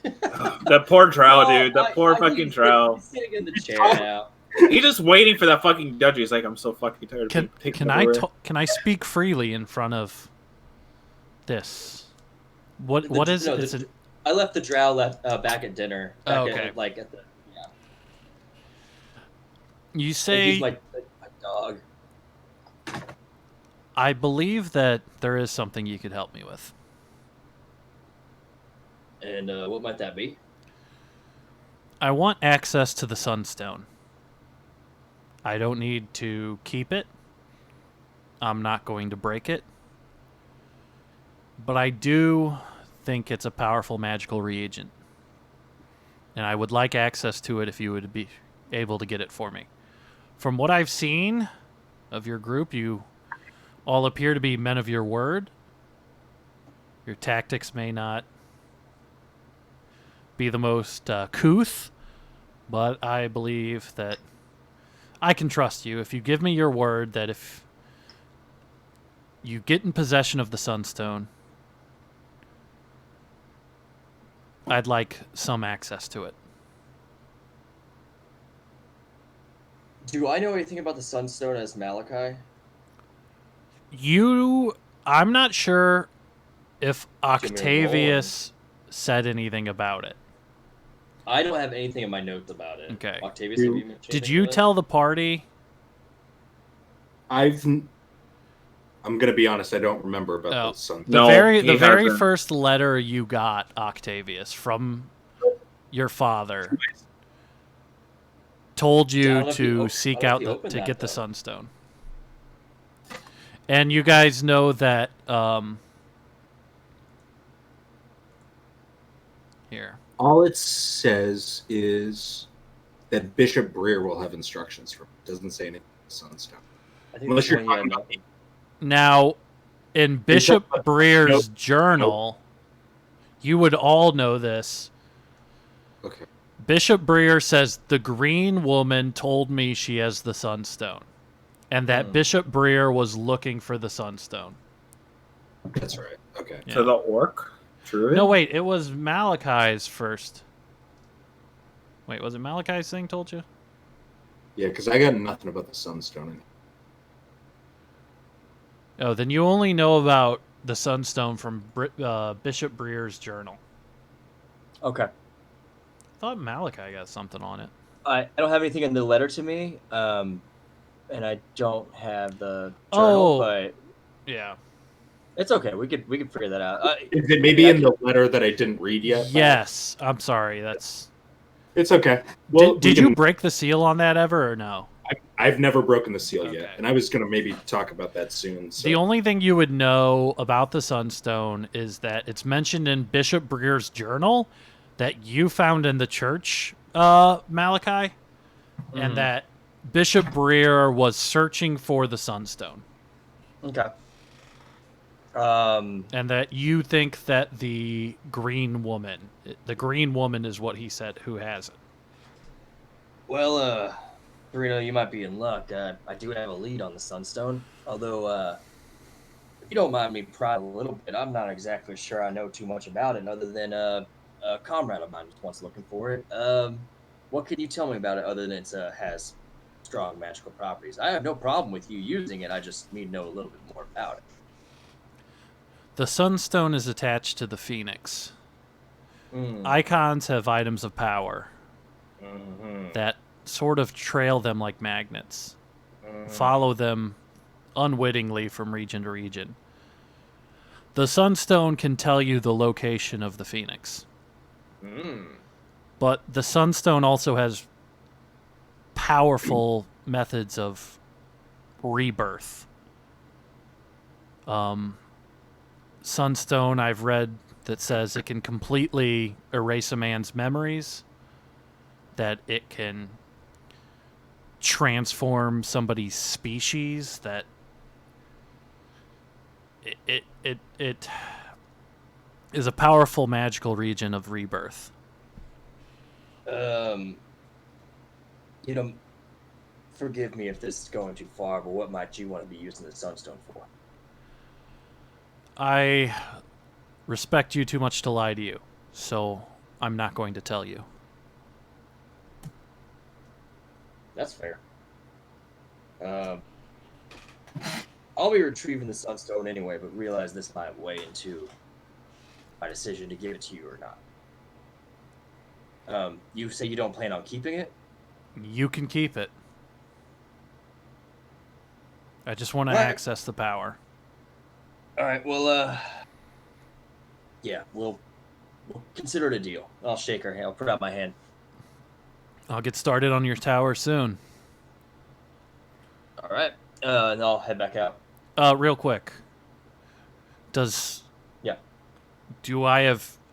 That poor drow, dude. That poor fucking drow. He's sitting in the chair now. He's just waiting for that fucking judge. He's like, I'm so fucking tired of being taken over. Can I speak freely in front of this? What is it? I left the drow back at dinner. Okay. You say he's like a dog. I believe that there is something you could help me with. And what might that be? I want access to the Sunstone. I don't need to keep it. I'm not going to break it. But I do think it's a powerful magical reagent. And I would like access to it if you would be able to get it for me. From what I've seen of your group, you all appear to be men of your word. Your tactics may not be the most couth, but I believe that I can trust you if you give me your word that if you get in possession of the Sunstone, I'd like some access to it. Do I know anything about the Sunstone as Malachi? I'm not sure if Octavius said anything about it. I don't have anything in my notes about it. Okay. Octavius, have you mentioned Did you tell the party? I've I'm gonna be honest. I don't remember about the sun. The No, very first letter you got, Octavius, from your father, told you to seek out to get the Sunstone. And you guys know that. Here. All it says is that Bishop Breer will have instructions from. It doesn't say anything about the Sunstone. Unless you're talking about now, in Bishop Breer's journal, you would all know this. Okay. Bishop Breer says the green woman told me she has the Sunstone, and that Bishop Breer was looking for the Sunstone. That's right. Okay. Yeah. So the orc? True. No, wait. It was Malachi's first. Wait, was it Malachi's thing told you? Yeah, because I got nothing about the Sunstone. Oh, then you only know about the Sunstone from Bishop Breer's journal. Okay. I thought Malachi got something on it. I don't have anything in the letter to me, and I don't have the journal, but yeah, it's okay. We could figure that out. Is it maybe in the letter that I didn't read yet? Yes, I'm sorry. It's okay. Well, did you break the seal on that ever or no? I've never broken the seal yet, and I was going to maybe talk about that soon. So. The only thing you would know about the Sunstone is that it's mentioned in Bishop Breer's journal that you found in the church, Malachi, and that Bishop Breer was searching for the Sunstone. Okay. And that you think that the green woman is what he said who has it. Well, Bruno, you might be in luck. I do have a lead on the Sunstone, although, if you don't mind me prying a little bit, I'm not exactly sure I know too much about it, other than a comrade of mine was once looking for it. What can you tell me about it other than it has strong magical properties? I have no problem with you using it. I just need to know a little bit more about it. The Sunstone is attached to the Phoenix. Icons have items of power that sort of trail them like magnets, follow them unwittingly from region to region. The Sunstone can tell you the location of the Phoenix. But the Sunstone also has powerful methods of rebirth. Sunstone, I've read that says it can completely erase a man's memories, that it can transform somebody's species, that it is a powerful magical region of rebirth. Forgive me if this is going too far, but what might you want to be using the Sunstone for? I respect you too much to lie to you, so I'm not going to tell you. That's fair. I'll be retrieving the Sunstone anyway, but realize this might weigh into my decision to give it to you or not. You say you don't plan on keeping it? You can keep it. I just want to access the power. All right, well, yeah, we'll consider it a deal. I'll shake her hand. I'll put out my hand. I'll get started on your tower soon. All right, and I'll head back out. Real quick.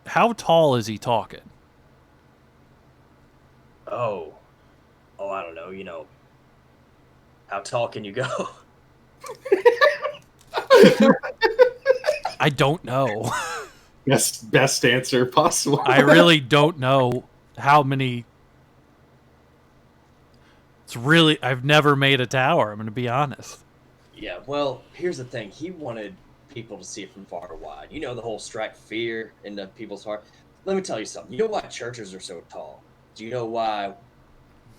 How tall is he talking? Oh, I don't know. How tall can you go? I don't know. Best answer possible. I really don't know how many. I've never made a tower, I'm going to be honest. Yeah, well, here's the thing. He wanted people to see it from far and wide. You know, the whole strike fear into people's heart. Let me tell you something. You know why churches are so tall? Do you know why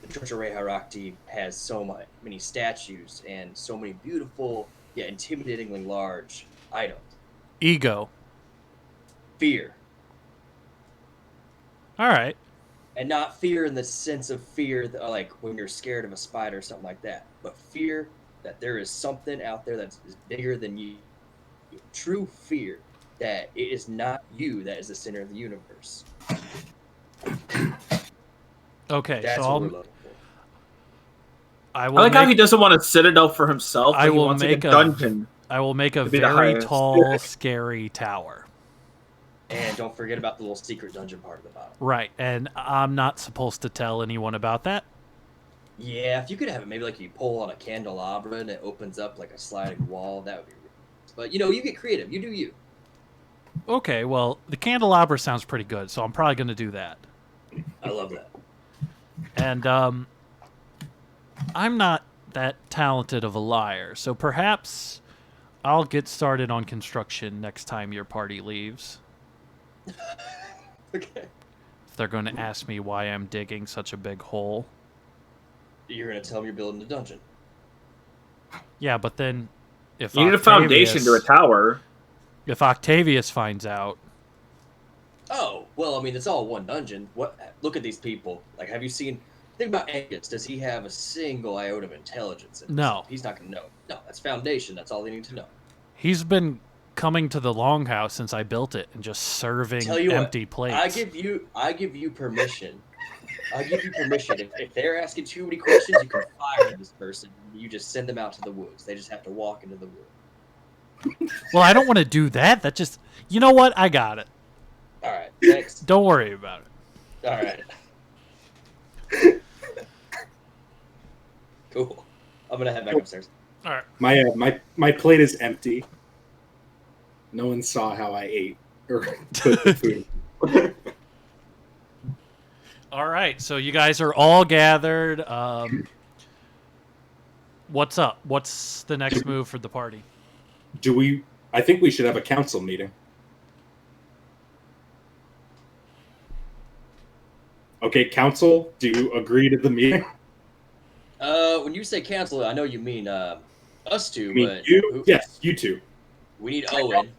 the Church of Reharakti has so many statues and so many beautiful, yet intimidatingly large items? Ego. Fear. All right. And not fear in the sense of fear, like when you're scared of a spider or something like that, but fear that there is something out there that is bigger than you. True fear that it is not you that is the center of the universe. Okay, That's so what we're looking for. I like how he doesn't want a citadel for himself. He wants a dungeon. I will make a very tall, scary tower. And don't forget about the little secret dungeon part of the bottom. Right, and I'm not supposed to tell anyone about that. Yeah, if you could have it, maybe like you pull on a candelabra and it opens up like a sliding wall, that would be really nice. But, you get creative. You do you. Okay, well, the candelabra sounds pretty good, so I'm probably going to do that. I love that. And I'm not that talented of a liar, so perhaps I'll get started on construction next time your party leaves. Okay. If they're going to ask me why I'm digging such a big hole. You're going to tell them you're building a dungeon. Yeah, but then if you need a foundation to a tower. If Octavius finds out. Oh, well, I mean, it's all one dungeon. Look at these people. Like, have you seen... Think about Angus. Does he have a single iota of intelligence? No. He's not going to know. No, that's foundation. That's all they need to know. He's been coming to the longhouse since I built it and just serving empty plates. I give you permission. I give you permission. If they're asking too many questions, you can fire this person. You just send them out to the woods. They just have to walk into the woods. Well, I don't want to do that. That just... You know what? I got it. All right, next. Don't worry about it. All right. Cool. I'm going to head back upstairs. All right. My plate is empty. No one saw how I ate or put the food. All right, so you guys are all gathered. What's up? What's the next move for the party? I think we should have a council meeting. Okay, council, do you agree to the meeting? When you say council, I know you mean us two, but you? Yes, you two. We need Owen.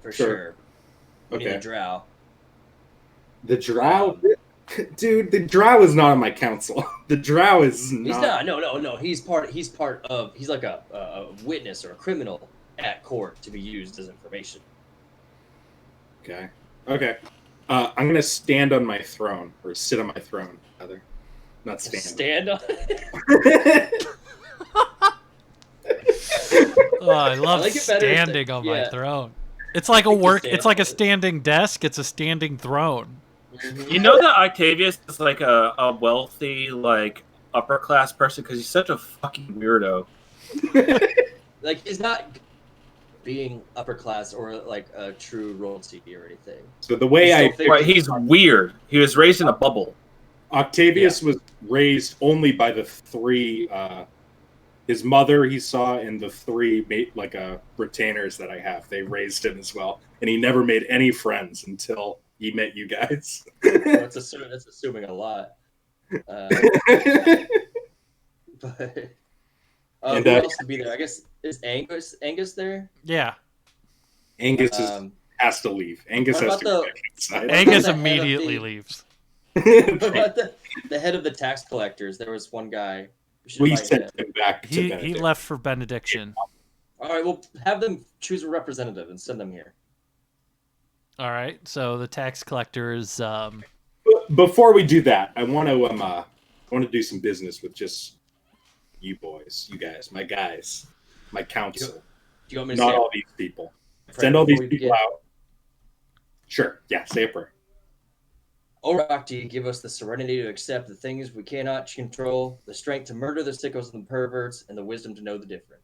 For sure. We need the Drow. The Drow? Dude, the Drow is not on my council. The Drow is not. He's not. No. He's part of. He's like a witness or a criminal at court to be used as information. Okay. I'm gonna stand on my throne, or sit on my throne, rather. Not stand. Stand on. Oh, I love standing on my throne. It's like It's like a standing desk. It's a standing throne. You know that Octavius is like a wealthy, like upper class person because he's such a fucking weirdo. Like he's not being upper class or like a true royalty or anything. So the way he's weird. He was raised in a bubble. Octavius was raised only by the three. His mother he saw, and the three retainers that I have. They raised him as well, and he never made any friends until he met you guys. That's assuming a lot. But who else would be there? I guess is Angus there? Yeah. Angus has to leave. Angus has to go back inside. Angus immediately leaves. What about the head of the tax collectors? There was one guy. We sent him back to He left for benediction. All right, we'll have them choose a representative and send them here. All right, so the tax collectors. Before we do that, I want to do some business with just you boys, you guys, my guys, my council. Do you want me to not all these people. Send all these people out. Sure. Yeah. Say a prayer. O Rakti, give us the serenity to accept the things we cannot control, the strength to murder the sickos and the perverts, and the wisdom to know the different.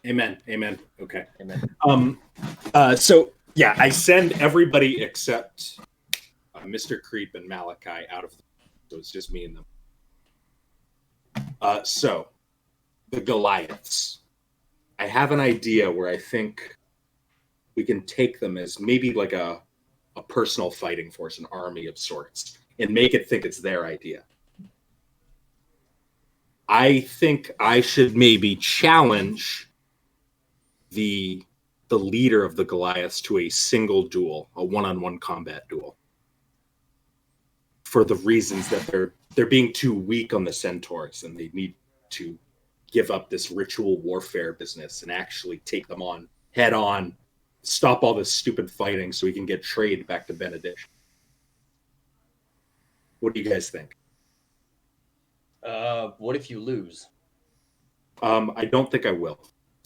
Amen. Okay. Amen. So yeah, I send everybody except Mr. Creep and Malachi out of the so it's just me and them. So the Goliaths. I have an idea where I think we can take them as maybe like a personal fighting force, an army of sorts, and make it think it's their idea. I think I should maybe challenge the leader of the Goliaths to a single duel, a one-on-one combat duel, for the reasons that they're being too weak on the centaurs and they need to give up this ritual warfare business and actually take them on head on, stop all this stupid fighting so we can get trade back to Benediction. What do you guys think? What if you lose? I don't think I will.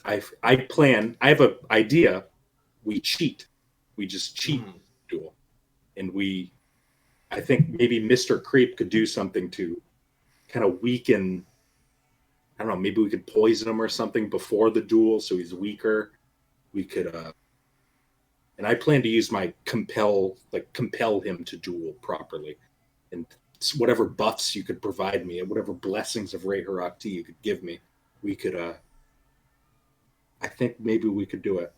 I have an idea. We cheat. We just cheat duel. And I think maybe Mr. Creep could do something to kind of weaken, I don't know, maybe we could poison him or something before the duel so he's weaker. We could, and I plan to use my compel him to duel properly. And whatever buffs you could provide me and whatever blessings of Ray Harakti you could give me, we could, I think maybe we could do it.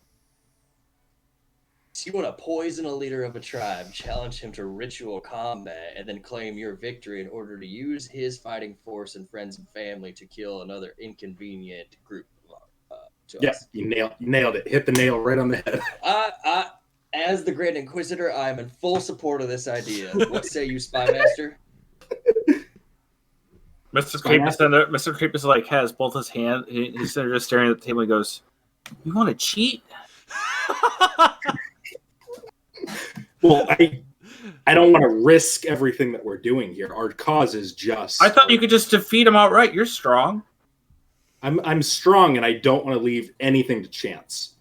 So you want to poison a leader of a tribe, challenge him to ritual combat, and then claim your victory in order to use his fighting force and friends and family to kill another inconvenient group. Yes, you nailed it. Hit the nail right on the head. As the Grand Inquisitor, I am in full support of this idea. What say you, Spy Master? Mr. Creep is like has both his hands. He's just staring at the table and goes, "You want to cheat?" Well, I don't want to risk everything that we're doing here. Our cause is just. I thought you could just defeat him outright. You're strong. I'm strong, and I don't want to leave anything to chance.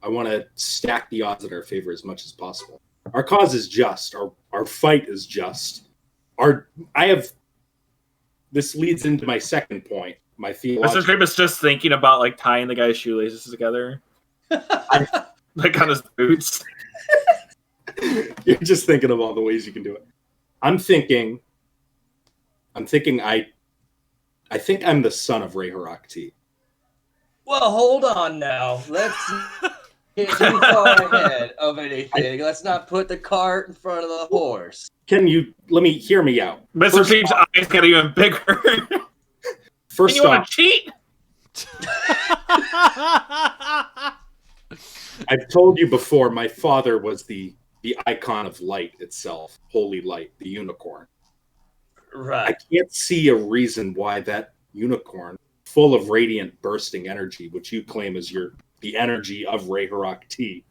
I want to stack the odds in our favor as much as possible. Our cause is just. Our fight is just. This leads into my second point. My theological. Mr. Creep is just thinking about like tying the guy's shoelaces together, like on his boots. You're just thinking of all the ways you can do it. I'm thinking I think I'm the son of Ray Harakti. Well, hold on now. Let's get too far ahead of anything. Let's not put the cart in front of the horse. Let me hear me out. Mr. Creep's eyes get even bigger. First you off, want to cheat? I've told you before, my father was the icon of light itself, holy light, the unicorn. Right. I can't see a reason why that unicorn, full of radiant bursting energy, which you claim is the energy of Ray Harakti,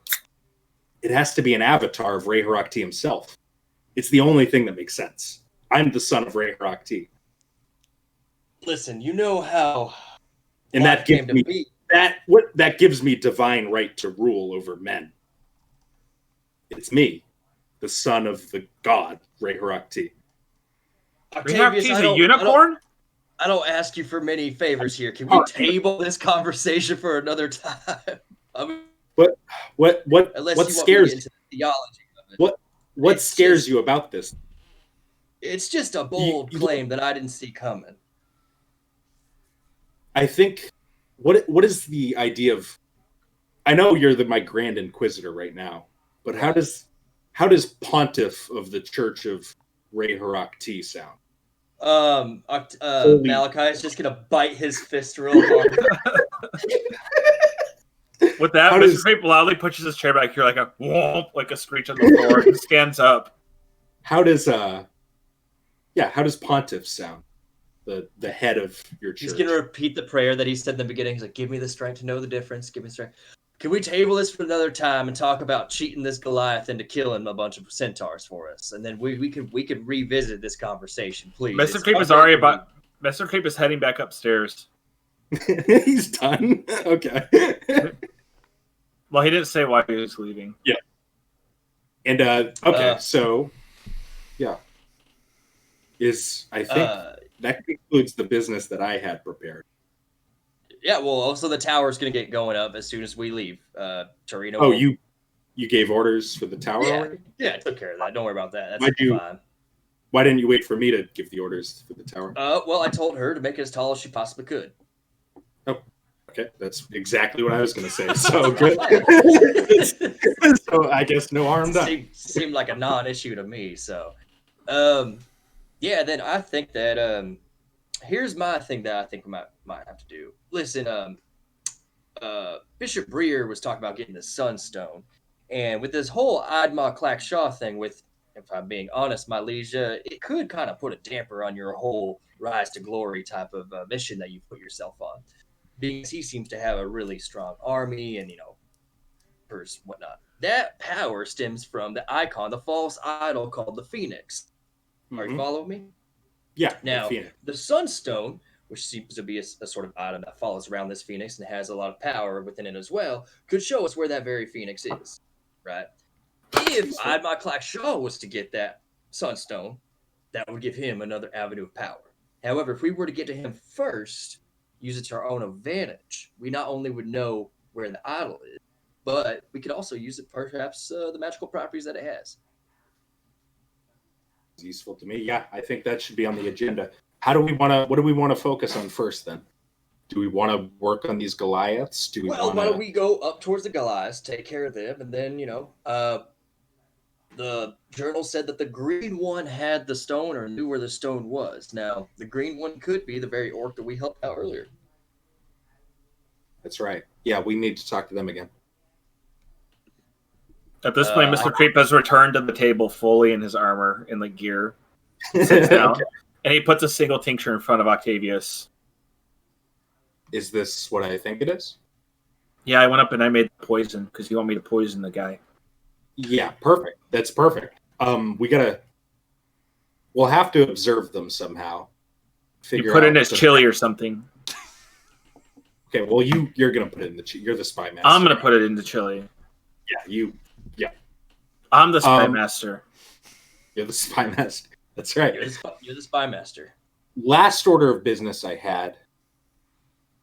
it has to be an avatar of Ray Harakti himself. It's the only thing that makes sense. I'm the son of Ray Harakti. Listen, you know how and that gives me that gives me divine right to rule over men. It's me, the son of the god, Ray Harakti. Octavius, he's a unicorn? I don't ask you for many favors here. Can we table this conversation for another time? What Unless scares you? Into the theology of it. What scares you about this? It's just a bold claim that I didn't see coming. I think what is the idea of? I know you're my Grand Inquisitor right now, but how does Pontiff of the Church of Ray Harakti sound? Malachi is just gonna bite his fist real hard. With that, Mr. Creep loudly pushes his chair back here like a whoomp, like a screech on the floor, and stands up. How does Pontiff sound? The head of your church. He's gonna repeat the prayer that he said in the beginning. He's like, "Give me the strength to know the difference. Give me strength." Can we table this for another time and talk about cheating this Goliath into killing a bunch of centaurs for us, and then we could revisit this conversation, please. Mr. Creep is already about. Mr. Creep is heading back upstairs. He's done. Okay. Well, he didn't say why he was leaving. Yeah. And okay, so yeah, I think that concludes the business that I had prepared. Yeah, well, also the tower's going to get going up as soon as we leave. Torino. Oh, you gave orders for the tower already? Yeah, I took care of that. Don't worry about that. That's fine. Why didn't you wait for me to give the orders for the tower? Well, I told her to make it as tall as she possibly could. Oh, okay. That's exactly what I was going to say. So good. So I guess no harm done. Seemed like a non-issue to me. So, yeah. Then I think that here's my thing that I think we might have to do. Listen, Bishop Breer was talking about getting the Sunstone, and with this whole Adma Clack Shaw thing, with if I'm being honest, my liege, it could kind of put a damper on your whole rise to glory type of mission that you put yourself on. Because he seems to have a really strong army and, whatnot. That power stems from the icon, the false idol called the Phoenix. Are you following me? Yeah. Now, the Sunstone, which seems to be a sort of item that follows around this Phoenix and has a lot of power within it as well, could show us where that very Phoenix is, right? If Admai Shaw was to get that Sunstone, that would give him another avenue of power. However, if we were to get to him first, use it to our own advantage, we not only would know where the idol is, but we could also use it perhaps the magical properties that it has. It's useful to me. Yeah, I think that should be on the agenda. What do we want to focus on first then? Do we want to work on these Goliaths? Why don't we go up towards the Goliaths, take care of them, and then, the journal said that the green one had the stone or knew where the stone was. Now, the green one could be the very orc that we helped out earlier. That's right. Yeah, we need to talk to them again. At this point, Mr. Creep has returned to the table fully in his armor and the gear. Sits down, okay. And he puts a single tincture in front of Octavius. Is this what I think it is? Yeah, I went up and I made poison because you want me to poison the guy. Yeah, perfect. That's perfect. We'll have to observe them somehow. You put it in his chili or something. Okay, well, you're gonna put it in the chili. You're the spy master. I'm gonna put it in the chili. Yeah, I'm the spy master. You're the spy master. That's right. You're the spy master. Last order of business I had.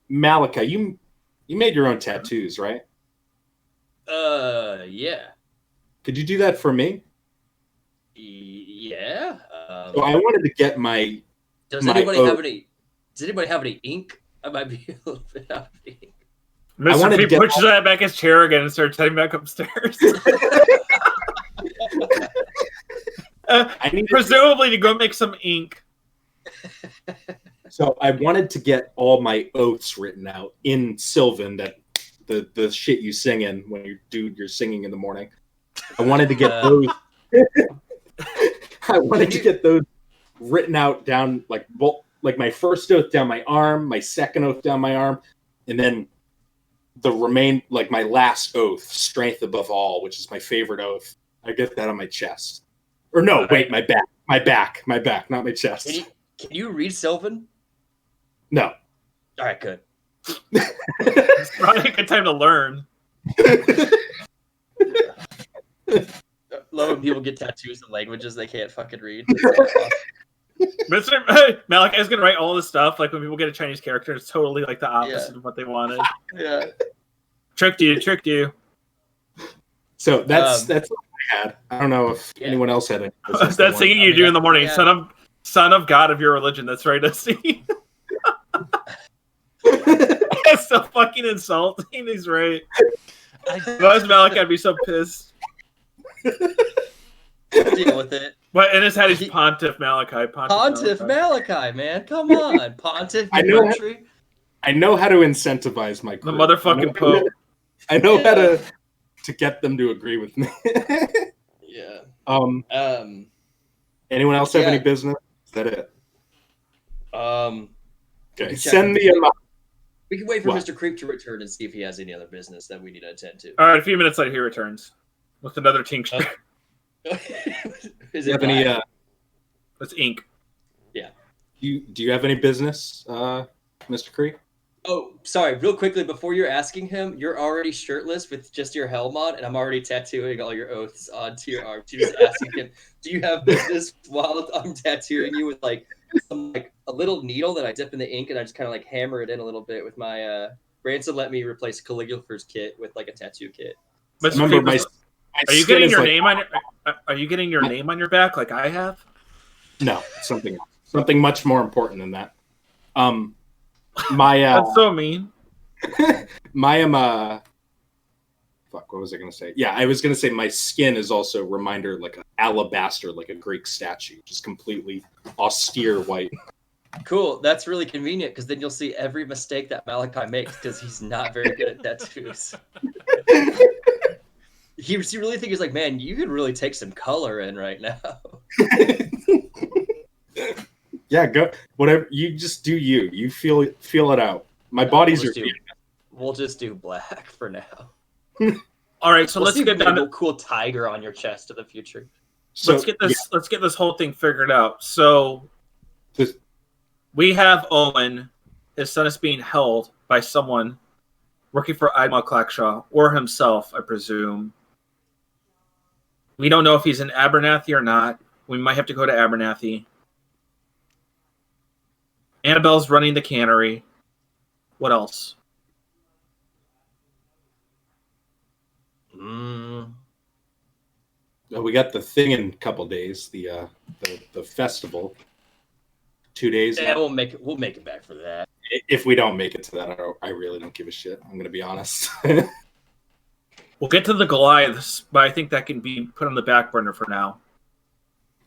Malachi, you made your own tattoos, right? Yeah. Could you do that for me? Yeah. So I wanted to get my. Does anybody have any ink? I might be a little bit out of ink. Mr. P pushes that back his chair again and starts heading back upstairs. Presumably to go make some ink. So I wanted to get all my oaths written out in Sylvan, that the shit you sing in when you do your singing in the morning. I wanted to get those. I wanted to get those written out down, like my first oath down my arm, my second oath down my arm, and then my last oath, strength above all, which is my favorite oath. I get that on my chest. Or no, wait, my back, not my chest. Can you read Sylvan? No. All right, good. It's probably a good time to learn. Love when people get tattoos in languages they can't fucking read. Mr. Malachi is gonna write all this stuff. Like when people get a Chinese character, it's totally like the opposite of what they wanted. Yeah. Tricked you. So that's what I had. I don't know if anyone else had it. That's singing you do in the morning. Yeah. Son of God of your religion. That's right, Dusty. It's so fucking insulting. He's right. If I was Malachi, I'd be so pissed. Deal with it. But in his head, he's Pontiff Malachi. Pontiff Malachi, man. Come on. Pontiff I know how to incentivize my crew. The motherfucking Pope. I know how to get them to agree with me. Yeah. Anyone else have any business? Is that it? Okay. Send me a. We can wait for Mr. Creep to return and see if he has any other business that we need to attend to. All right, a few minutes later, he returns with another tincture. Is it have any? It's ink. Yeah. Do you have any business, Mr. Creep? Oh, sorry. Real quickly, before you're asking him, you're already shirtless with just your helm on, and I'm already tattooing all your oaths onto your arm. Just asking him, do you have business while I'm tattooing you with a little needle that I dip in the ink and I just kind of hammer it in a little bit with my Branson let me replace Caligula's kit with a tattoo kit. But remember, are you getting your name on? Are you getting your name on your back like I have? No, something much more important than that. That's so mean. Fuck, what was I gonna say? Yeah, I was gonna say my skin is also a reminder, like an alabaster, like a Greek statue, just completely austere white. Cool, that's really convenient because then you'll see every mistake that Malachi makes because he's not very good at tattoos. He really think he's like, man, you could really take some color in right now. Yeah, go whatever. You just do you. You feel it out. My body's We'll just do black for now. All right, so let's let's get down to cool tiger on your chest in the future. So, let's get this whole thing figured out. So we have Owen. His son is being held by someone working for Idma Clackshaw or himself, I presume. We don't know if he's in Abernathy or not. We might have to go to Abernathy. Annabelle's running the cannery. What else? We got the thing in a couple days. The festival. 2 days. Yeah, we'll make it back for that. If we don't make it to that, I really don't give a shit. I'm gonna be honest. We'll get to the Goliaths, but I think that can be put on the back burner for now.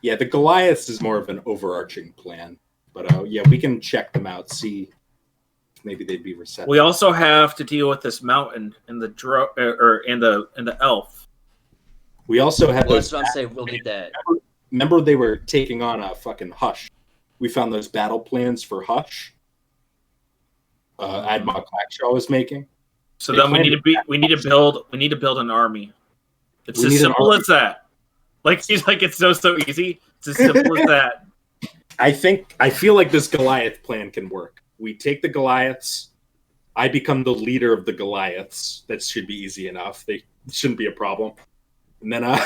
Yeah, the Goliaths is more of an overarching plan. But yeah, we can check them out, see if maybe they'd be receptive. We also have to deal with this mountain and the elf. We also have those. That's what I'm saying. We'll need that. Remember they were taking on a fucking Hush. We found those battle plans for Hush. Admiral Clackshaw was making. So then we need to build an army. It's as simple as that. Like he's like it's so easy. It's as simple as that. I feel like this Goliath plan can work. We take the Goliaths. I become the leader of the Goliaths. That should be easy enough. They shouldn't be a problem. And then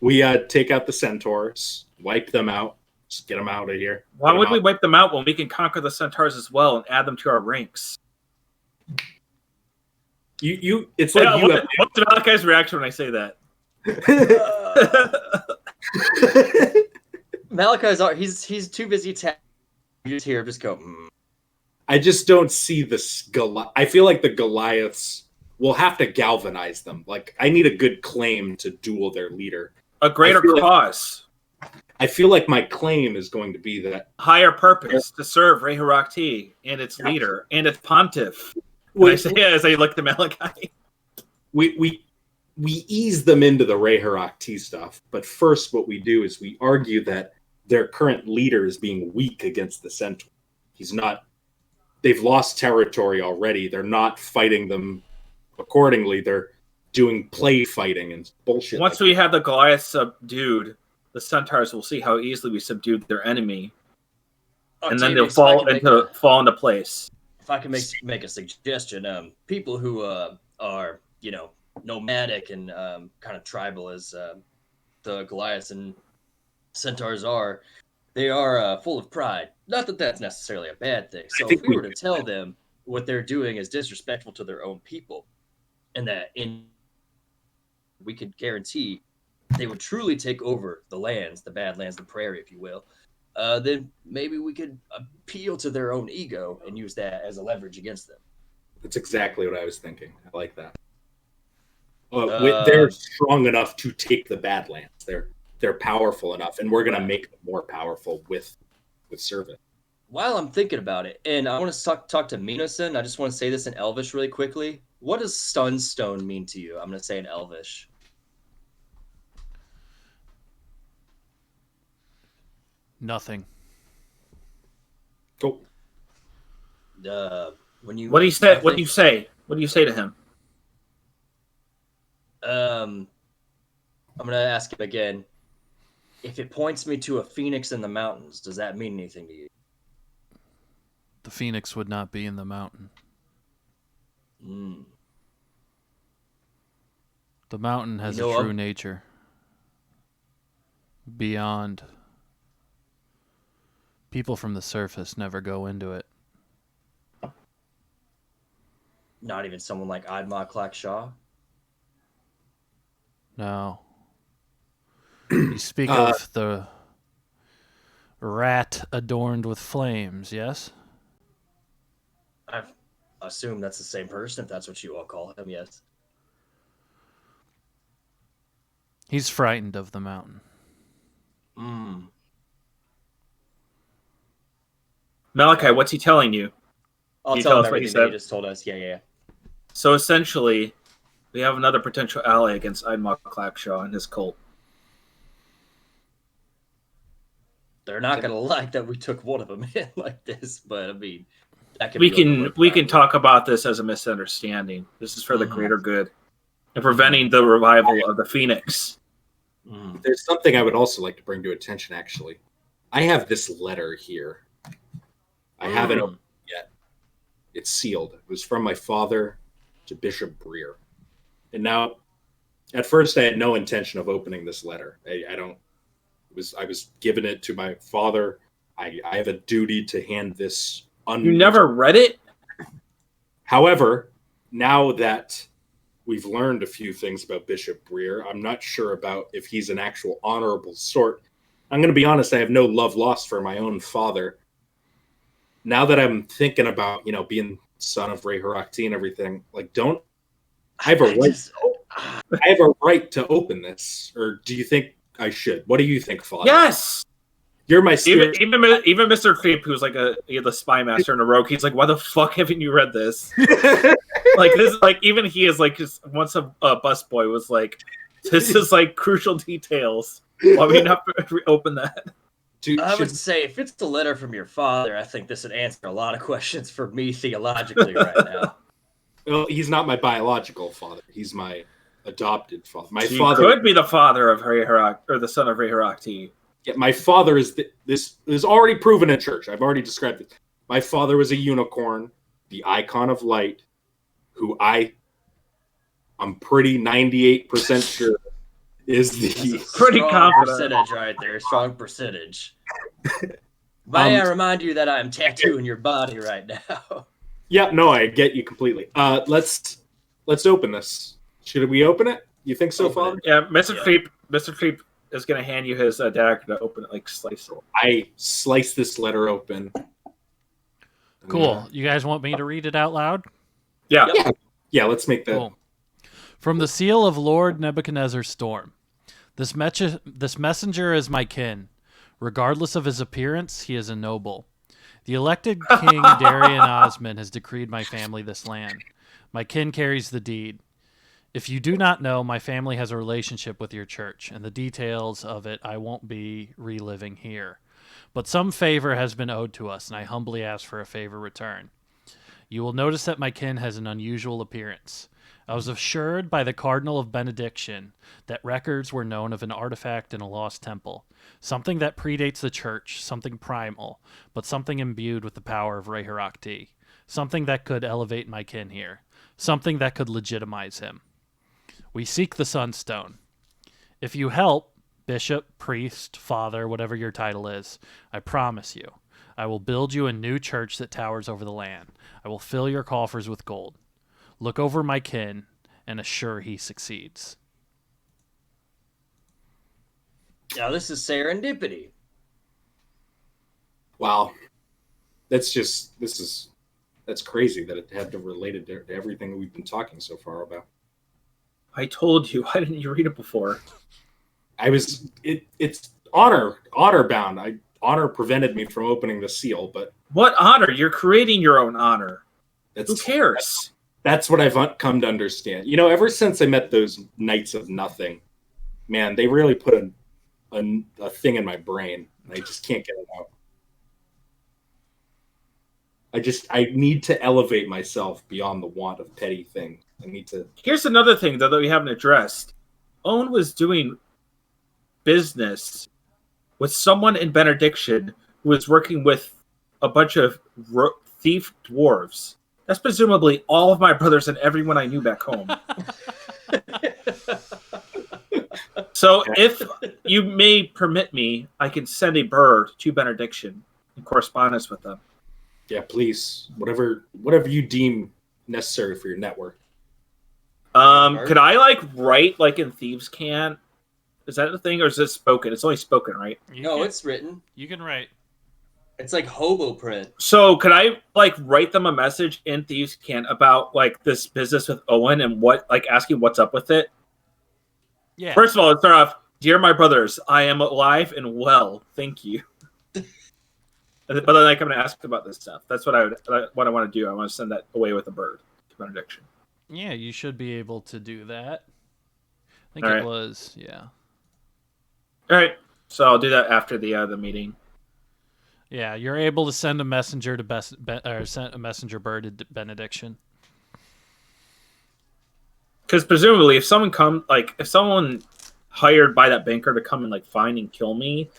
we take out the centaurs, wipe them out, just get them out of here. Why would we wipe them out when we can conquer the centaurs as well and add them to our ranks? It's like what's Malachi's reaction when I say that? Malachi's he's too busy you just hear him just go. I just don't see this I feel like the Goliaths will have to galvanize them. Like I need a good claim to duel their leader. A greater cause. I feel like my claim is going to be that higher purpose to serve Reharakti and its leader and its pontiff. I say as I look to Malachi. We ease them into the Reharakti stuff, but first what we do is we argue that their current leader is being weak against the Centaur. They've lost territory already. They're not fighting them accordingly. They're doing play fighting and bullshit. Once we have the Goliath subdued, the Centaurs will see how easily we subdued their enemy. And then they'll fall into place. If I can make a suggestion, people who are, nomadic and kind of tribal as the Goliaths and Centaurs are, they are full of pride. Not that that's necessarily a bad thing. So if we were to tell them what they're doing is disrespectful to their own people, and that we could guarantee they would truly take over the lands, the Badlands, the prairie, if you will, then maybe we could appeal to their own ego and use that as a leverage against them. That's exactly what I was thinking. I like that. They're strong enough to take the Badlands. They're powerful enough, and we're going to make them more powerful with service. While I'm thinking about it, and I want to talk to Minoson, I just want to say this in Elvish really quickly. What does Sunstone mean to you? I'm going to say in Elvish. Nothing. Cool. What do you say? What do you say? What do you say to him? I'm gonna ask him again. If it points me to a phoenix in the mountains, does that mean anything to you? The phoenix would not be in the mountain. The mountain has a true nature. Beyond. People from the surface never go into it. Not even someone like Idma Clackshaw? No. You speak of the rat adorned with flames, yes? I assume that's the same person, if that's what you all call him, yes. He's frightened of the mountain. Malachi, what's he telling you? I'll tell him everything that he just told us. Yeah. So essentially, We have another potential ally against Einmar Clackshaw and his cult. They're not gonna like that we took one of them in like this, but I mean, that can we can talk about this as a misunderstanding. This is for the greater good and preventing the revival of the Phoenix. There's something I would also like to bring to attention. Actually, I have this letter here. I haven't opened it yet. It's sealed. It was from my father to Bishop Breer, and now, at first, I had no intention of opening this letter. I was given it to my father. I have a duty to hand this. You never read it? However, now that we've learned a few things about Bishop Breer, I'm not sure about if he's an actual honorable sort. I'm going to be honest, I have no love lost for my own father. Now that I'm thinking about, being son of Ray Harakti and everything, like, I have a right to open this, or do you think I should? What do you think, Father? Yes. You're my even Mr. Creep, who's like the spy master and a rogue. He's like, why the fuck haven't you read this? Like this, like even he is like just once a busboy was like, this is like crucial details. Why would you not open that? I would say if it's the letter from your father, I think this would answer a lot of questions for me theologically right now. Well, he's not my biological father. He's my adopted father. My father could be the father of Ray Harak, or the son of Ray Harakti. Yeah, my father is this is already proven in church. I've already described it. My father was a unicorn, the icon of light, who I'm pretty 98% sure is the pretty confident percentage right there. Strong percentage. May I remind you that I'm tattooing your body right now? Yeah, no, I get you completely. Let's open this. Should we open it? You think so, Father? Yeah, Mr. Creep is going to hand you his dagger to open it, like slice it. I slice this letter open. Cool. You guys want me to read it out loud? Yeah. Yeah, let's make that. Cool. From the seal of Lord Nebuchadnezzar's storm. This messenger is my kin. Regardless of his appearance, he is a noble. The elected king Darian Osman has decreed my family this land. My kin carries the deed. If you do not know, my family has a relationship with your church, and the details of it I won't be reliving here. But some favor has been owed to us, and I humbly ask for a favor return. You will notice that my kin has an unusual appearance. I was assured by the Cardinal of Benediction that records were known of an artifact in a lost temple, something that predates the church, something primal, but something imbued with the power of Ray Harakti, something that could elevate my kin here, something that could legitimize him. We seek the Sunstone. If you help, bishop, priest, father, whatever your title is, I promise you, I will build you a new church that towers over the land. I will fill your coffers with gold. Look over my kin and assure he succeeds. Now this is serendipity. Wow. That's crazy that it had to relate it to everything we've been talking so far about. I told you. Why didn't you read it before? It's honor bound. Honor prevented me from opening the seal, but what honor? You're creating your own honor. Who cares? That's what I've come to understand. Ever since I met those Knights of Nothing, man, they really put a thing in my brain, and I just can't get it out. I need to elevate myself beyond the want of petty things. I need to. Here's another thing though that we haven't addressed. Owen was doing business with someone in Benediction who was working with a bunch of thief dwarves. That's presumably all of my brothers and everyone I knew back home. So if you may permit me, I can send a bird to Benediction in correspondence with them. Yeah, please. Whatever you deem necessary for your network. Could I write like in Thieves' Cant? Is that the thing, or is this spoken? It's only spoken, right? No, it's written. You can write. It's like hobo print. So could I write them a message in Thieves' Cant about this business with Owen and asking what's up with it? Yeah. First of all, let's start off. Dear my brothers, I am alive and well. Thank you. But then I'm going to ask about this stuff. That's what I want to do. I want to send that away with a bird to Benediction. Yeah, you should be able to do that. I think All it right. was, yeah. All right. So I'll do that after the meeting. Yeah, you're able to send a messenger to or send a messenger bird to benediction. Because presumably, if someone hired by that banker to come and like find and kill me,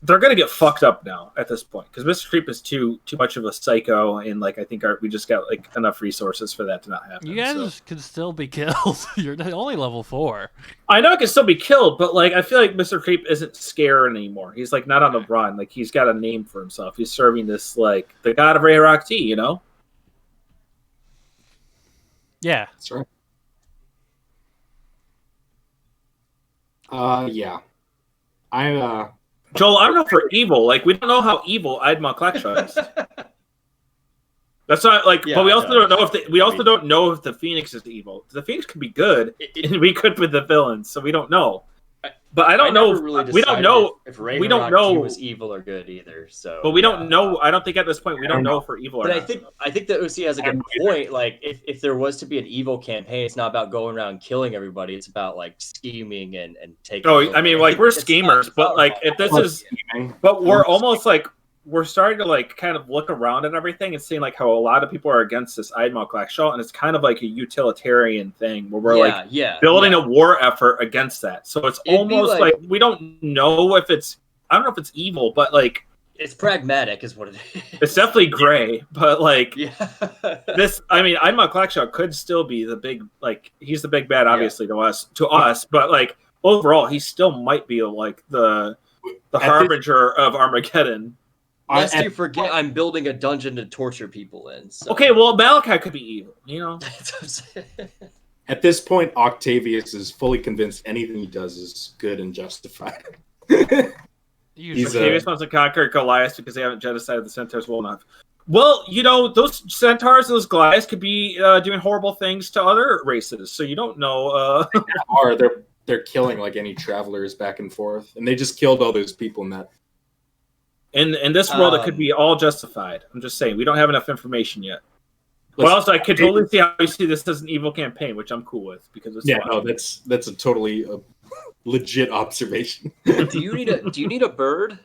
they're gonna get fucked up now at this point. Because Mr. Creep is too much of a psycho, and like I think we just got like enough resources for that to not happen. You guys could still be killed. You're only level 4. I know it can still be killed, but like I feel like Mr. Creep isn't scared anymore. He's like not on the run. Like he's got a name for himself. He's serving this like the god of Ray Rock Tea, you know? Yeah. That's right. Yeah. Joel, I don't know if we're evil. Like we don't know how evil Idma Clackshot is. That's not like, but we also don't know if don't know if the Phoenix is evil. The Phoenix could be good, and we could be the villains, so we don't know. But I don't know. Really we don't know if Ray we don't know was evil or good either. So, but we don't know. I don't think at this point we don't know if we're evil or not. But I think that OC has a good point. Like, if there was to be an evil campaign, it's not about going around killing everybody. It's about like scheming and taking. Oh, I mean, like we're schemers, but like if this is, but we're almost like we're starting to like kind of look around and everything and seeing like how a lot of people are against this Idma Clackshot, and it's kind of like a utilitarian thing where we're building a war effort against that. So it's almost like we don't know if it's, I don't know if it's evil, but like it's pragmatic is what it is. It's definitely gray, but like this, I mean, Idma Clackshot could still be the big, like he's the big bad obviously to us, but like overall he still might be like the harbinger of Armageddon. Lest you forget, I'm building a dungeon to torture people in. So. Okay, well, Malachi could be evil, you know? At this point, Octavius is fully convinced anything he does is good and justified. Octavius wants to conquer Goliath because they haven't genocided the centaurs well enough. Well, you know, those centaurs and those Goliaths could be doing horrible things to other races, so you don't know. Or they're killing like any travelers back and forth, and they just killed all those people in that. In this world, it could be all justified. I'm just saying, we don't have enough information yet. But also, I could totally see how you see this as an evil campaign, which I'm cool with because it's fun. No, that's a totally legit observation. Do you need a bird?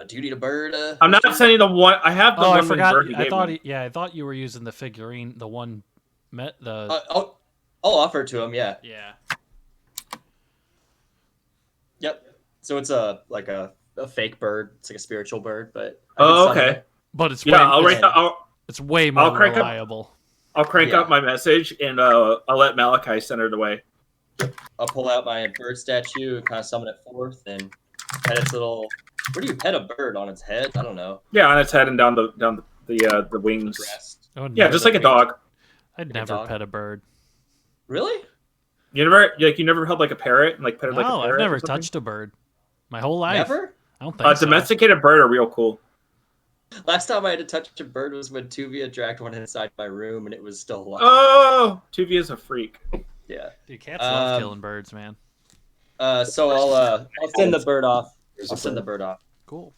Do you need a bird? I'm not sending the one. I have the one. I forgot. Bird I thought you were using the figurine. The one I'll offer it to him. Yeah. Yeah. Yep. So it's a fake bird. It's like a spiritual bird, but okay. But it's it's way more reliable. I'll crank up my message and I'll let Malachi send it away. I'll pull out my bird statue and kind of summon it forth and pet its little. Where do you pet a bird? On its head? I don't know. Yeah, on its head and down the wings. Yeah, just like a dog. I'd never pet a bird. Really? You never held like a parrot and like petted like a parrot? No, I've never touched a bird. My whole life. Never? I don't think so. Domesticated bird are real cool. Last time I had to touch a bird was when Tuvia dragged one inside my room and it was still alive. Oh, Tuvia's a freak. Yeah. Dude, cats love killing birds, man. So I'll send the bird off. Cool.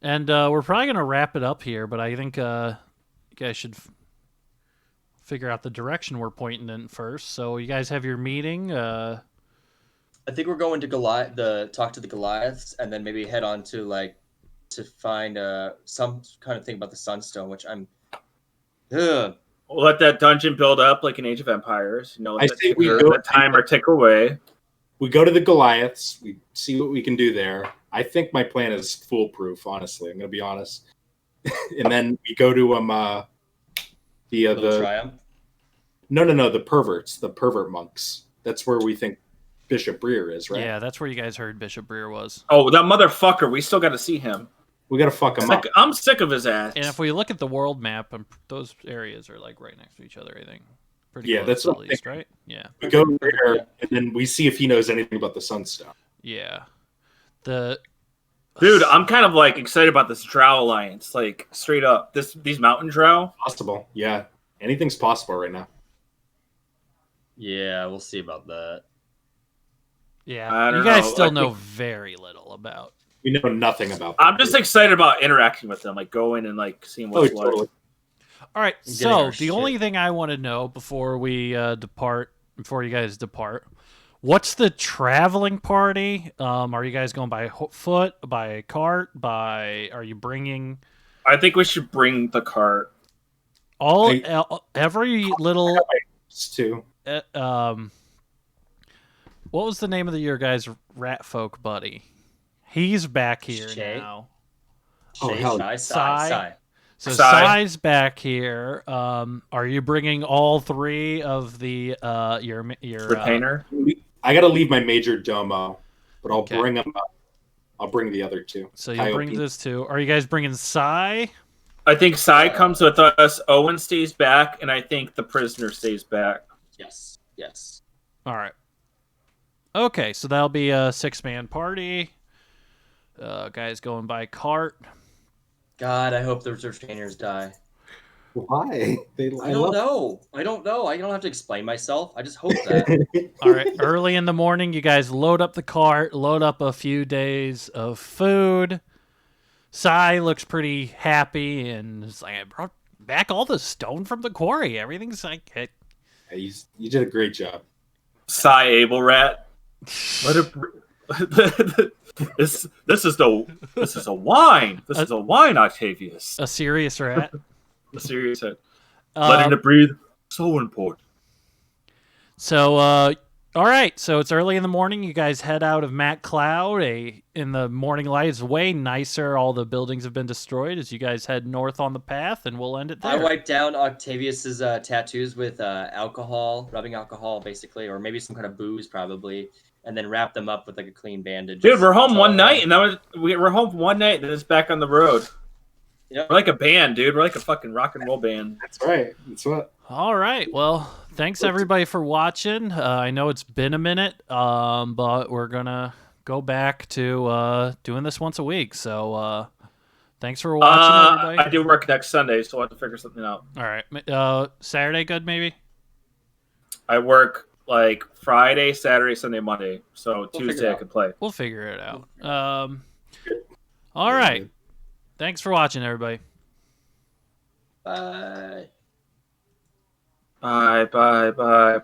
And we're probably going to wrap it up here, but I think you guys should figure out the direction we're pointing in first. So you guys have your meeting. I think we're going to talk to the Goliaths, and then maybe head on to find some kind of thing about the Sunstone, which I'm. We'll let that dungeon build up like in Age of Empires. You know, I say we go the timer tick away. We go to the Goliaths. We see what we can do there. I think my plan is foolproof. Honestly, I'm going to be honest. And then we go to the Triumph. No, the perverts, the pervert monks. That's where we think Bishop Breer is, right? Yeah, that's where you guys heard Bishop Breer was. Oh, that motherfucker! We still got to see him. We got to fuck him up. I'm sick of his ass. And if we look at the world map, those areas are like right next to each other. I think. Pretty close, that's at least, right? Yeah. We go there, and then we see if he knows anything about the Sunstone. Yeah. Dude, I'm kind of like excited about this Drow alliance. Like straight up, these mountain Drow. Possible, yeah. Anything's possible right now. Yeah, we'll see about that. Yeah, you guys still know very little about. We know nothing about. I'm just excited about interacting with them, like going and like seeing what's what. Totally. All right. Getting So our the only shit. thing I want to know before we before you guys depart, what's the traveling party? Are you guys going by foot, by cart, are you bringing I think we should bring the cart. every little Too. what was the name of your guys' rat folk buddy? He's back here Shay? now. Oh, Shay, hell Shy, Sai. Sai. So Sai. Sai's back here. Are you bringing all three of the your Retainer. I gotta leave my major domo, but I'll Okay. bring them up. I'll bring the other two. So you'll bring this too. Are you guys bringing Sai? I think Sai comes with us. Owen stays back, and I think the prisoner stays back. Yes. Yes. All right. Okay, so that'll be a 6-man party. Guys going by cart. God, I hope those retainers die. Why? I don't know. I don't have to explain myself. I just hope that. All right. Early in the morning, you guys load up the cart, load up a few days of food. Sai looks pretty happy and is like, I brought back all the stone from the quarry. Everything's like, hey. You did a great job. Sai Able Rat. Let it. This is a wine. This is a wine, Octavius. A serious rat. A serious head. Letting it breathe. So important. So, all right. So it's early in the morning. You guys head out of Matt Cloud. In the morning light, it's way nicer. All the buildings have been destroyed as you guys head north on the path, and we'll end it there. I wiped down Octavius's tattoos with alcohol, rubbing alcohol, basically, or maybe some kind of booze, probably, and then wrap them up with like a clean bandage. Dude, we're home one night, and we're home one night, and then it's back on the road. Yep. We're like a band, dude. We're like a fucking rock and roll band. That's right. That's what. All right. Well, thanks everybody for watching. I know it's been a minute, but we're gonna go back to doing this once a week. So thanks for watching, everybody. I do work next Sunday, so I'll have to figure something out. All right. Saturday, good maybe. I work like Friday, Saturday, Sunday, Monday. So Tuesday I could play. We'll figure it out. All right. Thanks for watching, everybody. Bye. Bye.